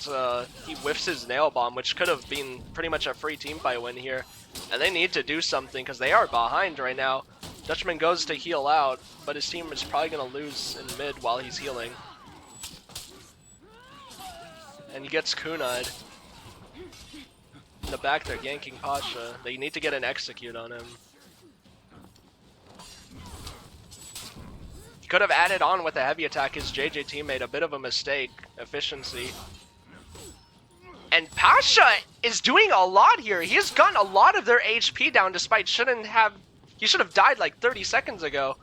he whiffs his nail bomb, which could have been pretty much a free team fight win here. And they need to do something, because they are behind right now. Dutchman goes to heal out, but his team is probably going to lose in mid while he's healing. And he gets kunai'd. In the back, they're ganking Pasha. They need to get an execute on him. He could have added on with a heavy attack. His JJ teammate, a bit of a mistake. Efficiency. And Pasha is doing a lot here. He has gotten a lot of their HP down despite he should have died like 30 seconds ago.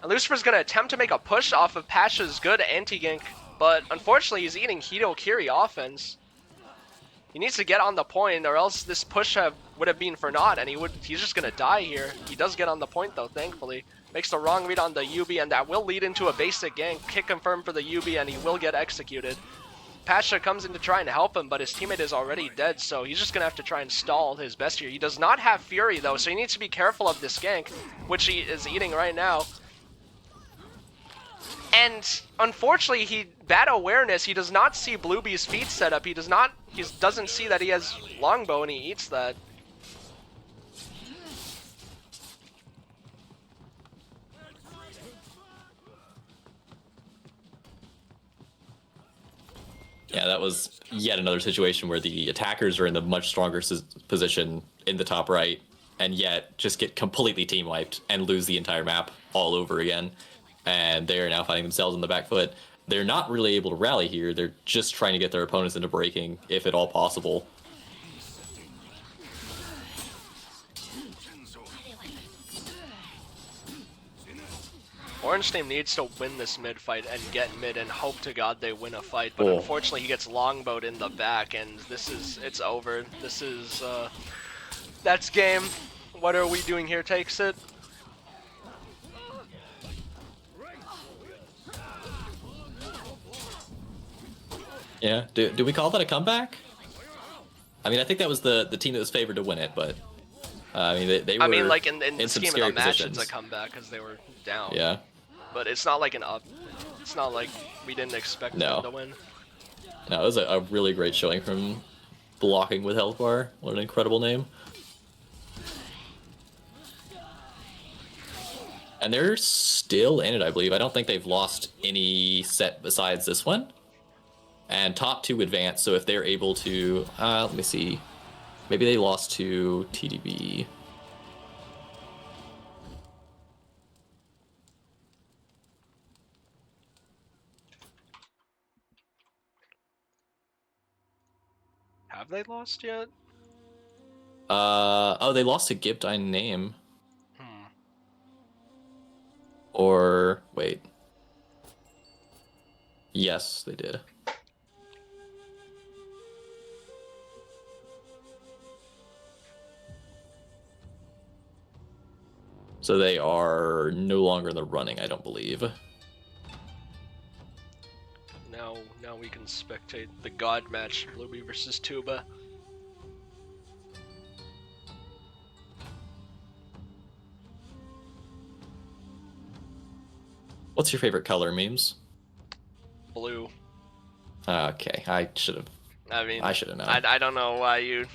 And Lucifer's going to attempt to make a push off of Pasha's good anti-gank, but unfortunately he's eating Hito Kiri offense. He needs to get on the point, or else this push would have been for naught, and he's just going to die here. He does get on the point though, thankfully. Makes the wrong read on the UB, and that will lead into a basic gank. Kick confirmed for the UB, and he will get executed. Pasha comes in to try and help him, but his teammate is already dead, so he's just going to have to try and stall his best here. He does not have Fury though, so he needs to be careful of this gank, which he is eating right now. And unfortunately, bad awareness. He does not see Bluebee's feet set up. He doesn't see that he has longbow, and he eats that. Yeah, that was yet another situation where the attackers are in the much stronger position in the top right, and yet just get completely team wiped and lose the entire map all over again. And they are now finding themselves on the back foot. They're not really able to rally here. They're just trying to get their opponents into breaking, if at all possible. Orange team needs to win this mid fight and get mid and hope to God they win a fight, but unfortunately he gets longbowed in the back, and it's over. That's game. What are we doing here takes it. Yeah, do we call that a comeback? I mean, I think that was the team that was favored to win it, but I mean, they were. I mean, like in the some scheme of scary the match, positions. it's a comeback because they were down. Yeah. But it's not like an up. It's not like we didn't expect them to win. No, it was a really great showing from Blocking with Health Bar. What an incredible name. And they're still in it, I believe. I don't think they've lost any set besides this one. And top two advance, so if they're able to... let me see. Maybe they lost to TDB. Have they lost yet? Oh, they lost to Gibdine Name. Or, wait. Yes, they did. So they are no longer in the running, I don't believe. Now we can spectate the God match, Blueby versus Tuba. What's your favorite color, Memes? Okay, I should have. I mean, I should have known. I don't know why you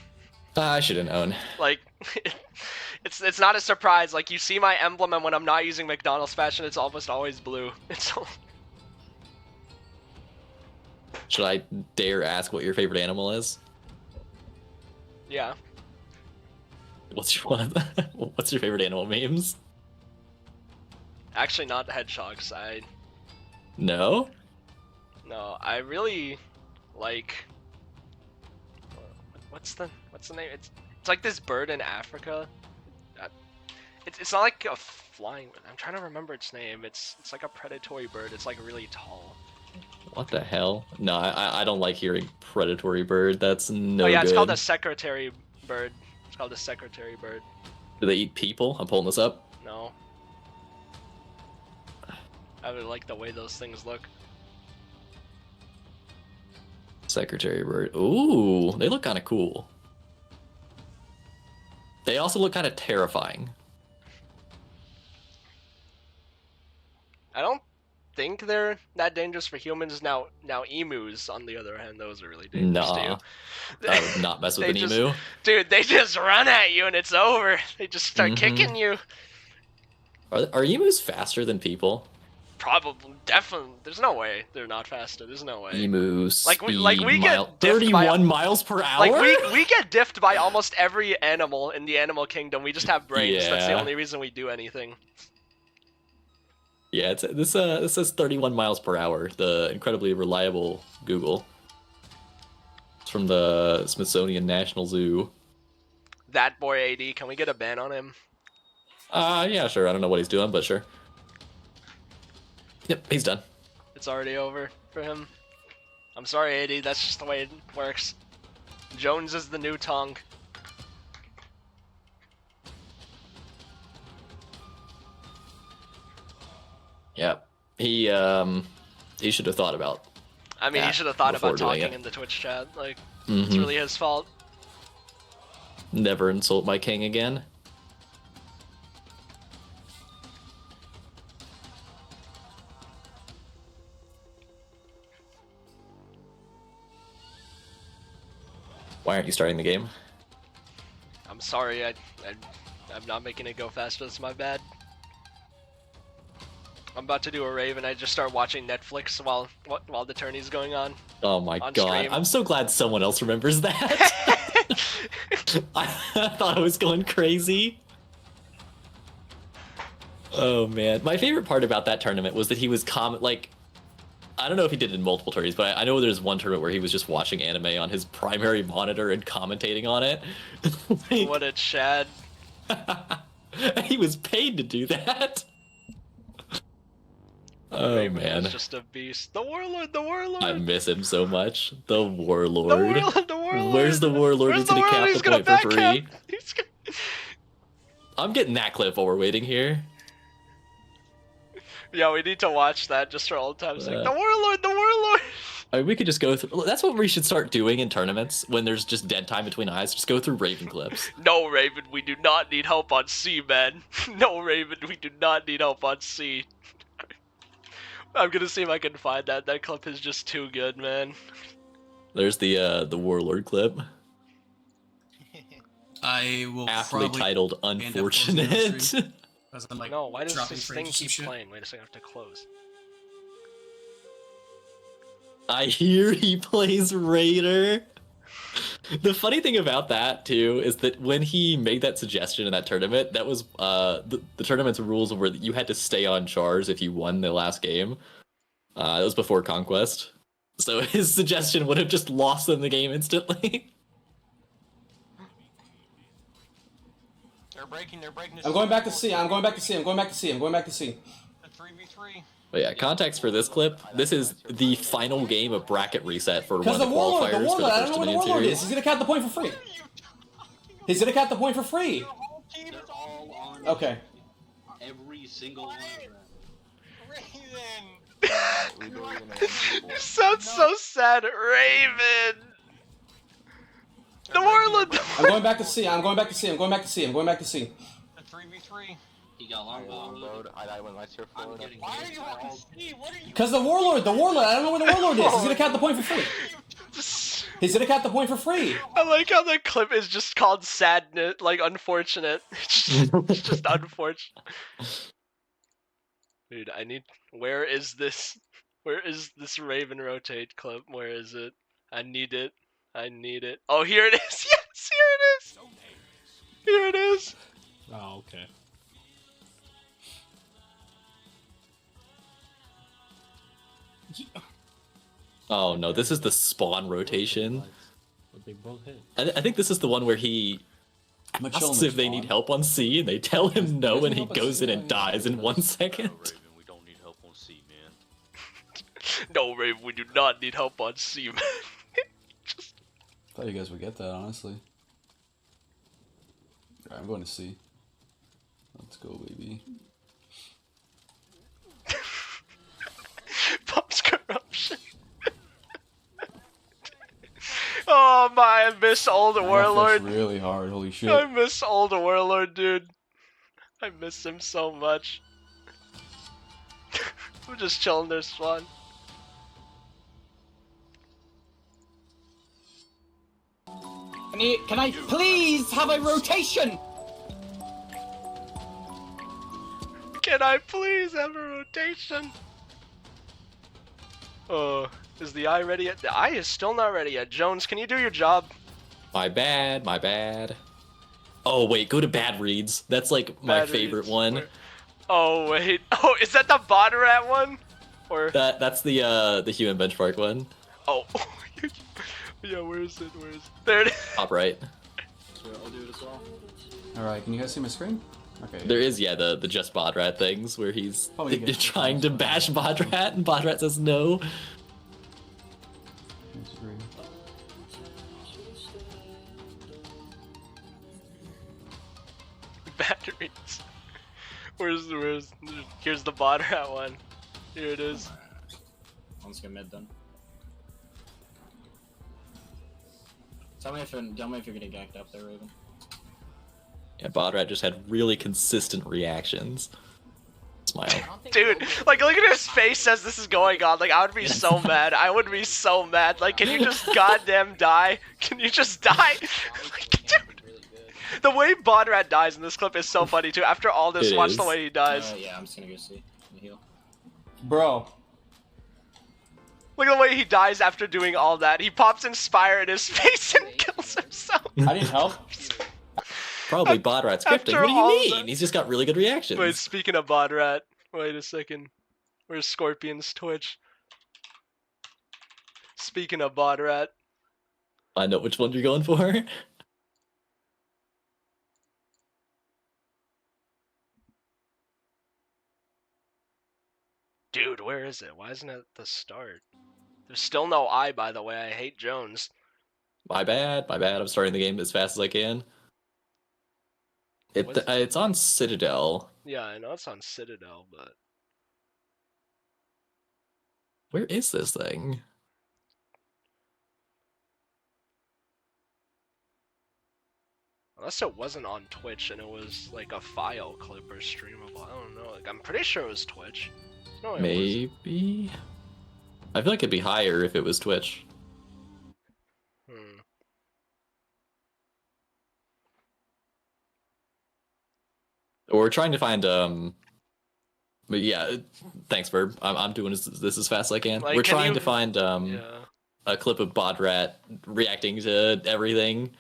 I should have known. like. It's not a surprise. Like you see my emblem, and when I'm not using McDonald's fashion, it's almost always blue. Should I dare ask what your favorite animal is? Yeah. What's your one? What's your favorite animal memes? Actually, not hedgehogs. No. No, I really like. What's the name? It's like this bird in Africa. It's not like a flying. I'm trying to remember its name. It's like a predatory bird. It's like really tall. What the hell? No, I don't like hearing predatory bird. That's no Oh yeah, good. it's called a secretary bird. It's called a secretary bird. Do they eat people? I'm pulling this up. No. I really like the way those things look. Secretary bird. Ooh, they look kind of cool. They also look kind of terrifying. I don't think they're that dangerous for humans. Now emus, on the other hand, those are really dangerous Nah, too. I would not mess with an emu. Dude, they just run at you and it's over. They just start kicking you. Are emus faster than people? Probably, definitely. There's no way they're not faster. There's no way. Emus. Like we mile, get diffed by 31 miles per hour. like we get diffed by almost every animal in the animal kingdom. We just have brains. That's the Yeah. only reason we do anything. Yeah, this says 31 miles per hour. The incredibly reliable Google. It's from the Smithsonian National Zoo. That boy AD, can we get a ban on him? Yeah, sure. I don't know what he's doing, but sure. Yep, he's done. It's already over for him. I'm sorry, AD. That's just the way it works. Jones is the new tongue. Yep. He should have thought about. I mean, he that should have thought before about doing talking it. in the Twitch chat. Like, it's really his fault. Never insult my king again. Why aren't you starting the game? I'm sorry. I'm not making it go faster. That's my bad. I'm about to do a rave and I just start watching Netflix while the tourney's going on. Oh my On god. stream. I'm so glad someone else remembers that. I thought I was going crazy. Oh man. My favorite part about that tournament was that he was like, I don't know if he did it in multiple tournaments, but I know there's one tournament where he was just watching anime on his primary monitor and commentating on it. Like, What a Chad. he was paid to do that. Oh Raven man. is just a beast. The Warlord, the Warlord. I miss him so much. The Warlord. The Warlord, the Warlord. Where's the Warlord? Where's He's the gonna Warlord? cap He's the gonna point for back free. cap. He's gonna... I'm getting that clip while we're waiting here. Yeah, we need to watch that just for old times' sake. Uh, The Warlord, the Warlord. I mean, we could just go through. That's what we should start doing in tournaments when there's just dead time between eyes. Just go through Raven clips. No, Raven, we do not need help on C, man. No, Raven, we do not need help on C. I'm gonna see if I can find that. That clip is just too good, man. There's the Warlord clip, I will aptly probably titled end up closing the "Unfortunate." stream, 'cause I'm, like, No, why does dropping this thing frames and keep shit. playing? Wait a second, I have to close. I hear he plays Raider. The funny thing about that too is that when he made that suggestion in that tournament, that was the tournament's rules were that you had to stay on chars if you won the last game. That was before Conquest, so his suggestion would have just lost them the game instantly. They're breaking. I'm going back to C. I'm going back to C. I'm going back to C. I'm going back to C. The 3v3. But yeah, context for this clip. This is the final game of bracket reset for one Because of the qualifiers for the I don't first know where the Dominion Warlord is. series. He's gonna cap the point for free. He's gonna cap the point for free. The whole team is all on Okay. every single one of them. Raven! Sounds so sad, Raven. The Warlord. I'm going back to C. I'm going back to C. I'm going back to C. I'm going back to C. The 3v3. He got longbowed. I went right to I'm getting. Why are you on C? What are you? Because the warlord, I don't know where the warlord is. He's gonna count the point for free. He's gonna count the point for free. I like how the clip is just called sadness, like unfortunate. It's just unfortunate. Dude, I need. Where is this? Where is this Raven rotate clip? Where is it? I need it. I need it. Oh, here it is. Yes, here it is. Here it is. Oh, okay. Oh no, this is the spawn rotation. But they both hit. I think this is the one where he I'm gonna chill asks in if the they spawn. need help on C, and they tell him no, and he goes in and dies in 1 second. Raven, we don't need help on C, man. No, Raven, we do not need help on C, man. Thought you guys would get that, honestly. Alright, I'm going to C. Let's go, baby. Pops corruption. Oh my, I miss old Warlord. That's really hard, holy shit. I miss old Warlord, dude. I miss him so much. I'm just chilling this one. Can I please have a rotation? Can I please have a rotation? Is the eye ready yet? The eye is still not ready yet. Jones, can you do your job? My bad, my bad. Oh wait, go to bad reads. That's like my Bad favorite reads. one. Where- Oh wait. Oh, is that the bot rat one? Or That's the human benchmark one. oh. Yeah, where is it? Where is it? There it is. Top right. I'll do it as well. Alright, can you guys see my screen? Okay. There is the just Bodrat things where he's Probably get- trying to bash Bodrat and Bodrat says no. Batteries. Where's here's the bot rat one. Here it is. Let's get mid then. Tell me if you're getting ganked up there, Raven. Yeah, Bodrat just had really consistent reactions. Smile. Dude, like look at his face as this is going on. Like I would be so mad. I would be so mad. Like can you just goddamn die? Can you just die? Like, dude. The way Bodrat dies in this clip is so funny too. After all this, It watch is. the way he dies. Yeah, I'm just gonna go see. Heal. Bro. Look at the way he dies after doing all that. He pops Inspire in his face and kills himself. I need help. Probably Bodrat's scripting. After What do all you mean? that- He's just got really good reactions. Wait, speaking of Bodrat, wait a second. Where's Scorpion's Twitch? Speaking of Bodrat, I know which one you're going for. dude, where is it? Why isn't it at the start? There's still no I, by the way. I hate Jones. My bad, my bad. I'm starting the game as fast as I can. What's- It's on Citadel. Yeah, I know it's on Citadel, but Where is this thing? unless it wasn't on Twitch and it was like a file clip or streamable. I don't know. Like I'm pretty sure it was Twitch. No, it wasn't. Maybe. I feel like it'd be higher if it was Twitch. We're trying to find but yeah, thanks Verb. I'm doing this as fast as I can. Like, We're can trying you- to find Yeah. a clip of Bodrat reacting to everything.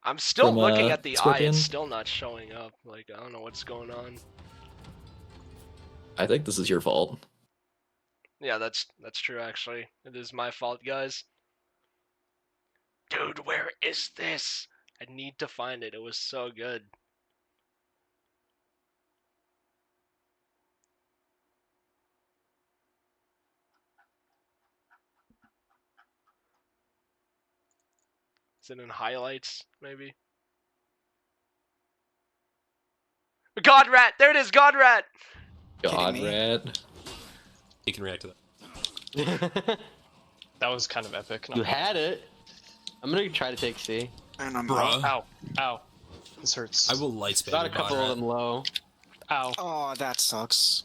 I'm still From, looking at the eye. Scorpion? It's still not showing up. Like I don't know what's going on. I think this is your fault. Yeah, that's true actually. It is my fault, guys. Dude, where is this? I need to find it. It was so good. Is it in highlights, maybe? God rat! There it is, God rat! Godrat. You can react to that. That was kind of epic. You had it. I'm gonna try to take C. And I'm Bruh. Ow. Ow. This hurts. I will light spam. Got a your couple Bodrat. of them low. Ow. Oh, that sucks.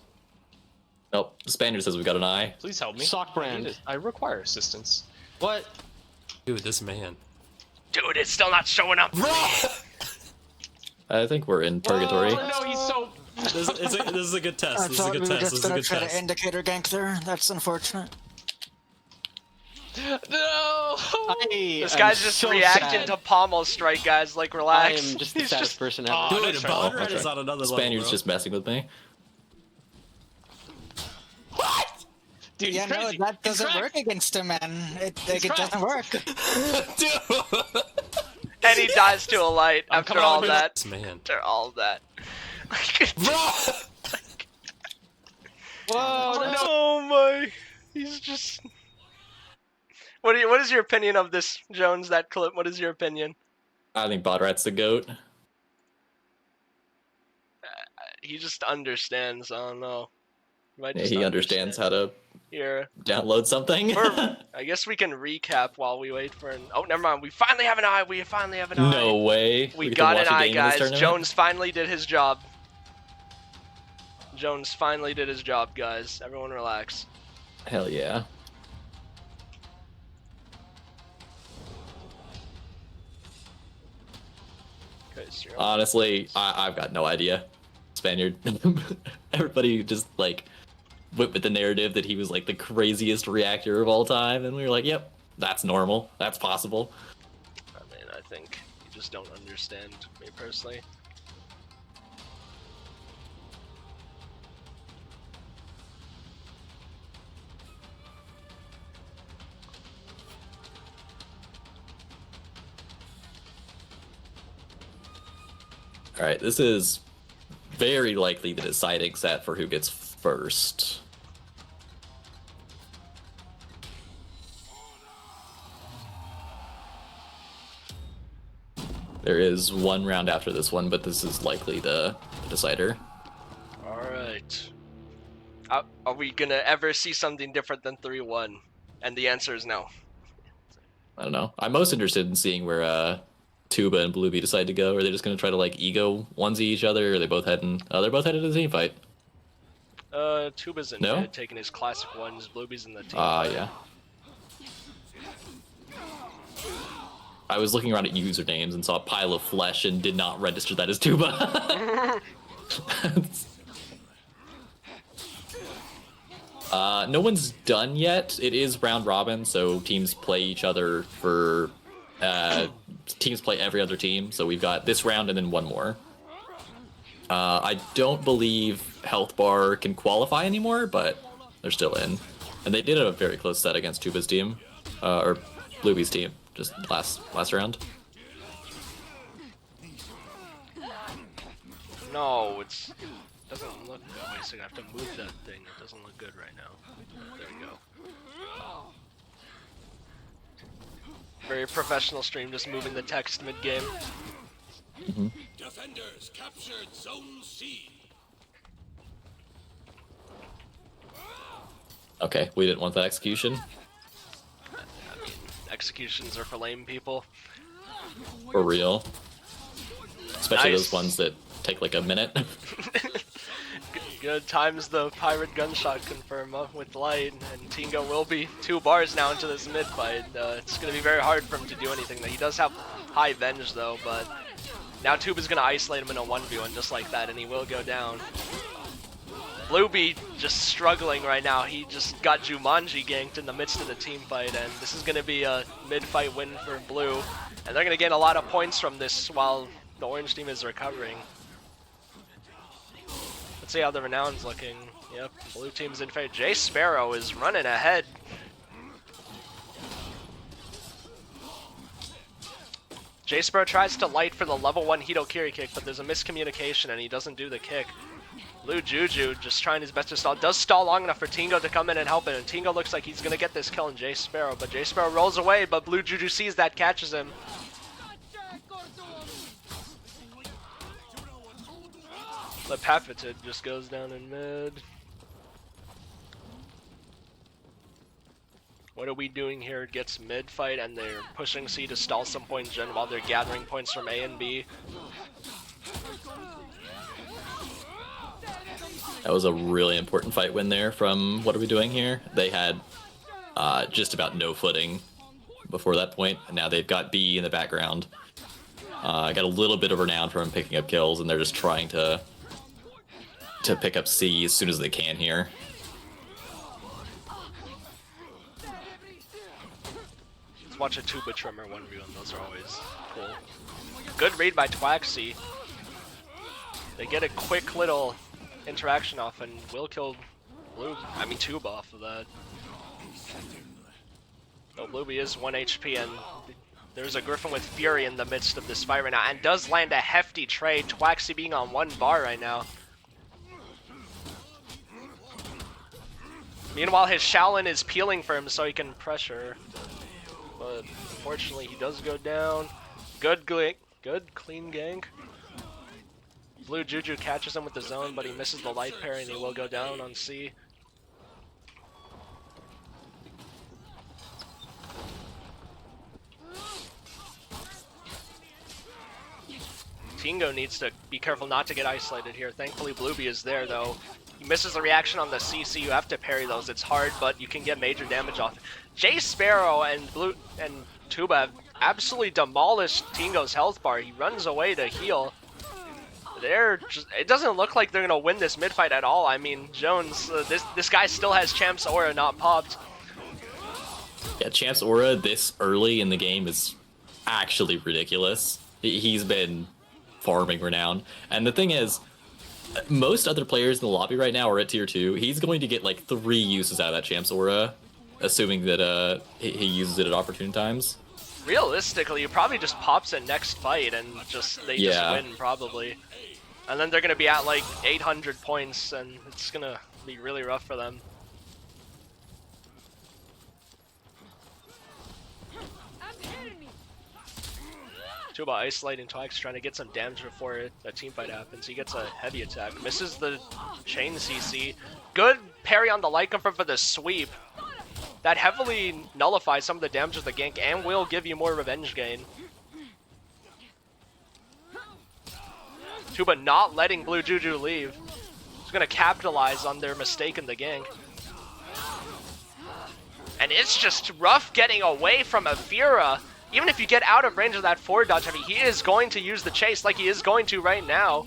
Nope. The Spaniard says we got an eye. Please help me. Sock brand. I require assistance. What? Dude, this man. Dude, it's still not showing up. I think we're in purgatory. Oh, no, he's so. This is a good test. This is a good test. This is a good test. indicator gank there. That's unfortunate. No! This guy's just reacting to pommel strike, guys. Like, relax. I am just the He's saddest just... person Oh, ever. dude, Dude, that's Bone right. Red is on another level, Spaniard's bro. just messing with me. Dude, Yeah, he's no, crazy. that He's doesn't cracked. work against him, man. It cracked. doesn't work. And he dies to a light I'm after coming all over that. This man. After all that. Whoa, no. Oh my. He's just... What is your opinion of this, Jones, that clip? What is your opinion? I think Bodrat's the GOAT. He just understands, I don't know. Might Yeah, just he understands how to Here. download something. I guess we can recap while we wait for an... Oh, never mind. We finally have an eye. We finally have an eye. No way. We get to got watch an a eye, game in this guys. tournament? Jones finally did his job. Jones finally did his job, guys. Everyone relax. Hell yeah. Honestly, I've got no idea. Spaniard. Everybody just like went with the narrative that he was like the craziest reactor of all time, and we were like, yep, that's normal. That's possible. I mean, I think you just don't understand me personally. Alright, this is very likely the deciding set for who gets first. There is one round after this one, but this is likely the decider. Alright. Are we gonna ever see something different than 3-1? And the answer is no. I don't know. I'm most interested in seeing where Tuba and Blueby decide to go. Are they just going to try to like ego onesie each other? Or are they both heading? Oh, they're both headed to the team fight. Tuba's in No? mid, taking his classic ones. Blueby's in the team. Yeah. I was looking around at usernames and saw a pile of flesh and did not register that as Tuba. No one's done yet. It is round robin, so teams play each other for... teams play every other team, so we've got this round and then one more. I don't believe Health Bar can qualify anymore, but they're still in. And they did a very close set against Tuba's team, or Blueby's team, just last round. No, it doesn't look good. Wait a second, I have to move that thing. It doesn't look good right now. There we go. Very professional stream, just moving the text mid-game. Defenders captured Zone C. Okay, we didn't want that execution. I mean, executions are for lame people. For real. Especially Nice. those ones that take like a minute. Good times the pirate gunshot confirm with light, and Tingo will be 2 bars now into this mid fight. It's going to be very hard for him to do anything. He does have high venge though, but now Tuba's going to isolate him in a 1v1 just like that, and he will go down. Blueby just struggling right now. He just got Jumanji ganked in the midst of the team fight, and this is going to be a mid-fight win for Blue. And they're going to gain a lot of points from this while the orange team is recovering. Let's see how the Renown's looking. Yep, blue team's in favor. Jay Sparrow is running ahead. Jay Sparrow tries to light for the level 1 Hitokiri kick, but there's a miscommunication and he doesn't do the kick. Blue Juju just trying his best to stall. Does stall long enough for Tingo to come in and help it, and Tingo looks like he's going to get this kill on Jay Sparrow, but Jay Sparrow rolls away, but Blue Juju sees that, catches him. Lepafited just goes down in mid. What are we doing here? It gets mid fight and they're pushing C to stall some point gen while they're gathering points from A and B. That was a really important fight win there from What Are We Doing Here? They had just about no footing before that point, and now they've got B in the background. Got a little bit of renown from picking up kills, and they're just trying to pick up C as soon as they can here. Let's watch a Tuba Trimmer 1v1, those are always cool. Good read by Twaxi. They get a quick little interaction off and will kill Tuba off of that. Though Blueby is 1 HP and there's a Griffin with Fury in the midst of this fight right now and does land a hefty trade, Twaxi being on 1 bar right now. Meanwhile, his Shaolin is peeling for him so he can pressure. But unfortunately, he does go down. Good clean gank. Blue Juju catches him with the zone, but he misses the light parry and he will go down on C. Tingo needs to be careful not to get isolated here. Thankfully, Blueby is there, though. He misses the reaction on the CC. You have to parry those. It's hard, but you can get major damage off. Jay Sparrow and Tuba have absolutely demolished Tingo's health bar. He runs away to heal. It doesn't look like they're gonna win this mid fight at all. I mean, Jones, this guy still has Champ's aura not popped. Yeah, Champ's aura this early in the game is actually ridiculous. He's been farming renown, and the thing is, most other players in the lobby right now are at tier 2. He's going to get like 3 uses out of that Champ's aura, assuming that he uses it at opportune times. Realistically, he probably just pops it next fight and they just win probably. And then they're gonna be at like 800 points and it's gonna be really rough for them. Tuba isolating Twax, trying to get some damage before a team fight happens. He gets a heavy attack, misses the chain CC. Good parry on the light confirm for the sweep. That heavily nullifies some of the damage of the gank and will give you more revenge gain. Tuba not letting Blue Juju leave. He's gonna capitalize on their mistake in the gank. And it's just rough getting away from Afira. Even if you get out of range of that forward dodge heavy, he is going to use the chase like he is going to right now.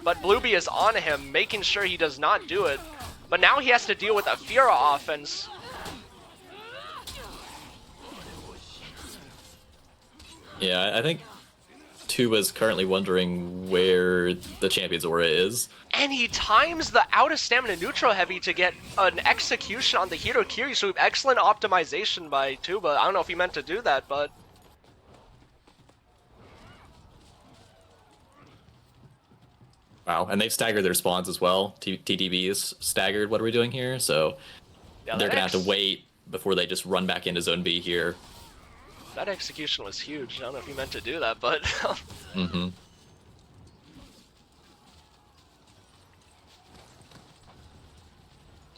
But Blueby is on him, making sure he does not do it. But now he has to deal with Afira offense. Yeah, I think Tuba's currently wondering where the champion's aura is. And he times the out of stamina neutral heavy to get an execution on the Hiro Kiri sweep. Excellent optimization by Tuba. I don't know if he meant to do that, but... Wow, and they've staggered their spawns as well. TDB is staggered. What are we doing here? So yeah, they're gonna have to wait before they just run back into Zone B here. That execution was huge. I don't know if he meant to do that, but... mm-hmm.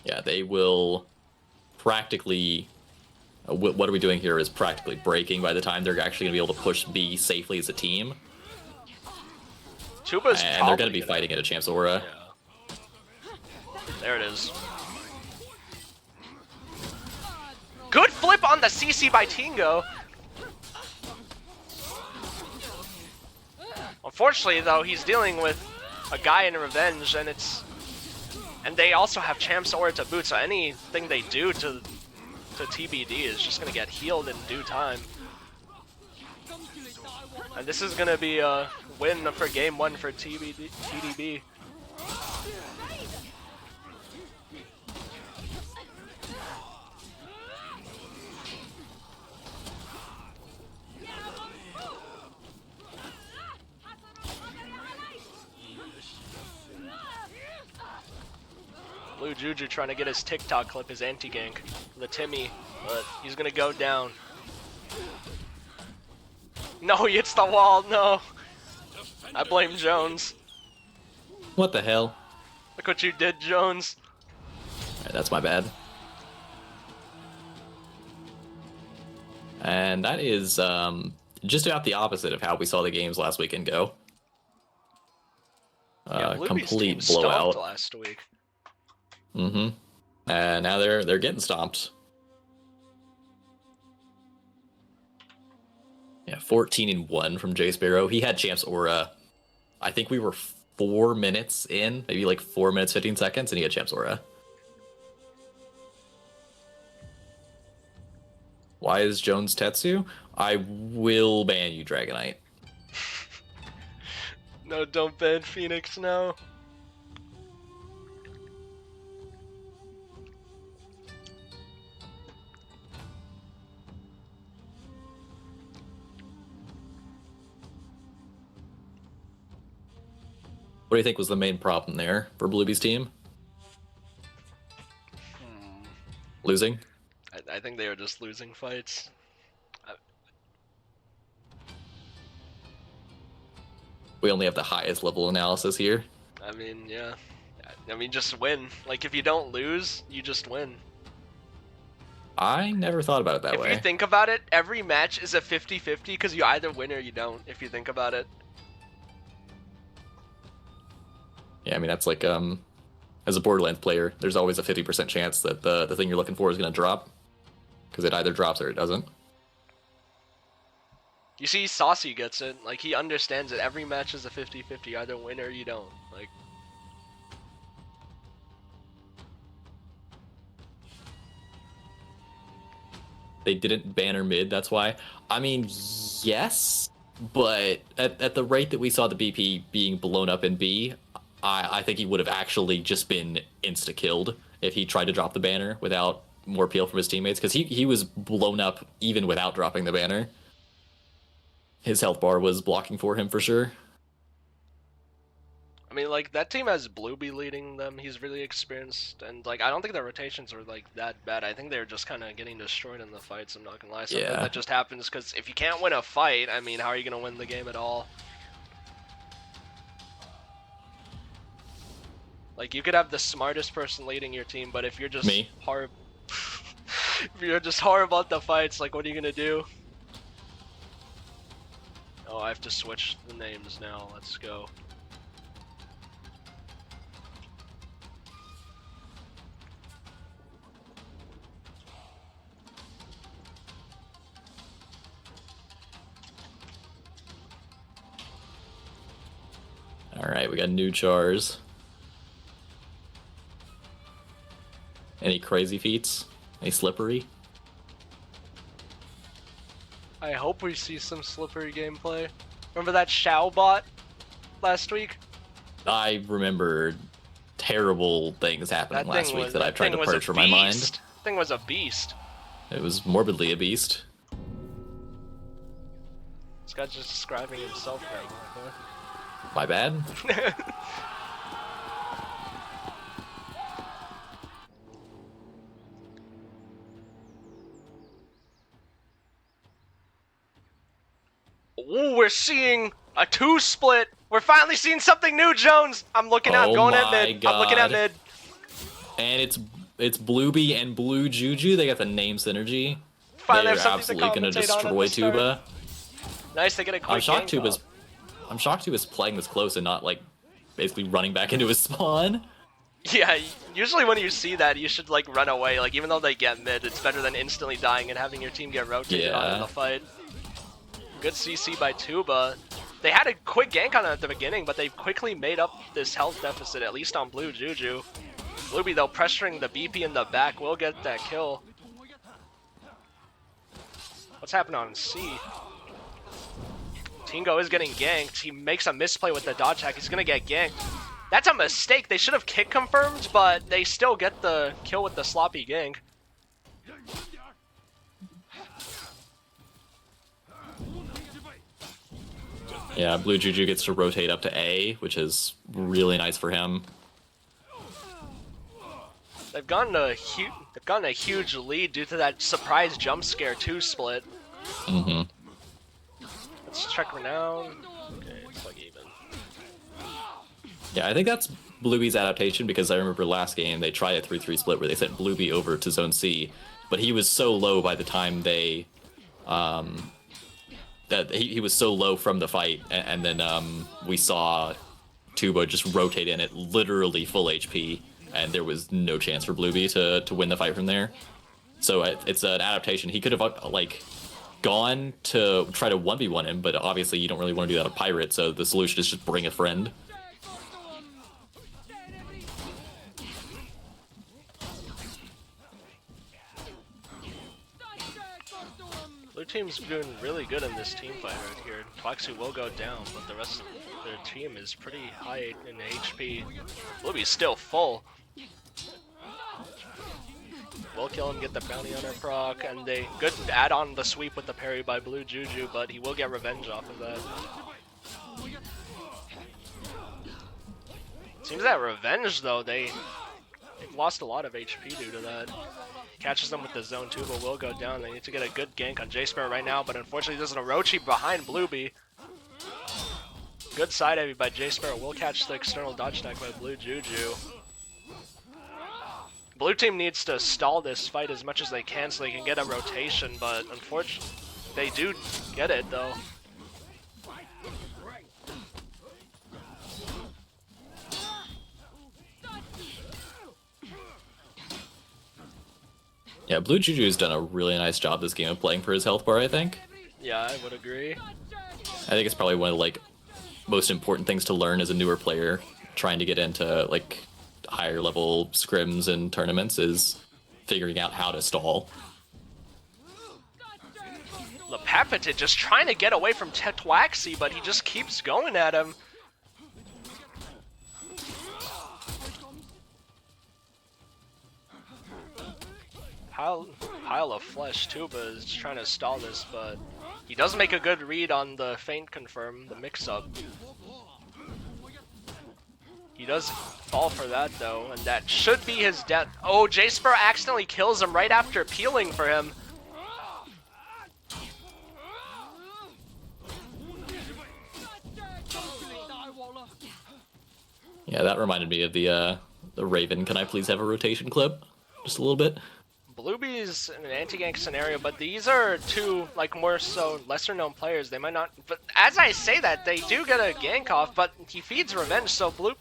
Yeah, they will practically... what are we doing here is practically breaking by the time they're actually going to be able to push B safely as a team. Tuba's and they're going to be fighting at a Champ's aura. Yeah. There it is. Good flip on the CC by Tingo. Unfortunately, though, he's dealing with a guy in revenge, and they also have Champ's aura to boot, so anything they do to TBD is just gonna get healed in due time. And this is gonna be a win for game 1 for TDB. Blue Juju trying to get his TikTok clip, his anti-gank, the Timmy, but he's gonna go down. No, he hits the wall, no. I blame Jones. What the hell? Look what you did, Jones. Right, that's my bad. And that is just about the opposite of how we saw the games last weekend go. Yeah, Complete blowout blowout. last week. Mm-hmm. And now they're getting stomped. Yeah, 14-1 from Jay Sparrow. He had Champ's Aura. I think we were 4 minutes in, maybe like 4 minutes 15 seconds, and he had Champ's Aura. Why is Jones Tetsu? I will ban you, Dragonite. No, don't ban Phoenix now. What do you think was the main problem there for Blueby's team? Losing? I think they were just losing fights. We only have the highest level analysis here. I mean, yeah. I mean, just win. Like, if you don't lose, you just win. I never thought about it that way. If you think about it, every match is a 50-50 because you either win or you don't, if you think about it. Yeah, I mean, that's like, as a Borderlands player, there's always a 50% chance that the thing you're looking for is going to drop. Because it either drops or it doesn't. You see, Saucy gets it. Like, he understands it. Every match is a 50-50. You either win or you don't. Like, they didn't banner mid, that's why. I mean, yes, but at the rate that we saw the BP being blown up in B, I think he would have actually just been insta-killed if he tried to drop the banner without more peel from his teammates, because he was blown up even without dropping the banner. His health bar was blocking for him for sure. I mean, like, that team has Blueby leading them. He's really experienced, and, like, I don't think their rotations are, like, that bad. I think they're just kind of getting destroyed in the fights, I'm not gonna lie. Something that just happens, because if you can't win a fight, I mean, how are you gonna win the game at all? Like, you could have the smartest person leading your team, but if you're just horrible... if you're just horrible at the fights, like, what are you gonna do? Oh, I have to switch the names now. Let's go. Alright, we got new chars. Any crazy feats? Any slippery? I hope we see some slippery gameplay. Remember that Shao bot last week? I remember terrible things happening last week that I've tried to purge from my mind. That thing was a beast. It was morbidly a beast. This guy's just describing himself right now. My bad. Ooh, we're seeing a 2-split. We're finally seeing something new, Jones. I'm looking out, going at mid. God. I'm looking at mid. And it's Blueby and Blue Juju. They got the name synergy. Finally They're have something absolutely to gonna commentate on destroy at the start. Tuba. Nice to get a quick I'm shocked gank Tuba's. off. I'm shocked Tuba's playing this close and not like basically running back into his spawn. Yeah, usually when you see that, you should like run away. Like even though they get mid, it's better than instantly dying and having your team get rotated on in the fight. Good CC by Tuba. They had a quick gank on it at the beginning, but they quickly made up this health deficit, at least on Blue Juju. Blueby though pressuring the BP in the back will get that kill. What's happening on C? Tingo is getting ganked. He makes a misplay with the dodge hack. He's gonna get ganked. That's a mistake. They should have kick confirmed, but they still get the kill with the sloppy gank. Yeah, Blue Juju gets to rotate up to A, which is really nice for him. They've gotten a huge lead due to that surprise jump scare 2-split. Mm-hmm. Let's check Renown. Okay, it's like even. Yeah, I think that's Blueby's adaptation because I remember last game they tried a 3-3 split where they sent Blueby over to Zone C, but he was so low by the time they, that he was so low from the fight, and then we saw Tuba just rotate in at literally full HP and there was no chance for Blueby to win the fight from there. So it's an adaptation. He could have like gone to try to 1v1 him, but obviously you don't really want to do that on Pirate, so the solution is just bring a friend. Blue team's doing really good in this team fight right here. Twaxi will go down, but the rest of their team is pretty high in HP. Blueby's still full. Will kill him, get the bounty on her proc, and they good add on the sweep with the parry by Blue Juju, but he will get revenge off of that. Seems that revenge though, they've lost a lot of HP due to that. Catches them with the zone 2, but will go down. They need to get a good gank on J-Sparrow right now, but unfortunately there's an Orochi behind Blueby. Good side heavy by J-Sparrow. Will catch the external dodge attack by Blue Juju. Blue team needs to stall this fight as much as they can so they can get a rotation, but unfortunately they do get it though. Yeah, Blue Juju's done a really nice job this game of playing for his health bar, I think. Yeah, I would agree. I think it's probably one of the like most important things to learn as a newer player trying to get into like higher level scrims and tournaments is figuring out how to stall. Lepapitit just trying to get away from Twaxi, but he just keeps going at him. Pile of flesh too, but is trying to stall this, but he does make a good read on the feint confirm, the mix-up. He does fall for that though, and that should be his death. Oh, J-Sparrow accidentally kills him right after peeling for him. Yeah, that reminded me of the Raven, can I please have a rotation clip? Just a little bit. Blueby's in an anti-gank scenario, but these are two, like, more so lesser-known players. They might not... But as I say that, they do get a gank off, but he feeds revenge, so Blue...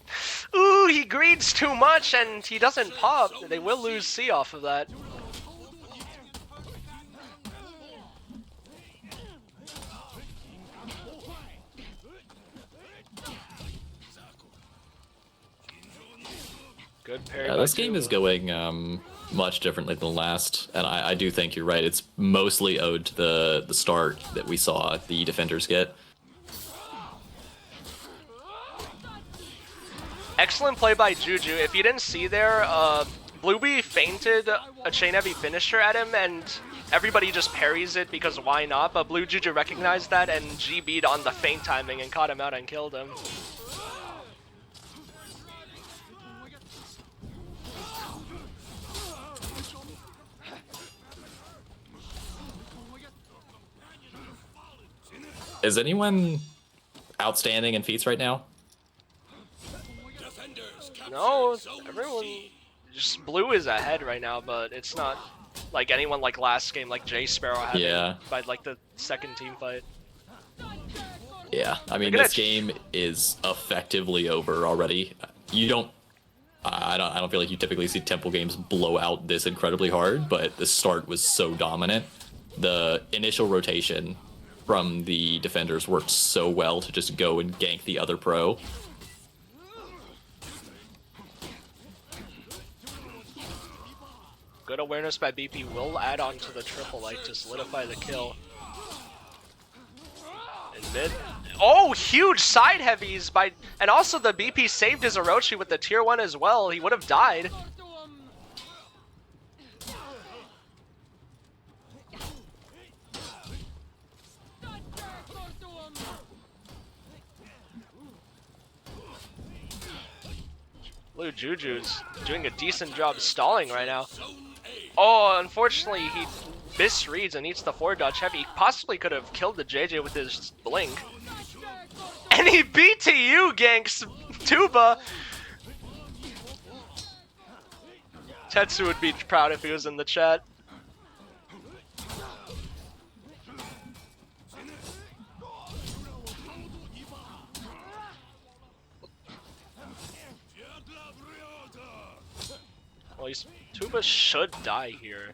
Ooh, he greeds too much, and he doesn't pop. They will lose C off of that. Good parry. Yeah, this game is going much differently than the last, and I do think you're right. It's mostly owed to the start that we saw the defenders get. Excellent play by Juju. If you didn't see there, Blueby feinted a chain heavy finisher at him, and everybody just parries it because why not? But Blue Juju recognized that and GB'd on the feint timing and caught him out and killed him. Is anyone outstanding in feats right now? No, everyone... Just Blue is ahead right now, but it's not like anyone like last game, like J-Sparrow having by like the second team fight. Yeah, I mean, this game is effectively over already. You don't... I don't feel like you typically see Temple games blow out this incredibly hard, but the start was so dominant. The initial rotation from the defenders worked so well to just go and gank the other pro. Good awareness by BP will add on to the triple light to solidify the kill. In mid. Oh, huge side heavies by... And also the BP saved his Orochi with the tier 1 as well. He would have died. Blue Juju's doing a decent job stalling right now. Oh, unfortunately, he misreads and eats the forward dodge heavy. He possibly could have killed the JJ with his blink. And he BTU ganks Tuba. Tetsu would be proud if he was in the chat. Well, Tuba should die here.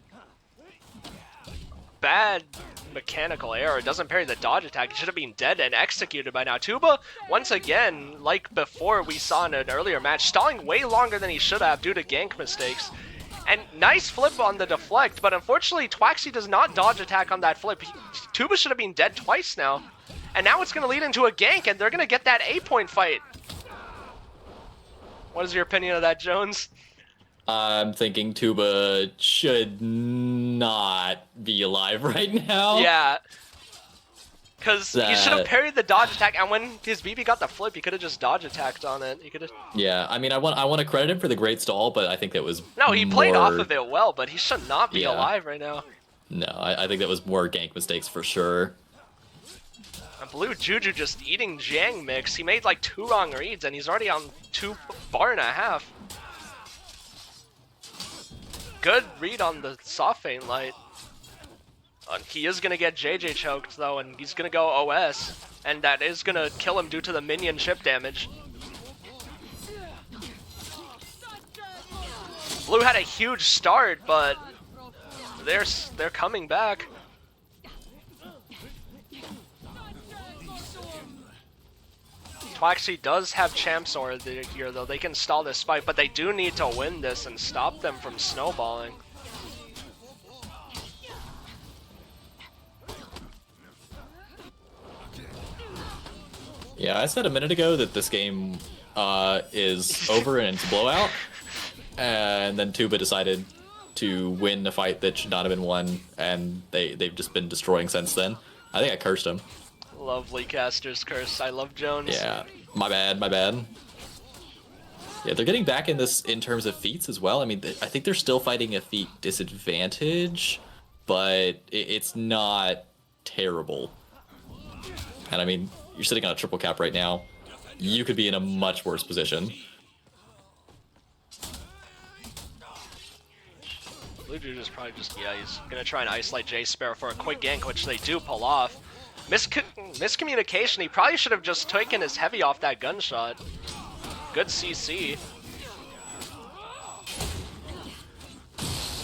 Bad mechanical error. Doesn't parry the dodge attack. He should have been dead and executed by now. Tuba, once again, like before we saw in an earlier match, stalling way longer than he should have due to gank mistakes. And nice flip on the deflect, but unfortunately Twaxi does not dodge attack on that flip. Tuba should have been dead twice now. And now it's going to lead into a gank, and they're going to get that A-point fight. What is your opinion of that, Jones? I'm thinking Tuba should not be alive right now. Yeah. Because he should have parried the dodge attack, and when his BB got the flip, he could have just dodge attacked on it. He could have. Yeah, I mean, I want to credit him for the great stall, but I think that was no. He played off of it well, but he should not be alive right now. No, I think that was more gank mistakes for sure. And Blue Juju just eating Jang mix. He made like 2 wrong reads, and he's already on 2.5 bars. Good read on the soft feint light. He is going to get JJ choked though, and he's going to go OS, and that is going to kill him due to the minion chip damage. Blue had a huge start, but they're coming back. Twaxi does have Champ Sword here though. They can stall this fight, but they do need to win this and stop them from snowballing. Yeah, I said a minute ago that this game is over and it's a blowout, and then Tuba decided to win a fight that should not have been won, and they've just been destroying since then. I think I cursed him. Lovely caster's curse. I love Jones. Yeah, my bad, my bad. Yeah, they're getting back in this in terms of feats as well. I mean, I think they're still fighting a feat disadvantage, but it's not terrible. And I mean, you're sitting on a triple cap right now. You could be in a much worse position. Blue Juju's probably just, yeah, he's gonna try and isolate J Sparrow for a quick gank, which they do pull off. Miscommunication, he probably should have just taken his heavy off that gunshot. Good CC.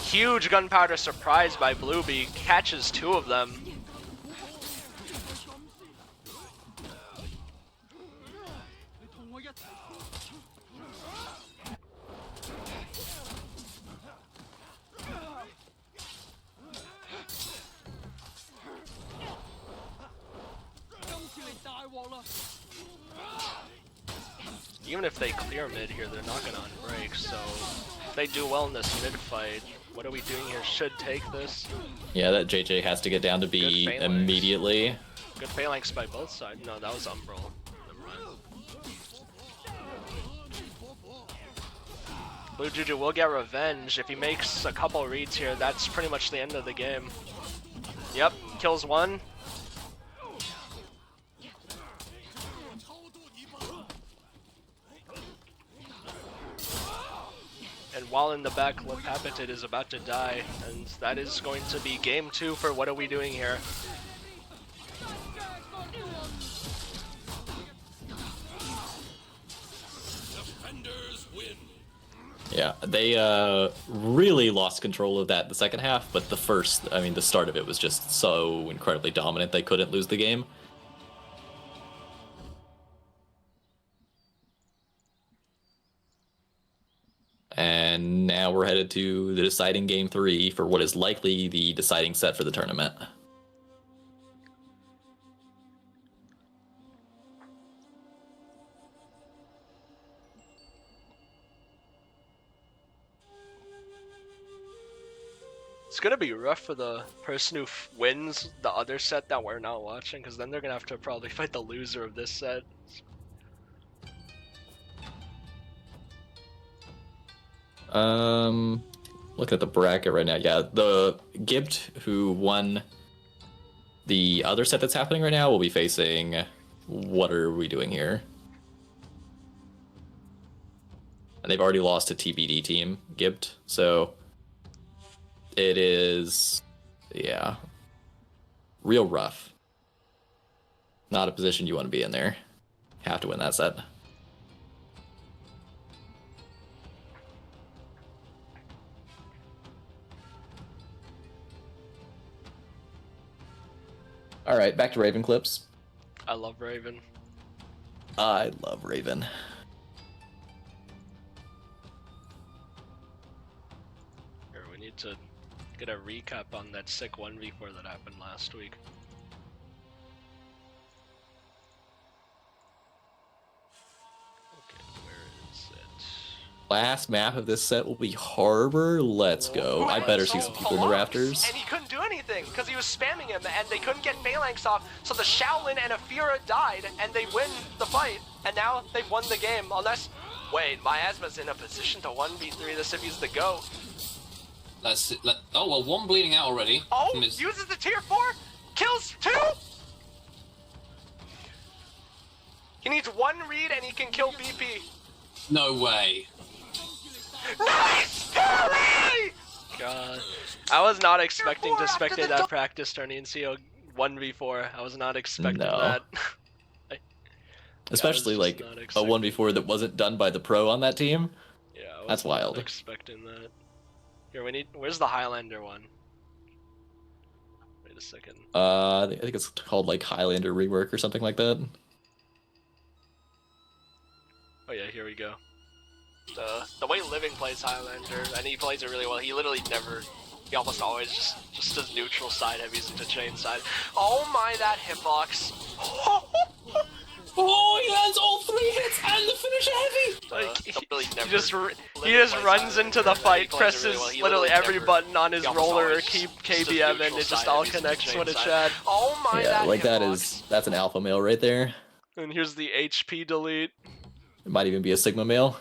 Huge gunpowder surprise by Blueby, catches 2 of them. Even if they clear mid here, they're not gonna unbreak, so if they do well in this mid fight, what are we doing here? Should take this. Yeah, that JJ has to get down to B immediately. Good phalanx by both sides. No, that was Umbral. Never mind. Blue Juju will get revenge. If he makes a couple reads here, that's pretty much the end of the game. Yep, kills 1. And while in the back, Lepapited is about to die, and that is going to be game 2 for what are we doing here. Defenders win. Yeah, they really lost control of that the second half, but the first, I mean, the start of it was just so incredibly dominant they couldn't lose the game. And now we're headed to the deciding game 3 for what is likely the deciding set for the tournament. It's gonna be rough for the person who wins the other set that we're not watching, because then they're gonna have to probably fight the loser of this set. Look at the bracket right now. Yeah, the Gibbed who won the other set that's happening right now will be facing. What are we doing here? And they've already lost to TBD team, Gibbed, so it is, yeah, real rough. Not a position you want to be in there. Have to win that set. All right, back to Raven clips. I love Raven. I love Raven. Here, we need to get a recap on that sick 1v4 that happened last week. Okay, where is it? Last map of this set will be Harbor. Let's go. I better see some people in the rafters. And he couldn't do anything because he was spamming him, and they couldn't get Phalanx off. So the Shaolin and Afira died, and they win the fight. And now they've won the game. Unless, wait, Miasma's in a position to 1v3 this if he's the GOAT. Oh well, one bleeding out already. Oh, uses the tier 4, kills 2. He needs 1 read, and he can kill BP. No way. Nice carry! God, I was not expecting to spectate that practice turning and see a 1v4. I was not expecting that. Especially like a 1v4 that wasn't done by the pro on that team. Yeah, I was that's wild. Not expecting that. Here, we need. Where's the Highlander one? Wait a second. I think it's called like Highlander rework or something like that. Oh yeah, here we go. The way Living plays Highlander, and he plays it really well. He literally never, he almost always just does neutral side heavies into chain side. Oh my, that hitbox! Oh, he lands all 3 hits and the finisher heavy. Like he just runs into the fight, presses literally every button on his roller or keep KBM, and it just all connects when it's Chad. Oh my, yeah, like that's an alpha male right there. And here's the HP delete. It might even be a Sigma male.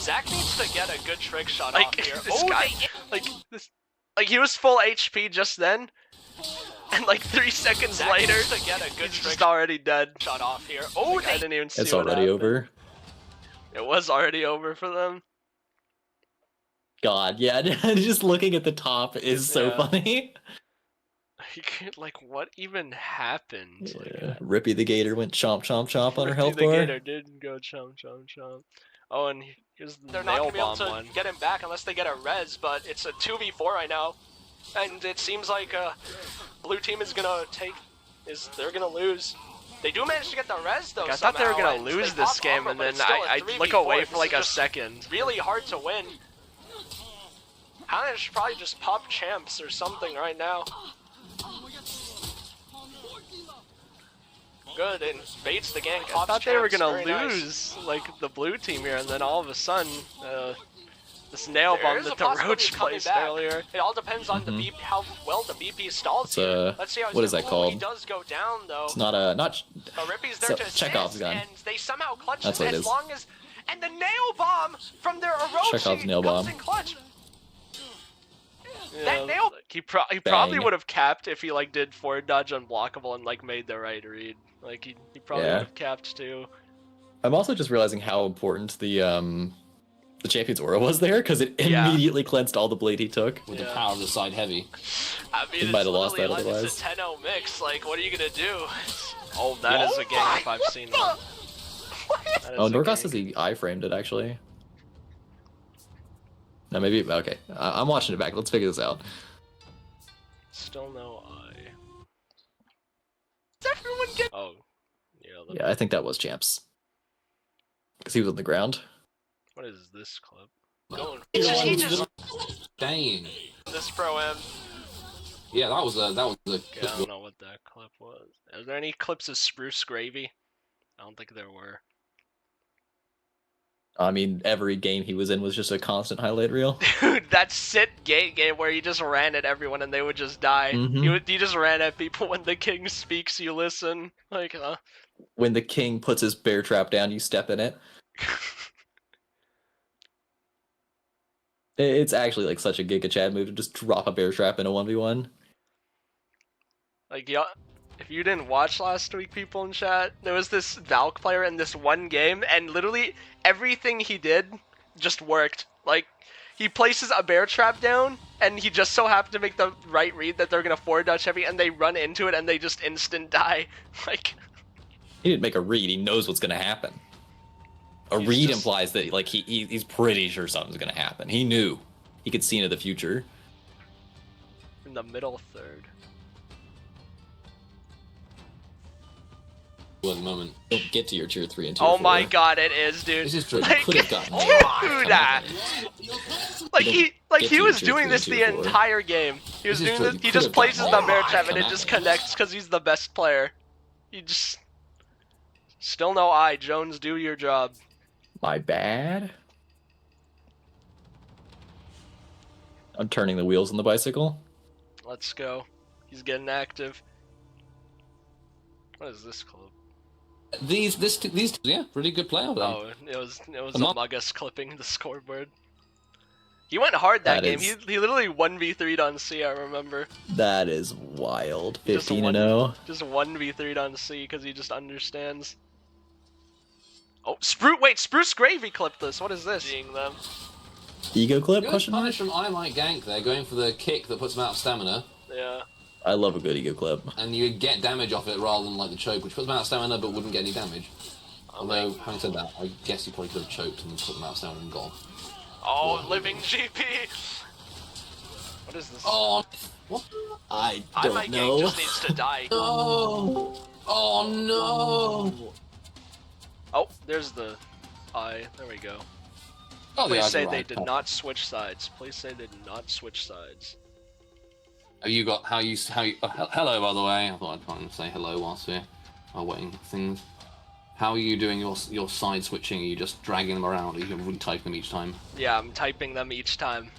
Zach needs to get a good trick shot off here. This guy, like he was full HP just then, and like 3 seconds later, to get a good he's just already dead. Shot off here. Oh, I didn't even see. It's already over. It was already over for them. God, yeah, just looking at the top is so funny. Like, what even happened? Yeah. Like, Rippy the Gator went chomp chomp chomp on her health bar. Rippy the Gator did go chomp chomp chomp. Oh, and here's the They're not gonna be able to get him back unless they get a res, but it's a 2v4 right now, and it seems like blue team is gonna they're gonna lose. They do manage to get the res though. I thought they were gonna lose this game, and then I look away for like a second. Really hard to win. I should probably just pop champs or something right now. Good, and baits the gank. I thought they were gonna lose, like, the blue team here, and then all of a sudden, this nail bomb that the Roach placed earlier. It all depends on the BP, how well the BP stalls here. Let's see how what is that called? He does go down, though. It's not a, Rippy's there to Chekhov's gun. And they somehow clutch That's it what it as is. long as, and the nail bomb from their Orochi Chekhov's nail comes bomb. in clutch. Yeah, that nail, he probably would have capped if he like did forward dodge unblockable and like made the right read. Like he probably would have capped too. I'm also just realizing how important the champion's aura was there, because it immediately cleansed all the bleed he took. With the power of the side heavy. I mean, he might have lost that otherwise. It's a 10-0 mix. Like, what are you gonna do? Oh, that is a gank if I've seen one. Oh, Norcos says he iframed it actually. No, maybe okay. I'm watching it back. Let's figure this out. Still no eye. Does everyone get? Oh, yeah. Yeah, I think that was champs. Because he was on the ground. What is this clip? He just dang. This pro am. Yeah, that was a. Okay, I don't know what that clip was. Are there any clips of Spruce Gravy? I don't think there were. I mean, every game he was in was just a constant highlight reel. Dude, that sit gate game where he just ran at everyone and they would just die. He just ran at people. When the king speaks, you listen. Like, When the king puts his bear trap down, you step in it. It's actually like such a Giga Chad move to just drop a bear trap in a 1v1. Like, yeah. If you didn't watch last week, people in chat, there was this Valk player in this one game, and literally everything he did just worked. Like, he places a bear trap down, and he just so happened to make the right read that they're gonna forward dodge heavy, and they run into it, and they just instant die. Like, he didn't make a read. He knows what's gonna happen. A He's read just- implies that like he's pretty sure something's gonna happen. He knew. He could see into the future. In the middle third. Well, at the moment. Don't get to your tier 3 and tier Oh 4. my god, it is, dude. This is true. Like, Could have gotten dude, like You he don't he get was to your doing tier this three the and tier four. entire game. He was This is doing true. this. He You just could've places gotten- the bear Oh trap and my it just God. connects because he's the best player. He just still no eye. Jones, do your job. My bad. I'm turning the wheels on the bicycle. Let's go. He's getting active. What is this club? These, yeah, really good play of them. Oh, it was Come on. Among Us clipping the scoreboard. He went hard that That game. is- He literally 1v3'd on C, I remember. That is wild. Just 15 one- and 0. Just 1v3'd on C because he just understands. Oh, Spruce Gravy clipped this. What is this? Seeing them. Ego clip? Good Question mark? punish from I Like Gank there, going for the kick that puts him out of stamina, Yeah. I love a good ego clip. and you get damage off it rather than like the choke, which puts him out of stamina but wouldn't get any damage. Although, having said that, I guess you probably could have choked and put them out of stamina and gone. Oh, living GP. What is this? Oh, what? I I don't Like know. Gang just needs to die. No! Oh no! Oh, there's the eye. There we go. Oh, the Please eyes say are they right. did not switch sides. Please say they did not switch sides. Have you got how you? Hello, by the way. I thought I'd kind of say hello whilst we're waiting for things. How are you doing your side switching? Are you just dragging them around? Or are you retyping them each time? Yeah, I'm typing them each time.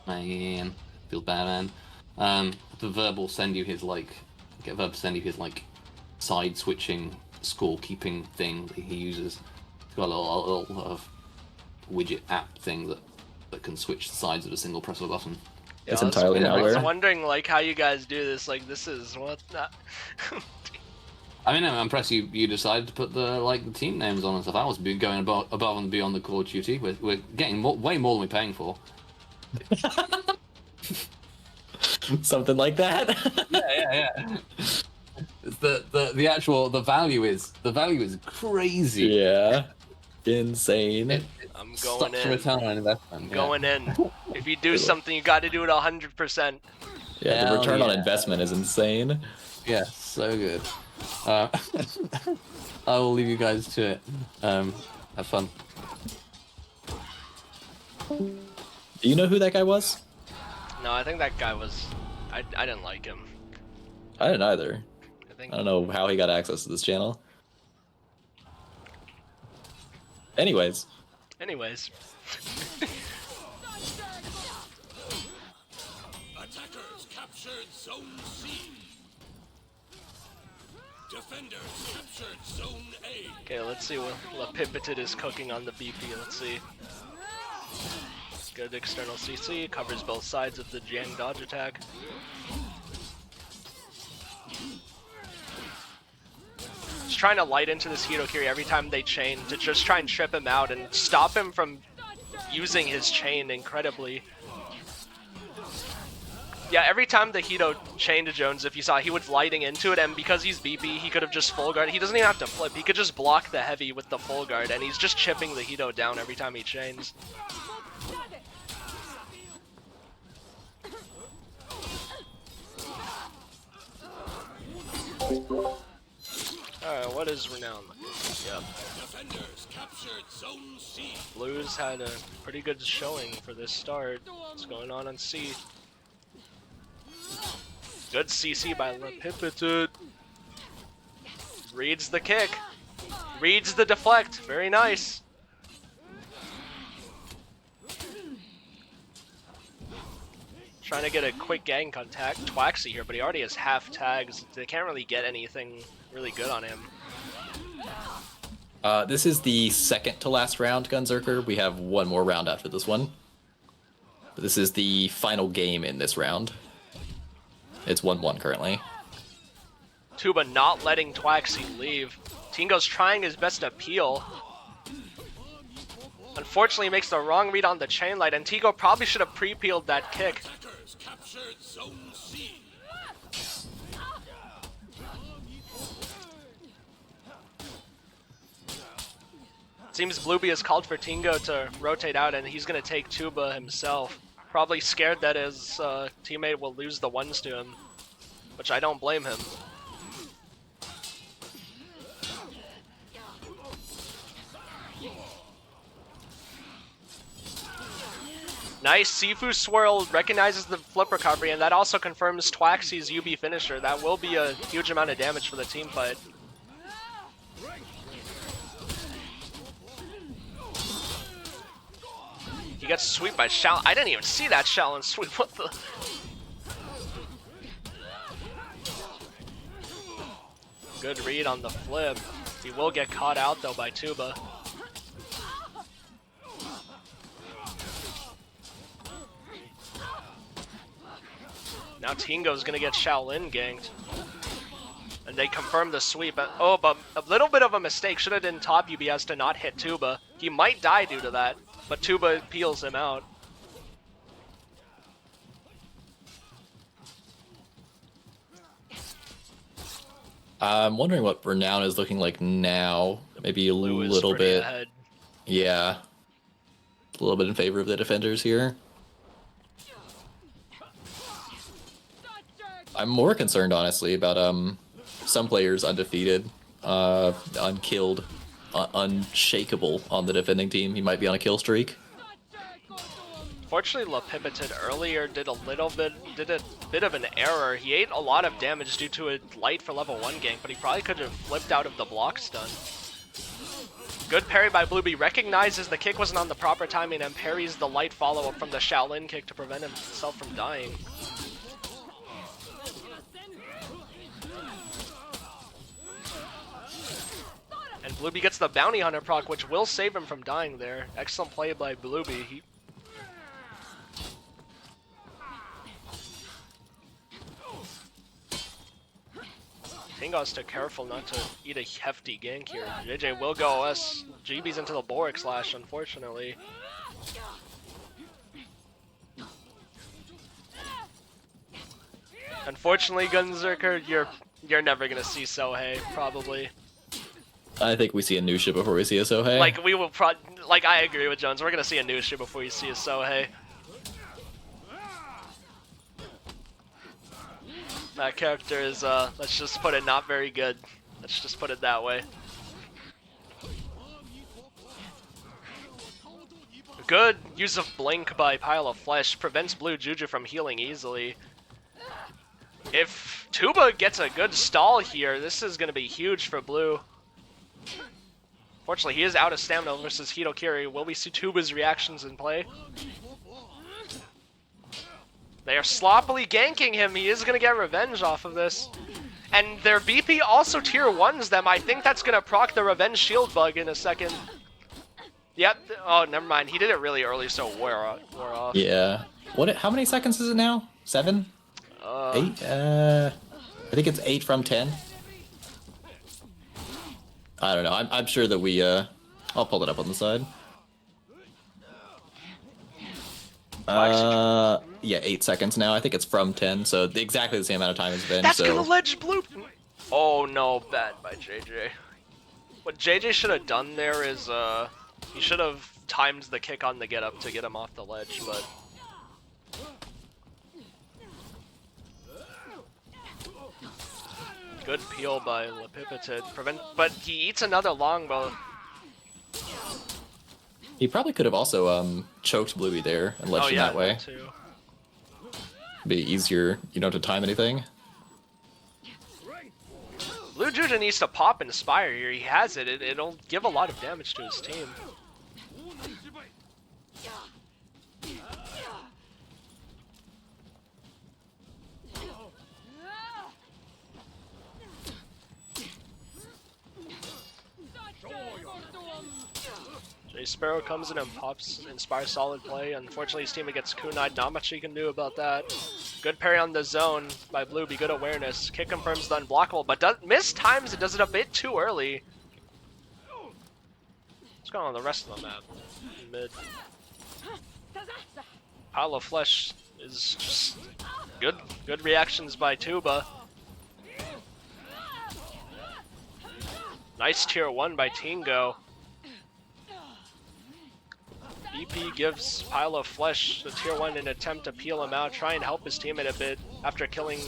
Man, feel bad, man. The Verb will send you his get Verb to send you his side switching scorekeeping thing that he uses. He's got a little widget app thing that can switch the sides of a single press of a button. It's I was- entirely I was malware. wondering how you guys do this. This is what. I mean, I'm impressed you decided to put the team names on and stuff. I was going above and beyond the core duty. We're getting way more than we're paying for. Something like that. Yeah. It's the actual value is crazy. Yeah. Insane. I'm Such going a in. return on investment. yeah. Going in. If you do something, you got to do it 100%. Yeah, the Hell return on yeah. investment is insane. Yeah, so good. I will leave you guys to it. Have fun. Do you know who that guy was? No, I think that guy was. I didn't like him. I didn't either. I think. I don't know how he got access to this channel. Anyways, Anyways. Attackers captured Zone C. Defenders captured Zone A. Okay, let's see what Pipited is cooking on the BP. Let's see. Good external CC, covers both sides of the Jiang dodge attack. Just trying to light into this Hitokiri every time they chain to just try and trip him out and stop him from using his chain incredibly. Yeah, every time the Hito chained Jones, if you saw, he was lighting into it, and because he's BP, he could have just full guard. He doesn't even have to flip. He could just block the heavy with the full guard, and he's just chipping the Hito down every time he chains. Alright, what is Renown? Yep. Defenders captured Zone C. Blues had a pretty good showing for this start. What's going on C? Good CC by Lepipitud. Reads the kick. Reads the deflect. Very nice. Trying to get a quick gang contact. Twaxy here, but he already has half tags. They can't really get anything really good on him. this is the second to last round, Gunzerker. We have one more round after this one. But this is the final game in this round. It's 1-1 currently. Tuba not letting Twaxy leave. Tingo's trying his best to peel. Unfortunately, he makes the wrong read on the chain light, and Tigo probably should have pre-peeled that kick. Attackers captured Zone C. Seems Blueby has called for Tingo to rotate out, and he's gonna take Tuba himself. Probably scared that his teammate will lose the ones to him, which I don't blame him. Nice, Sifu Swirl recognizes the flip recovery, and that also confirms Twaxy's UB finisher. That will be a huge amount of damage for the team fight. He gets sweep by Shao. I didn't even see that Shaolin sweep. What the? Good read on the flip. He will get caught out though by Tuba. Now Tingo's gonna get Shaolin ganked. And they confirm the sweep. Oh, but a little bit of a mistake. Should have done top UBS to not hit Tuba. He might die due to that, but Tuba peels him out. I'm wondering what Renown is looking like now. Maybe a Blue is little pretty bit. ahead. Yeah. A little bit in favor of the defenders here. I'm more concerned, honestly, about some players undefeated, unkilled, unshakable on the defending team. He might be on a kill streak. Fortunately, Lepipited earlier did a bit of an error. He ate a lot of damage due to a light for level 1 gank, but he probably could have flipped out of the block stun. Good parry by Blueby. Recognizes the kick wasn't on the proper timing and parries the light follow-up from the Shaolin kick to prevent himself from dying. And Blueby gets the Bounty Hunter proc, which will save him from dying there. Excellent play by Blueby. Tingo has to be careful not to eat a hefty gank here. JJ will go OS. GB's into the Boric slash, unfortunately. Unfortunately, Gunzerker, you're never gonna see Sohei, probably. I think we see a Nusha before we see a Sohei. Like, we will I agree with Jones. We're gonna see a Nusha before we see a Sohei. That character is, let's just put it, not very good. Let's just put it that way. Good use of Blink by Pile of Flesh prevents Blue Juju from healing easily. If Tuba gets a good stall here, this is going to be huge for Blue. Fortunately, he is out of stamina versus Hitokiri. Will we see Tuba's reactions in play? They are sloppily ganking him. He is going to get revenge off of this. And their BP also tier 1s them. I think that's going to proc the revenge shield bug in a second. Yep. Oh, never mind. He did it really early, so it wore off. Yeah. How many seconds is it now? 7? 8? I think it's 8 from 10. I don't know. I'm sure that we, I'll pull it up on the side. Yeah, 8 seconds now. I think it's from 10, so exactly the same amount of time it's been. That's so... gonna ledge Blue. Oh no, bad by JJ. What JJ should have done there is, he should have timed the kick on the get up to get him off the ledge, but. Good peel by Lepipited. But he eats another longbow. He probably could have also choked Bluey there and ledged him that way. Too. Be easier, you don't have to time anything. Blue Juju needs to pop Inspire here. He has it. It'll give a lot of damage to his team. Sparrow comes in and pops Inspire solid play. Unfortunately, his teammate gets kunai'd. Not much he can do about that. Good parry on the zone by Blueby. Good awareness. Kick confirms the unblockable, but mistimes it. Does it a bit too early. What's going on the rest of the map? Mid. Pile of Flesh is just good. Good reactions by Tuba. Nice tier 1 by Tingo. EP gives Pile of Flesh the tier 1 in an attempt to peel him out, try and help his teammate a bit after killing.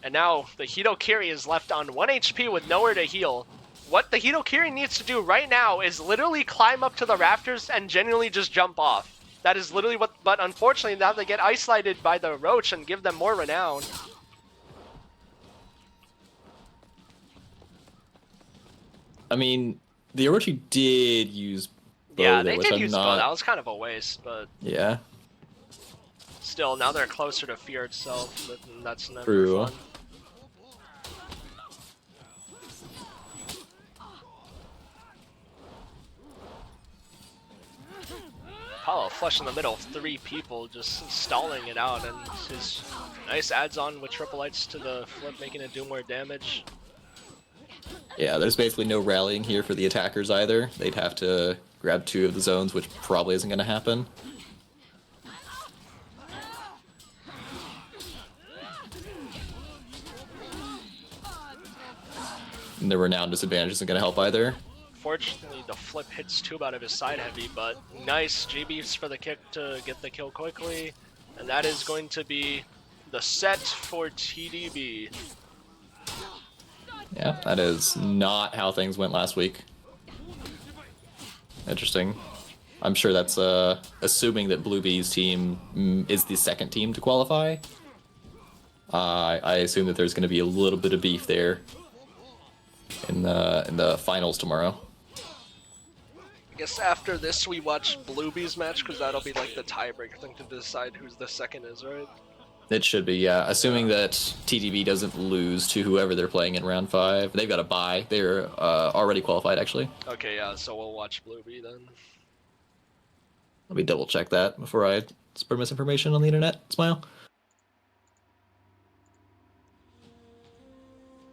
And now the Hitokiri is left on 1 HP with nowhere to heal. What the Hitokiri needs to do right now is literally climb up to the rafters and genuinely just jump off. That is literally what, but unfortunately now they get isolated by the Roach and give them more renown. I mean, the Orochi did use bow Yeah, there, they which did I'm use not... bow. That was kind of a waste, but Yeah. still, now they're closer to Fear itself, but that's never True. fun. Apollo flush in the middle, 3 people just stalling it out, and his nice adds on with triple lights to the flip, making it do more damage. Yeah, there's basically no rallying here for the attackers either. They'd have to grab 2 of the zones, which probably isn't going to happen. And the renown disadvantage isn't going to help either. Fortunately, the flip hits Tube out of his side heavy, but nice GBs for the kick to get the kill quickly. And that is going to be the set for TDB. Yeah, that is not how things went last week. Interesting. I'm sure that's assuming that Bluebee's team is the second team to qualify. I assume that there's going to be a little bit of beef there in the finals tomorrow. I guess after this we watch Bluebee's match, because that'll be like the tiebreaker thing to decide who's the second is, right? It should be, yeah. Assuming that TTB doesn't lose to whoever they're playing in round 5. They've got a bye. They're already qualified, actually. Okay, yeah, so we'll watch Bluebee then. Let me double check that before I spread misinformation on the internet. Smile.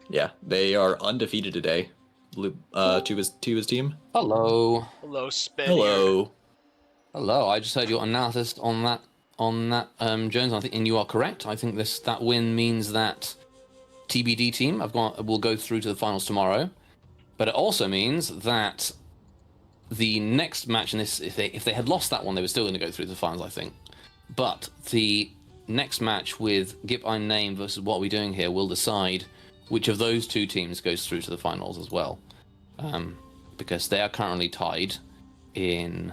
Yeah, they are undefeated today. To his team. Hello. Hello, Spin. Hello. Hello. I just heard your analysis on that Jones. I think, and you are correct. I think that win means that TBD team will go through to the finals tomorrow. But it also means that the next match in this, if they had lost that one, they were still going to go through to the finals, I think. But the next match with Gip Ein Name versus What Are We Doing Here will decide which of those 2 teams goes through to the finals as well, because they are currently tied in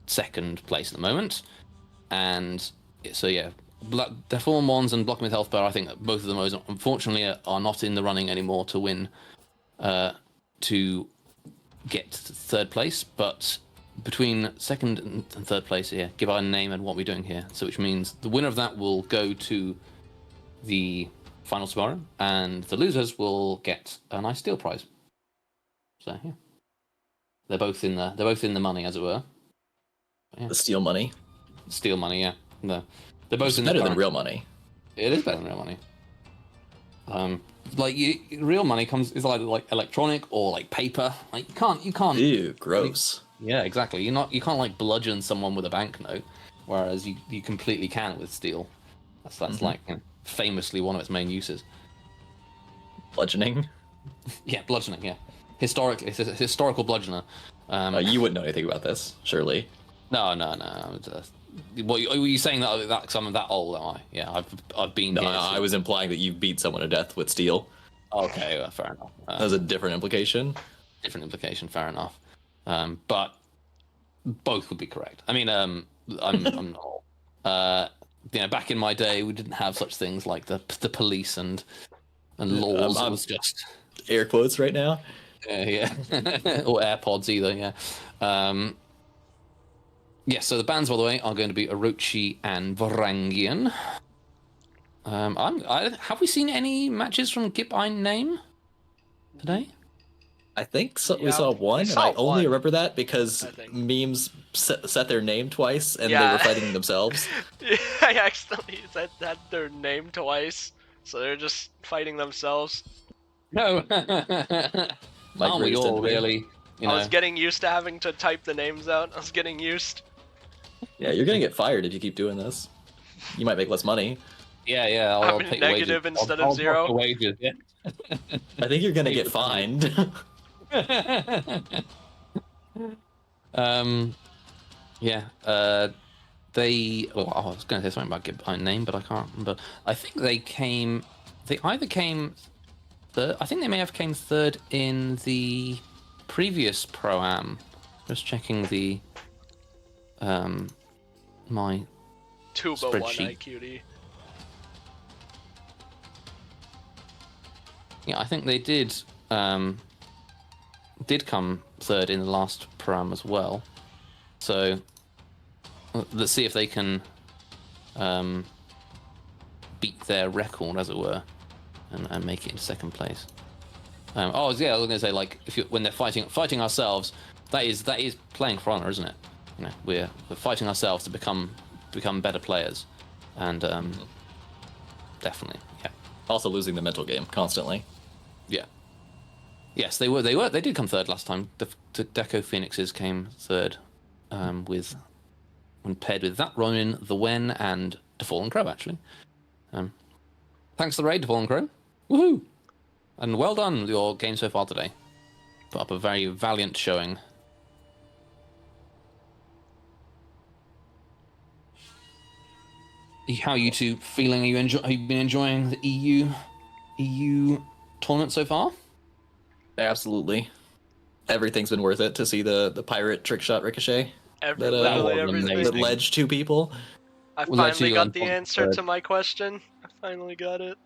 second place at the moment, and so yeah, Deform Mons and Blocking with Health Bar, I think that both of them unfortunately are not in the running anymore to win, to get to 3rd place, but between 2nd and 3rd place here, Give Our Name and What We're Doing Here, so which means the winner of that will go to the final tomorrow, and the losers will get a nice steel prize. So yeah, they're both in the money, as it were. Yeah. The steel money. Steel money, yeah. They're both It's in better the than real money. It is better than real money. Real money is either like electronic or like paper. Like you can't. Ew, gross. Yeah, exactly. You can't like bludgeon someone with a banknote, whereas you completely can with steel. That's like famously one of its main uses. Bludgeoning. Yeah, bludgeoning. Yeah, historically, it's a historical bludgeoner. You wouldn't know anything about this, surely. No. What are you saying that I'm that old? Am I? Yeah, I've been. No, here, I was implying that you beat someone to death with steel. Okay, well, fair enough. That was a different implication. Different implication. Fair enough. But both would be correct. I mean, I'm not. Back in my day, we didn't have such things like the police and laws. It was just air quotes right now. Yeah, or AirPods either. Yeah. Yeah. So the bands, by the way, are going to be Orochi and Varangian. Have we seen any matches from Gip Ein Name today? I think so. We saw one, and I only remember that because memes set their name twice, and they were fighting themselves. Yeah, I accidentally said their name twice, so they're just fighting themselves. No. Aren't we all really? I was getting used to having to type the names out. I was getting used. Yeah, you're gonna get fired if you keep doing this. You might make less money. Yeah. I'll take negative wages. instead I'll of 0. Wages, yeah. I think you're gonna get fined. Yeah. They. Well, I was going to say something about Get Behind Name, but I can't remember. I think they came. They either came third. I think they may have came third in the previous Pro-Am. Just checking the my Tuba one spreadsheet. IQD. Yeah, I think they did come third in the last Pro-Am as well. So let's see if they can beat their record, as it were, and make it in second place. Oh yeah, I was going to say, like, when they're fighting ourselves, that is playing for honor, isn't it? You know, we're fighting ourselves to become better players, and definitely, yeah. Also losing the mental game constantly. Yeah. Yes, they did come third last time. The Deco Phoenixes came third, when paired with that Ronin, the Wen, and the Fallen Crow, actually. Thanks for the raid, the Fallen Crow. Woohoo! And well done with your game so far today. Put up a very valiant showing. How are you two feeling? Have you been enjoying the EU tournament so far? Absolutely. Everything's been worth it to see the pirate trick shot ricochet. Literally everything. That ledge two people. I Well, finally you got on the top answer third. to my question. I finally got it.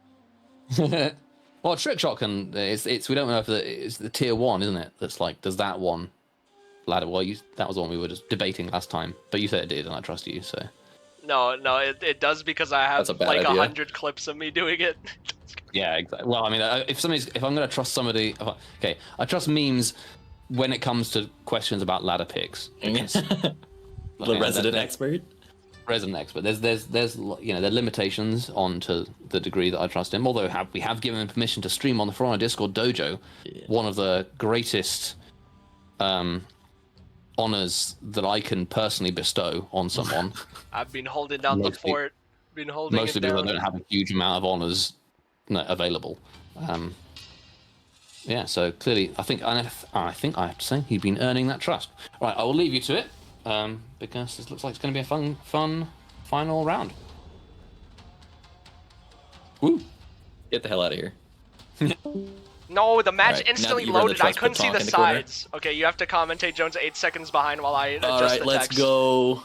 Well, trick shot can. It's we don't know if it's the tier 1, isn't it? That's like, does that one ladder? Well, that was the one we were just debating last time, but you said it did, and I trust you. So No, it does because I have That's a bad like idea. 100 clips of me doing it. yeah, exactly. Well, I mean, if I'm going to trust somebody, okay, I trust memes when it comes to questions about ladder picks. Because, The resident expert. Resident expert. There's there are limitations on to the degree that I trust him. Although we have given him permission to stream on the For Honor Discord dojo, one of the greatest honors that I can personally bestow on someone. I've been holding down the fort. Been holding Most it people down. don't have a huge amount of honors available. Yeah, so clearly, I think I have to say he's been earning that trust. Right, I will leave you to it because this looks like it's going to be a fun final round. Woo! Get the hell out of here. No, the match Alright, now instantly that you've earned the loaded. I trust, couldn't put see Tonk the in the corner. sides. Okay, you have to commentate Jones 8 seconds behind while I adjust Alright, the let's text. go.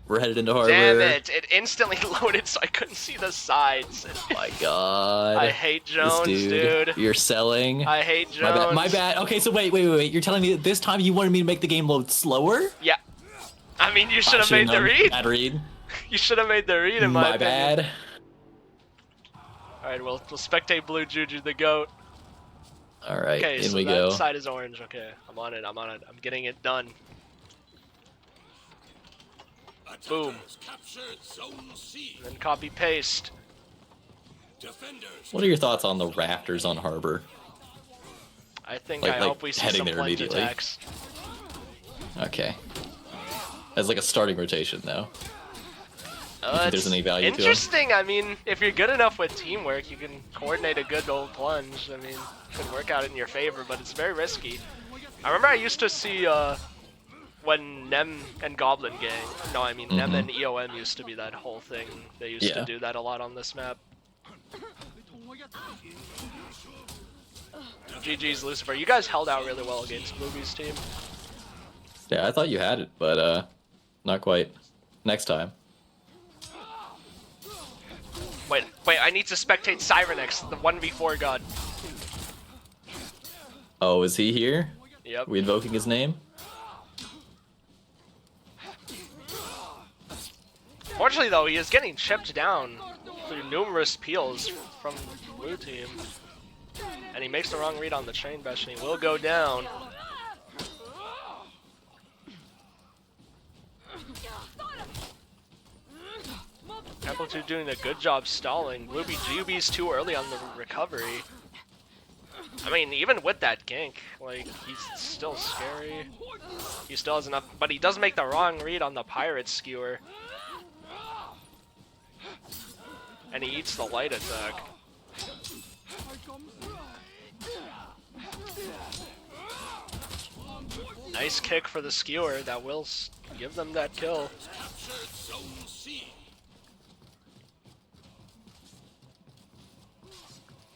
We're headed into harbor. Damn it! It instantly loaded, so I couldn't see the sides. Oh my god. I hate Jones, This dude. You're selling. I hate Jones. My bad. Okay, so wait. You're telling me that this time you wanted me to make the game load slower? Yeah. I mean, you should have Should've made the known. read. Bad read. You should have made the read, in my opinion. bad. Alright, we'll spectate Blue Juju the GOAT. Alright, Okay, in so we that go. side is orange. Okay, I'm on it. I'm getting it done. Boom. Captured Zone C. And then copy paste. Defenders. What are your thoughts on the rafters on harbor? I think Like- I like hope we see heading some there plunge immediately. attacks. Okay. As like a starting rotation, though. You think It's there's any value to 'em? interesting. I mean, if you're good enough with teamwork, you can coordinate a good old plunge. I mean, could work out in your favor, but it's very risky. I remember I used to see when Nem and Goblin Gang. No, I mean Nem and EOM used to be that whole thing. They used to Yeah. do that a lot on this map. GG's Lucifer. You guys held out really well against Bluebee's team. Yeah, I thought you had it, but not quite. Next time. Wait, I need to spectate Cyrenex, the 1v4 god. Oh, is he here? Yep. Are we invoking his name? Fortunately, though, he is getting chipped down through numerous peels from the blue team. And he makes the wrong read on the chain bash, and he will go down. Apple 2 doing a good job stalling. Bluebee GB's too early on the recovery. I mean, even with that gank, like, he's still scary. He still has enough, but he does make the wrong read on the pirate skewer. And he eats the light attack. Nice kick for the skewer. That will give them that kill. Captured Zone C.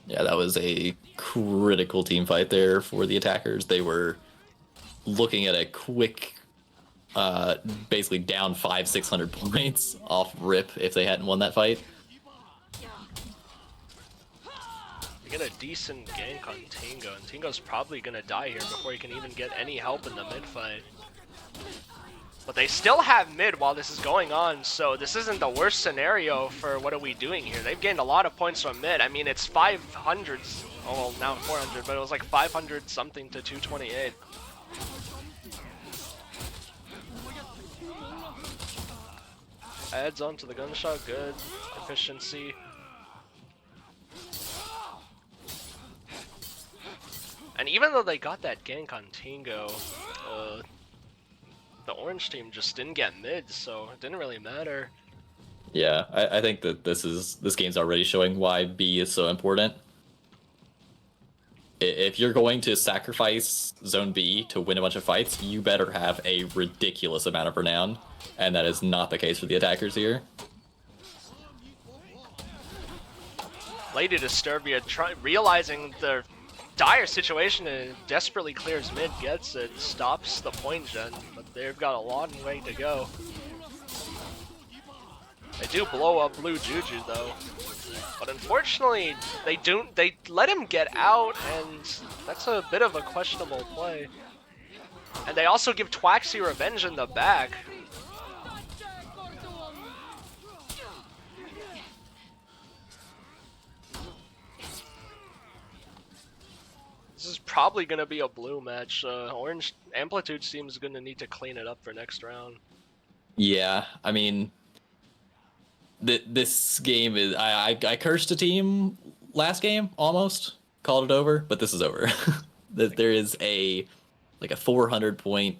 Yeah, that was a critical team fight there for the attackers. They were looking at a quick, basically down 500-600 points off rip if they hadn't won that fight. You get a decent gank on Tingo, and Tingo's probably gonna die here before he can even get any help in the mid fight. But they still have mid while this is going on, so this isn't the worst scenario for what are we doing here. They've gained a lot of points from mid. I mean, it's 500s, oh, well, now 400, but it was like 500 something to 228. Adds on to the gunshot, good efficiency. And even though they got that gank on Tingo, the orange team just didn't get mid, so it didn't really matter. Yeah, I think that this game's already showing why B is so important. If you're going to sacrifice Zone B to win a bunch of fights, you better have a ridiculous amount of renown, and that is not the case for the attackers here. Lady Disturbia realizing the dire situation and desperately clears mid, gets it, stops the point gen, but they've got a long way to go. They do blow up Blue Juju though, but unfortunately they let him get out, and that's a bit of a questionable play. And they also give Twaxi revenge in the back. This is probably going to be a blue match. Orange Amplitude seems going to need to clean it up for next round. Yeah, I mean, this game is... I cursed a team last game, almost. Called it over, but this is over. There is a 400 point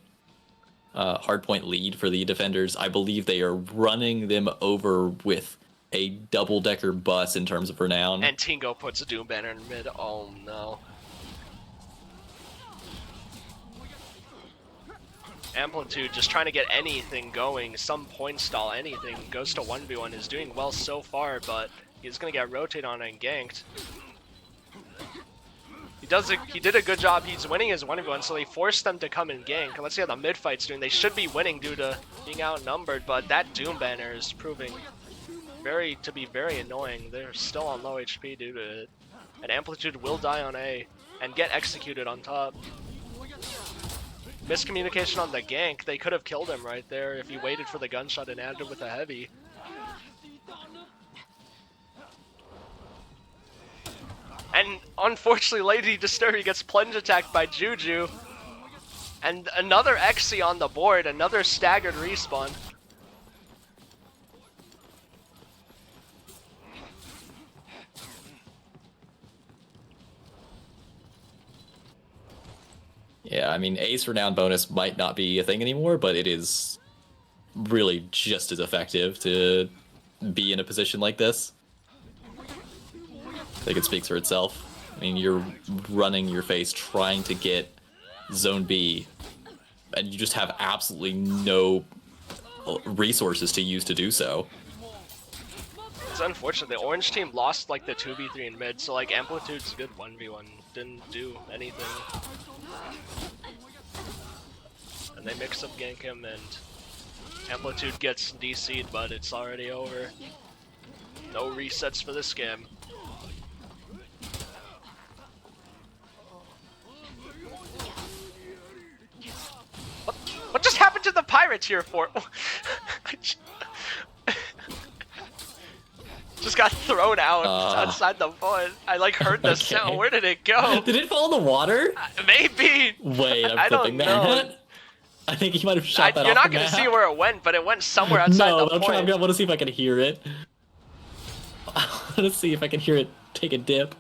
hard point lead for the defenders. I believe they are running them over with a double-decker bus in terms of renown. And Tingo puts a Doom Banner in mid. Oh no. Amplitude just trying to get anything going, some point stall, anything. Goes to 1v1, is doing well so far, but he's gonna get rotated on and ganked. He did a good job. He's winning his 1v1, so they forced them to come and gank. Let's see how the mid fight's doing. They should be winning due to being outnumbered, but that Doom Banner is proving to be very annoying. They're still on low HP due to it. And Amplitude will die on A and get executed on top. Miscommunication on the gank. They could have killed him right there if he waited for the gunshot and added with a heavy. And unfortunately, Lady Disturbia gets plunge attacked by Juju. And another Exi on the board, another staggered respawn. Yeah, I mean, Ace Renown bonus might not be a thing anymore, but it is really just as effective to be in a position like this. I think it speaks for itself. I mean, you're running your face trying to get Zone B, and you just have absolutely no resources to use to do so. It's unfortunate. The orange team lost like the 2v3 in mid, so like Amplitude's good 1v1. Didn't do anything. And they mix up gank him, and Amplitude gets DC'd, but it's already over. No resets for this game. What just happened to the pirate tier 4? Just got thrown out outside the point. I like heard the sound. Where did it go? Did it fall in the water? Maybe. Wait, I'm I flipping don't know. that. I think he might have shot that off You're not the gonna map. see where it went, but it went somewhere outside no, the I'm point. I want to see if I can hear it. I want to see if I can hear it take a dip.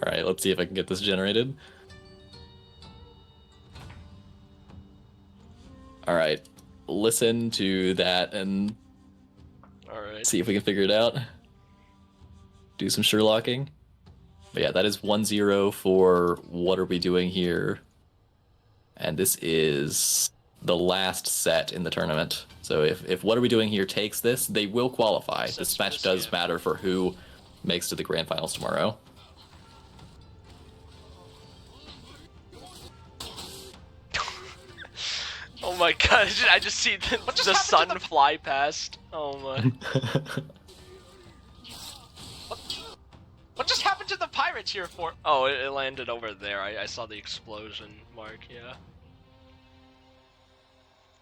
All right, let's see if I can get this generated. All right, listen to that and see if we can figure it out. Do some Sherlocking. But yeah, that is 1-0 for What Are We Doing Here? And this is the last set in the tournament. So if What Are We Doing Here takes this, they will qualify. This match does matter for who makes to the grand finals tomorrow. Oh my god, I just see the sun fly past. Oh my. What just happened to the pirate tier 4? Oh, it landed over there. I saw the explosion mark, yeah.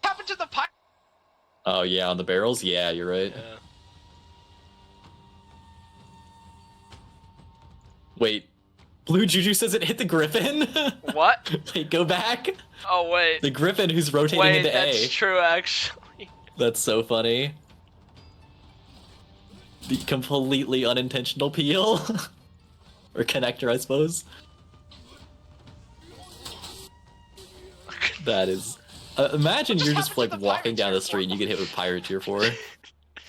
What happened to the pirate? Oh yeah, on the barrels? Yeah, you're right. Yeah. Wait, Blue Juju says it hit the Griffin? What? Wait, go back. Oh wait. The Griffin who's rotating wait, into that's A. true actually. That's so funny. The completely unintentional peel. Or connector, I suppose. That is... imagine you're just like walking down the street and you get hit with Pirate Tier 4.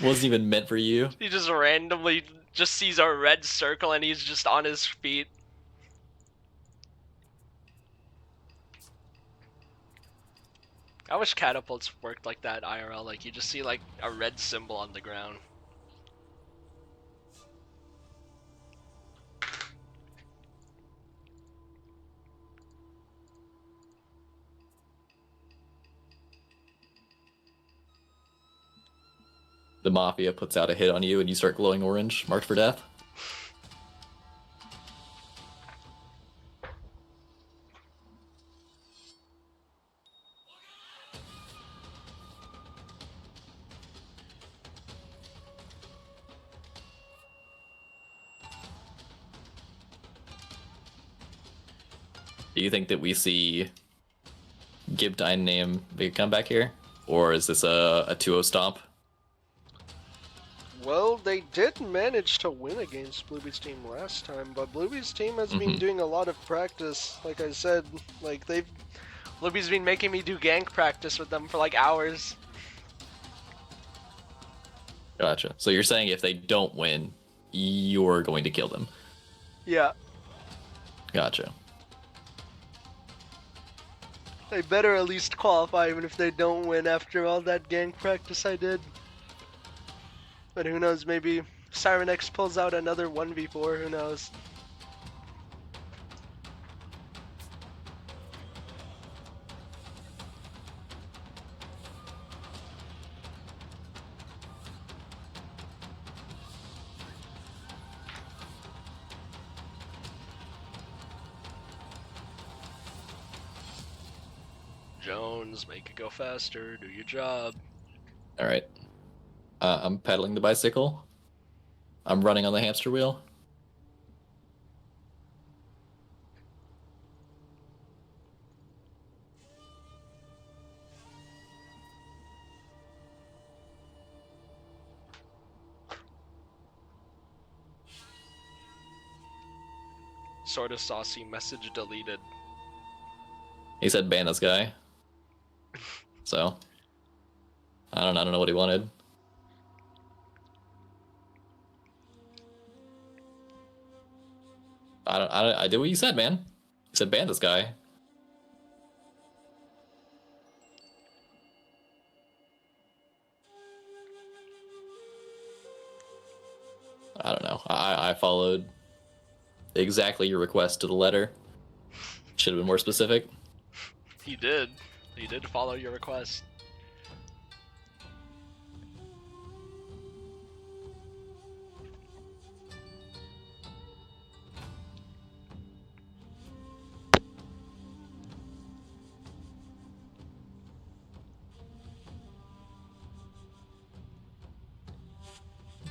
Wasn't even meant for you. He just randomly just sees a red circle and he's just on his feet. I wish catapults worked like that IRL, like you just see like a red symbol on the ground. The Mafia puts out a hit on you and you start glowing orange, marked for death. Do you think that we see Gibdine name big comeback here? Or is this a 2-0 stomp? Well, they did manage to win against Bluebee's team last time, but Bluebee's team has been doing a lot of practice. Like I said, like Bluebee's been making me do gank practice with them for like hours. Gotcha. So you're saying if they don't win, you're going to kill them? Yeah. Gotcha. They better at least qualify even if they don't win after all that gank practice I did. But who knows, maybe Siren X pulls out another 1v4, who knows. Jones, make it go faster, do your job. Alright. I'm pedaling the bicycle. I'm running on the hamster wheel. Sorta saucy message deleted. He said ban this guy. So I don't know what he wanted. I did what you said, man. You said ban this guy. I don't know. I followed exactly your request to the letter. Should have been more specific. He did. He did follow your request.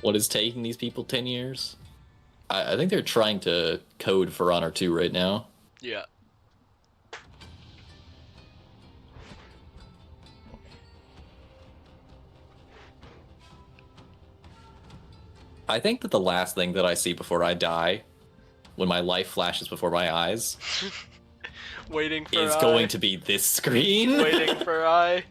What is taking these people 10 years? I think they're trying to code for Honor 2 right now. Yeah. I think that the last thing that I see before I die when my life flashes before my eyes, Waiting for is I. going to be this screen. Waiting for I.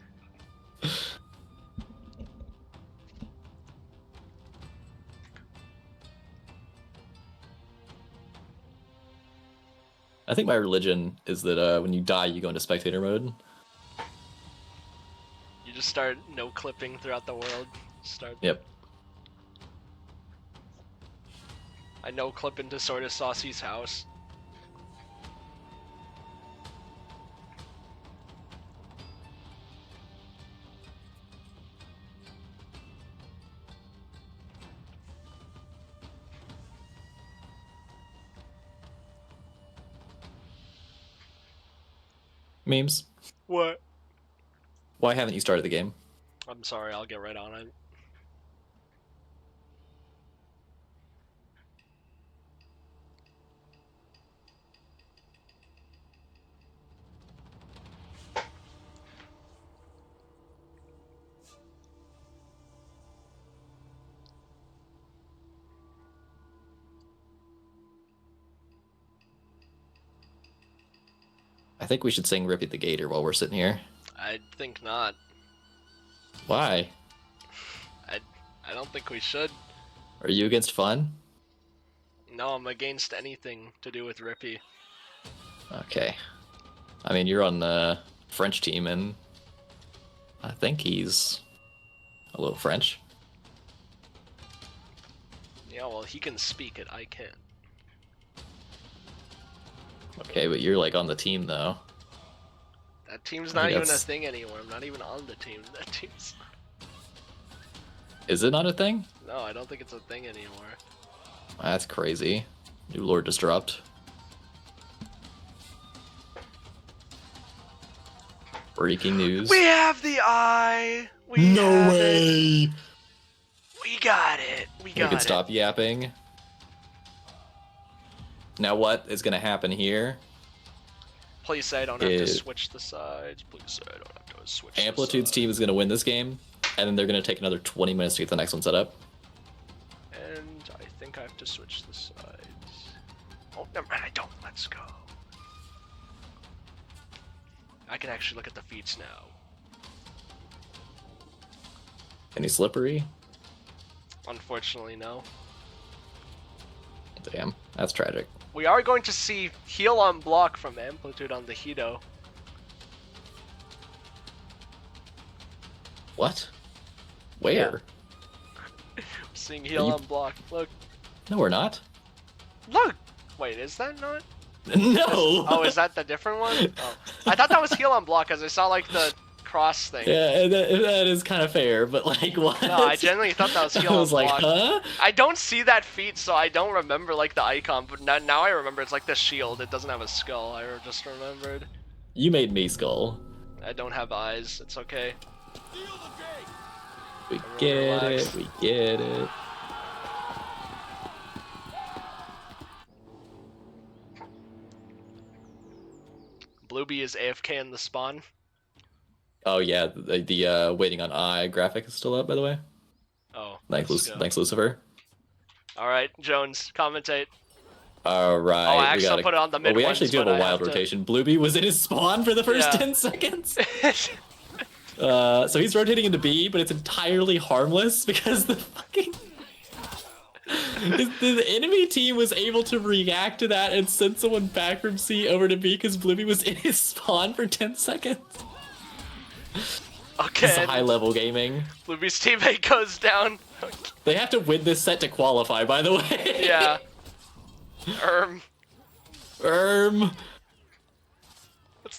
I think my religion is that when you die, you go into spectator mode. You just start no clipping throughout the world. Start. Yep. I no clip into sort of Saucy's house. Memes. What? Why haven't you started the game? I'm sorry, I'll get right on it. I think we should sing Rippy the Gator while we're sitting here. I think not. Why? I don't think we should. Are you against fun? No, I'm against anything to do with Rippy. Okay. I mean, you're on the French team, and I think he's a little French. Yeah, well, he can speak it, I can't. Okay, but you're like on the team though. That team's I not think even a that's- thing anymore. I'm not even on the team. That team's... Is it not a thing? No, I don't think it's a thing anymore. That's crazy. New lore just dropped. Breaking news. We have the eye! We No have way! It. We got it! We We got can it. stop yapping. Now what is gonna happen here? Please say I don't have to is- switch the sides. Please say I don't have to switch Amplitude's the team is gonna win this game, and then they're gonna take another 20 minutes to get the next one set up. And I think I have to switch the sides. Oh, never mind, I don't. Let's go. I can actually look at the feats now. Any slippery? Unfortunately, no. Damn, that's tragic. We are going to see heal on block from Amplitude on the Hido. What? Where? Seeing heal you- on block. Look. No, we're not. Look! Wait, is that not? No! Oh, is that the different one? Oh. I thought that was heal on block because I saw like the cross thing. Yeah, that is kind of fair, but like, what? No, I genuinely thought that was heal I on was like, block. huh? I don't see that feat, so I don't remember like the icon, but now I remember it's like the shield. It doesn't have a skull. I just remembered. You made me skull. I don't have eyes. It's okay. We Everyone get relax. it, we get it. Bluebee is AFK in the spawn. Oh yeah, the waiting on eye graphic is still up, by the way. Oh, Thanks, let's go. thanks, Lucifer. All right, Jones, commentate. All right. Oh, I we actually gotta... put it on the mid we actually ones, do have but a I wild have to- rotation. Bluebee was in his spawn for the first Yeah. 10 seconds. So he's rotating into B, but it's entirely harmless because the fucking the enemy team was able to react to that and send someone back from C over to B because Bluebee was in his spawn for 10 seconds. Okay. This is high level gaming. Bluebee's teammate goes down. They have to win this set to qualify, by the way. Yeah.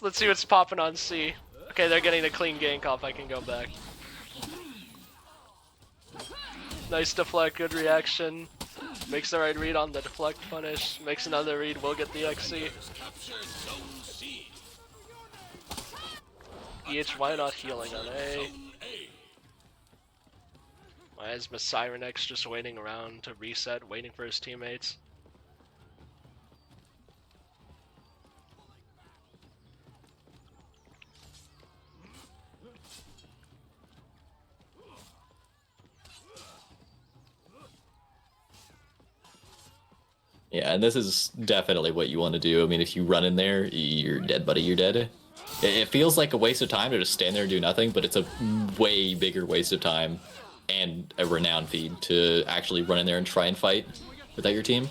Let's see what's popping on C. Okay, they're getting a clean gank off. I can go back. Nice deflect, good reaction. Makes the right read on the deflect punish. Makes another read, we'll get the XC. EH, why not healing on A? Why is Siren X just waiting around to reset, waiting for his teammates? Yeah, and this is definitely what you want to do. I mean, if you run in there, you're dead, buddy. You're dead. It feels like a waste of time to just stand there and do nothing, but it's a way bigger waste of time and a renown feed to actually run in there and try and fight without your team.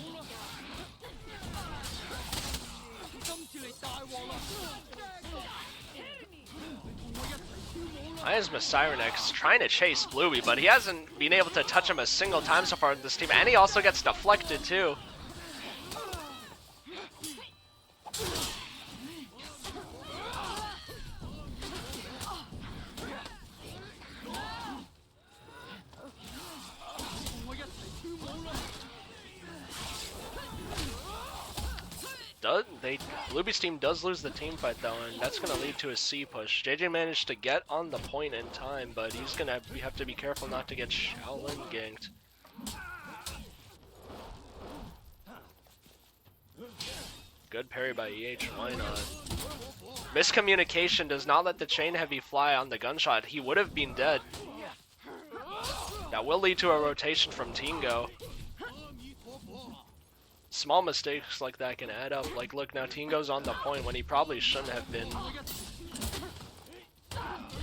Miasma Sirenex trying to chase Bluey, but he hasn't been able to touch him a single time so far in this team, and he also gets deflected too. Blueby's team does lose the team fight though, and that's going to lead to a C push. JJ managed to get on the point in time, but he's going to have to be careful not to get Shaolin ganked. Good parry by EH, why not? Miscommunication does not let the chain heavy fly on the gunshot. He would have been dead. That will lead to a rotation from Tingo. Small mistakes like that can add up. Like, look, now Tingo's on the point when he probably shouldn't have been.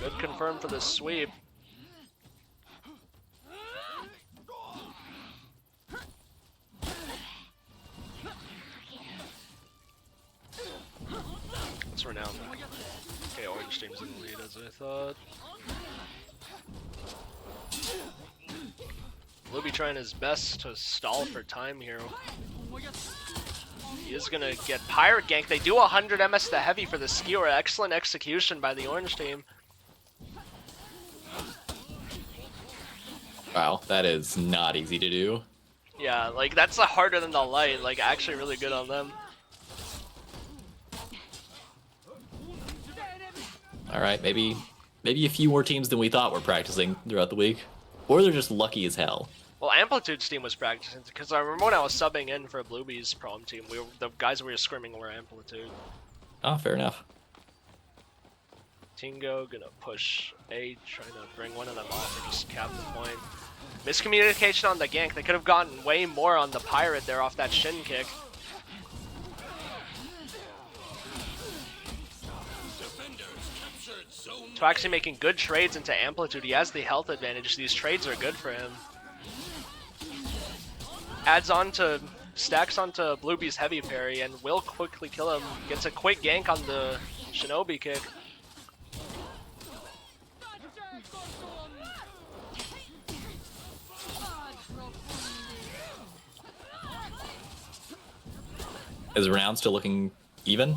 Good confirm for the sweep. It's renowned. Okay, Orange team's in the lead as I thought. Blueby trying his best to stall for time here. He is gonna get Pirate Gank. They do 100 MS to heavy for the skewer. Excellent execution by the Orange team. Wow, that is not easy to do. Yeah, like that's harder than the light. Like actually really good on them. All right, maybe a few more teams than we thought were practicing throughout the week, or they're just lucky as hell. Well, Amplitude's team was practicing because I remember when I was subbing in for Blueby's prom team, the guys we were scrimming were Amplitude. Oh, fair enough. Tingo gonna push A, trying to bring one of them off or just cap the point. Miscommunication on the gank. They could have gotten way more on the pirate there off that shin kick. Twaxi making good trades into Amplitude. He has the health advantage. These trades are good for him. Stacks onto Blueby's heavy parry and will quickly kill him. Gets a quick gank on the Shinobi kick. Is round still looking even?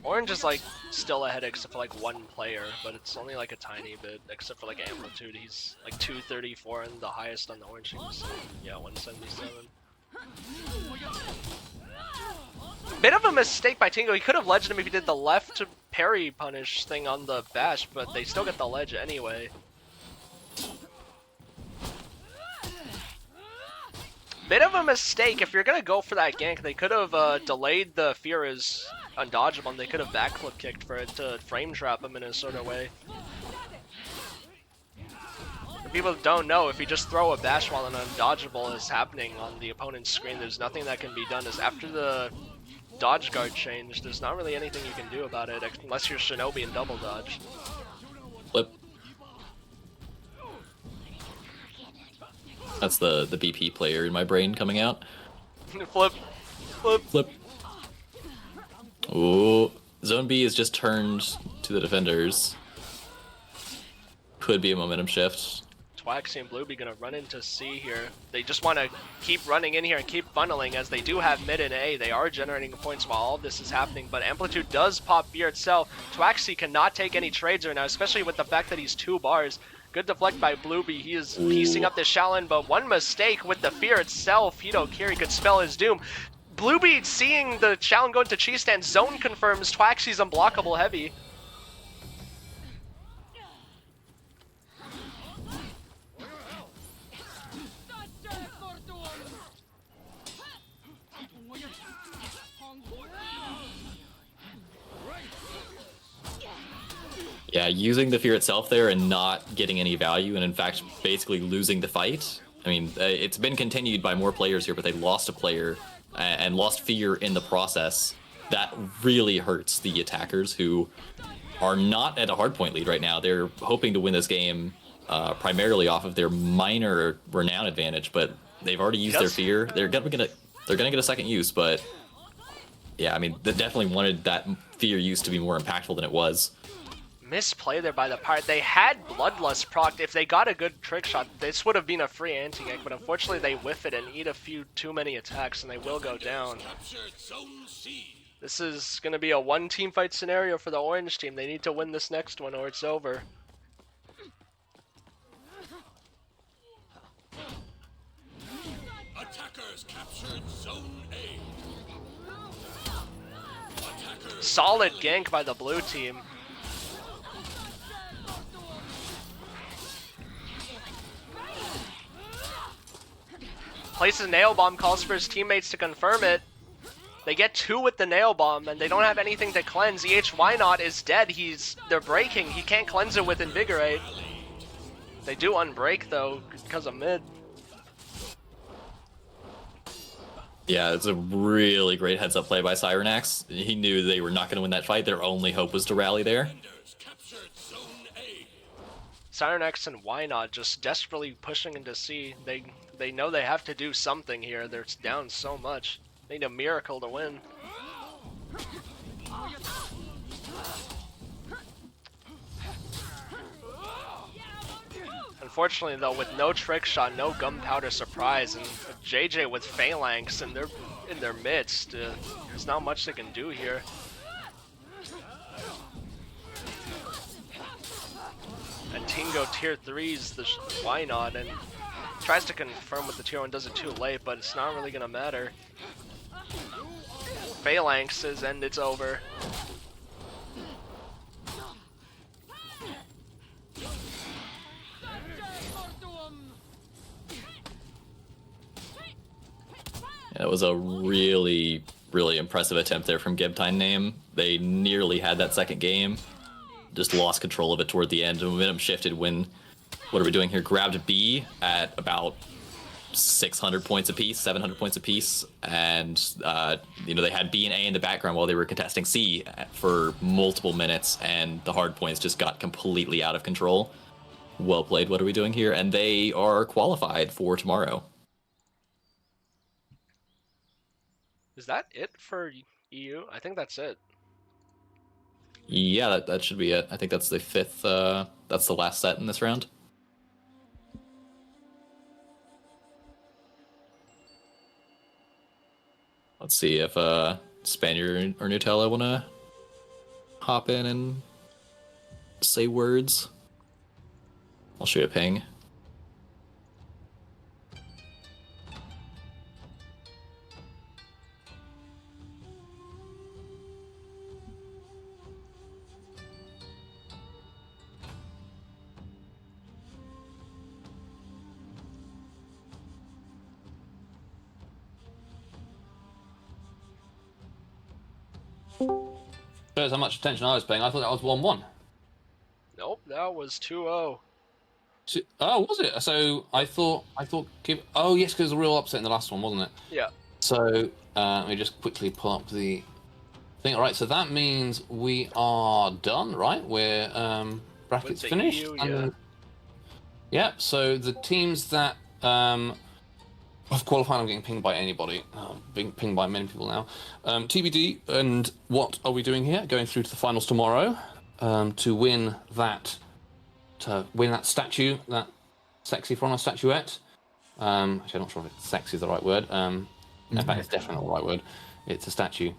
Orange is like still ahead except for like one player, but it's only like a tiny bit except for like Amplitude. He's like 234 and the highest on the Orange team is yeah 177. Bit of a mistake by Tingo. He could have ledged him if he did the left parry punish thing on the bash, but they still get the ledge anyway. Bit of a mistake. If you're gonna go for that gank, they could have delayed the fear is undodgeable and they could have backflip kicked for it to frame trap him in a sort of way. For people that don't know, if you just throw a bash while an undodgeable is happening on the opponent's screen, there's nothing that can be done. As after the dodge guard change, there's not really anything you can do about it unless you're Shinobi and double dodge. Flip. That's the BP player in my brain coming out. Flip. Flip. Flip. Ooh. Zone B is just turned to the defenders. Could be a momentum shift. Twaxi and Blueby gonna run into C here. They just want to keep running in here and keep funneling as they do have mid and A. They are generating points while all this is happening, but Amplitude does pop fear itself. Twaxi cannot take any trades right now, especially with the fact that he's 2 bars. Good deflect by Blueby. He is piecing up the Shaolin, but one mistake with the fear itself. Hito Kiri could spell his doom. Blueby seeing the Shaolin go into cheese stand. Zone confirms Twaxi's unblockable heavy. Yeah, using the fear itself there and not getting any value, and in fact basically losing the fight I mean, it's been continued by more players here, but they lost a player and lost fear in the process. That really hurts the attackers, who are not at a hardpoint lead right now. They're hoping to win this game primarily off of their minor renown advantage, but they've already used their fear. They're gonna get a second use, but yeah, I mean, they definitely wanted that fear use to be more impactful than it was. Misplay there by the Pirate. They had Bloodlust procced. If they got a good trick shot, this would have been a free anti-gank, but unfortunately they whiff it and eat a few too many attacks, and they will go down. This is going to be a one-team fight scenario for the orange team. They need to win this next one or it's over. Attackers captured Zone A. Solid gank by the blue team. Places a nail bomb, calls for his teammates to confirm it. They get 2 with the nail bomb, and they don't have anything to cleanse. Why not is dead. They're breaking. He can't cleanse it with Invigorate. They do unbreak though because of mid. Yeah, it's a really great heads-up play by Cyrenax. He knew they were not going to win that fight. Their only hope was to rally there. Cyrenax and Why Not just desperately pushing into C. They know they have to do something here. They're down so much. They need a miracle to win. Unfortunately though, with no trick shot, no gunpowder surprise, and JJ with Phalanx and they're in their midst, there's not much they can do here. And Tingo tier 3's the Why Not, and tries to confirm with the tier 1, does it too late, but it's not really gonna matter. Phalanxes and it's over. It was a really, really impressive attempt there from Gibtine Name. They nearly had that second game. Just lost control of it toward the end. The momentum shifted when, what are we doing here? Grabbed B at about 600 points apiece, 700 points apiece. And, they had B and A in the background while they were contesting C for multiple minutes. And the hard points just got completely out of control. Well played. What are we doing here? And they are qualified for tomorrow. Is that it for EU? I think that's it. Yeah, that should be it. I think that's the 5th, that's the last set in this round. Let's see if Spaniard or Nutella want to hop in and say words. I'll shoot a ping. Shows how much attention I was paying. I thought that was 1-1. Nope, that was 2-0. Oh, was it? So I thought. Oh, yes, because it was a real upset in the last one, wasn't it? Yeah. So let me just quickly pull up the thing. All right, so that means we are done, right? We're brackets finished. EU, yeah. Yeah. So the teams that have qualified, I'm getting pinged by anybody. Being pinged by many people now. TBD. And what are we doing here? Going through to the finals tomorrow to win that. To win that statue, that sexy Frontal statuette. Actually, I'm not sure if sexy is the right word. In fact, it's definitely not the right word. It's a statue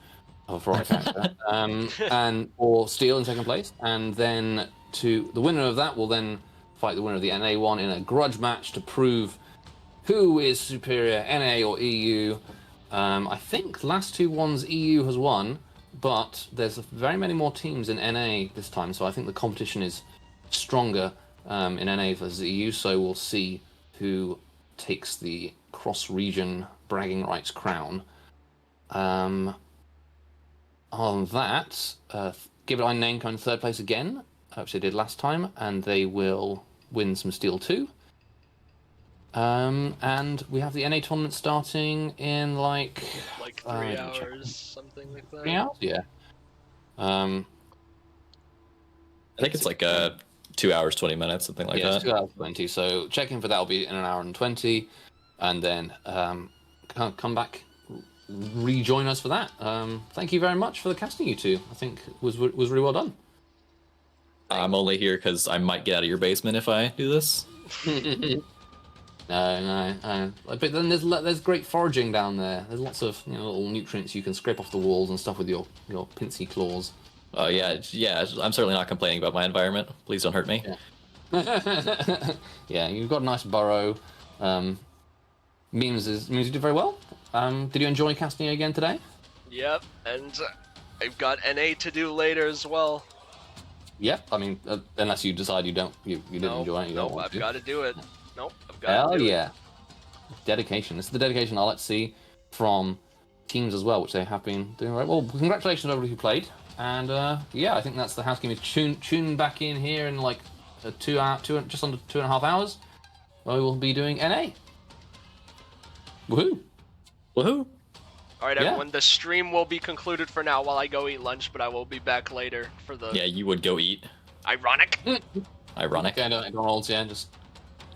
of a right character. And or steel in second place, and then the winner of that will then fight the winner of the NA one in a grudge match to prove who is superior, NA or EU. I think last 2 ones EU has won, but there's very many more teams in NA this time, so I think the competition is stronger in NA versus EU, so we'll see who takes the cross-region bragging rights crown. On that, Give It Eye Name come in 3rd place again, which they did last time, and they will win some steel too. And we have the NA tournament starting in like 3 hours, something like that. 3 hours, yeah. I think it's like 2 hours 20 minutes, something like yeah, that. it's 2 hours 20. So check-in for that will be in 1 hour and 20, and then come back, rejoin us for that. Thank you very much for the casting, you two. I think was really well done. I'm only here because I might get out of your basement if I do this. No. But then there's great foraging down there. There's lots of little nutrients you can scrape off the walls and stuff with your pincy claws. Oh yeah. I'm certainly not complaining about my environment. Please don't hurt me. Yeah, yeah, you've got a nice burrow. Memes, you did very well. Did you enjoy casting again today? Yep, and I've got NA to do later as well. Yep. I mean, unless you decide you didn't enjoy it. Nope, I've got to do it. Nope, I've got Hell to do yeah. Dedication. This is the dedication I'll let see from teams as well, which they have been doing right well. Congratulations to everybody who played. And yeah, I think that's the house game. Tune back in here in like just under 2.5 hours, where we will be doing NA. Woohoo! Woohoo! Alright, everyone, the stream will be concluded for now while I go eat lunch, but I will be back later for the... Yeah, you would go eat. Ironic. Ironic. Okay, McDonald's, yeah, just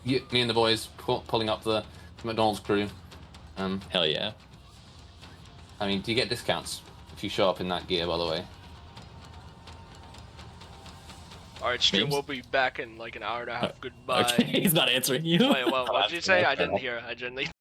me and the boys pulling up the McDonald's crew. Hell yeah. I mean, do you get discounts if you show up in that gear, by the way? Alright, stream Memes? will be back in like an hour and a half. Goodbye. Okay, he's not answering you. Wait, what did you say? I didn't hear. I didn't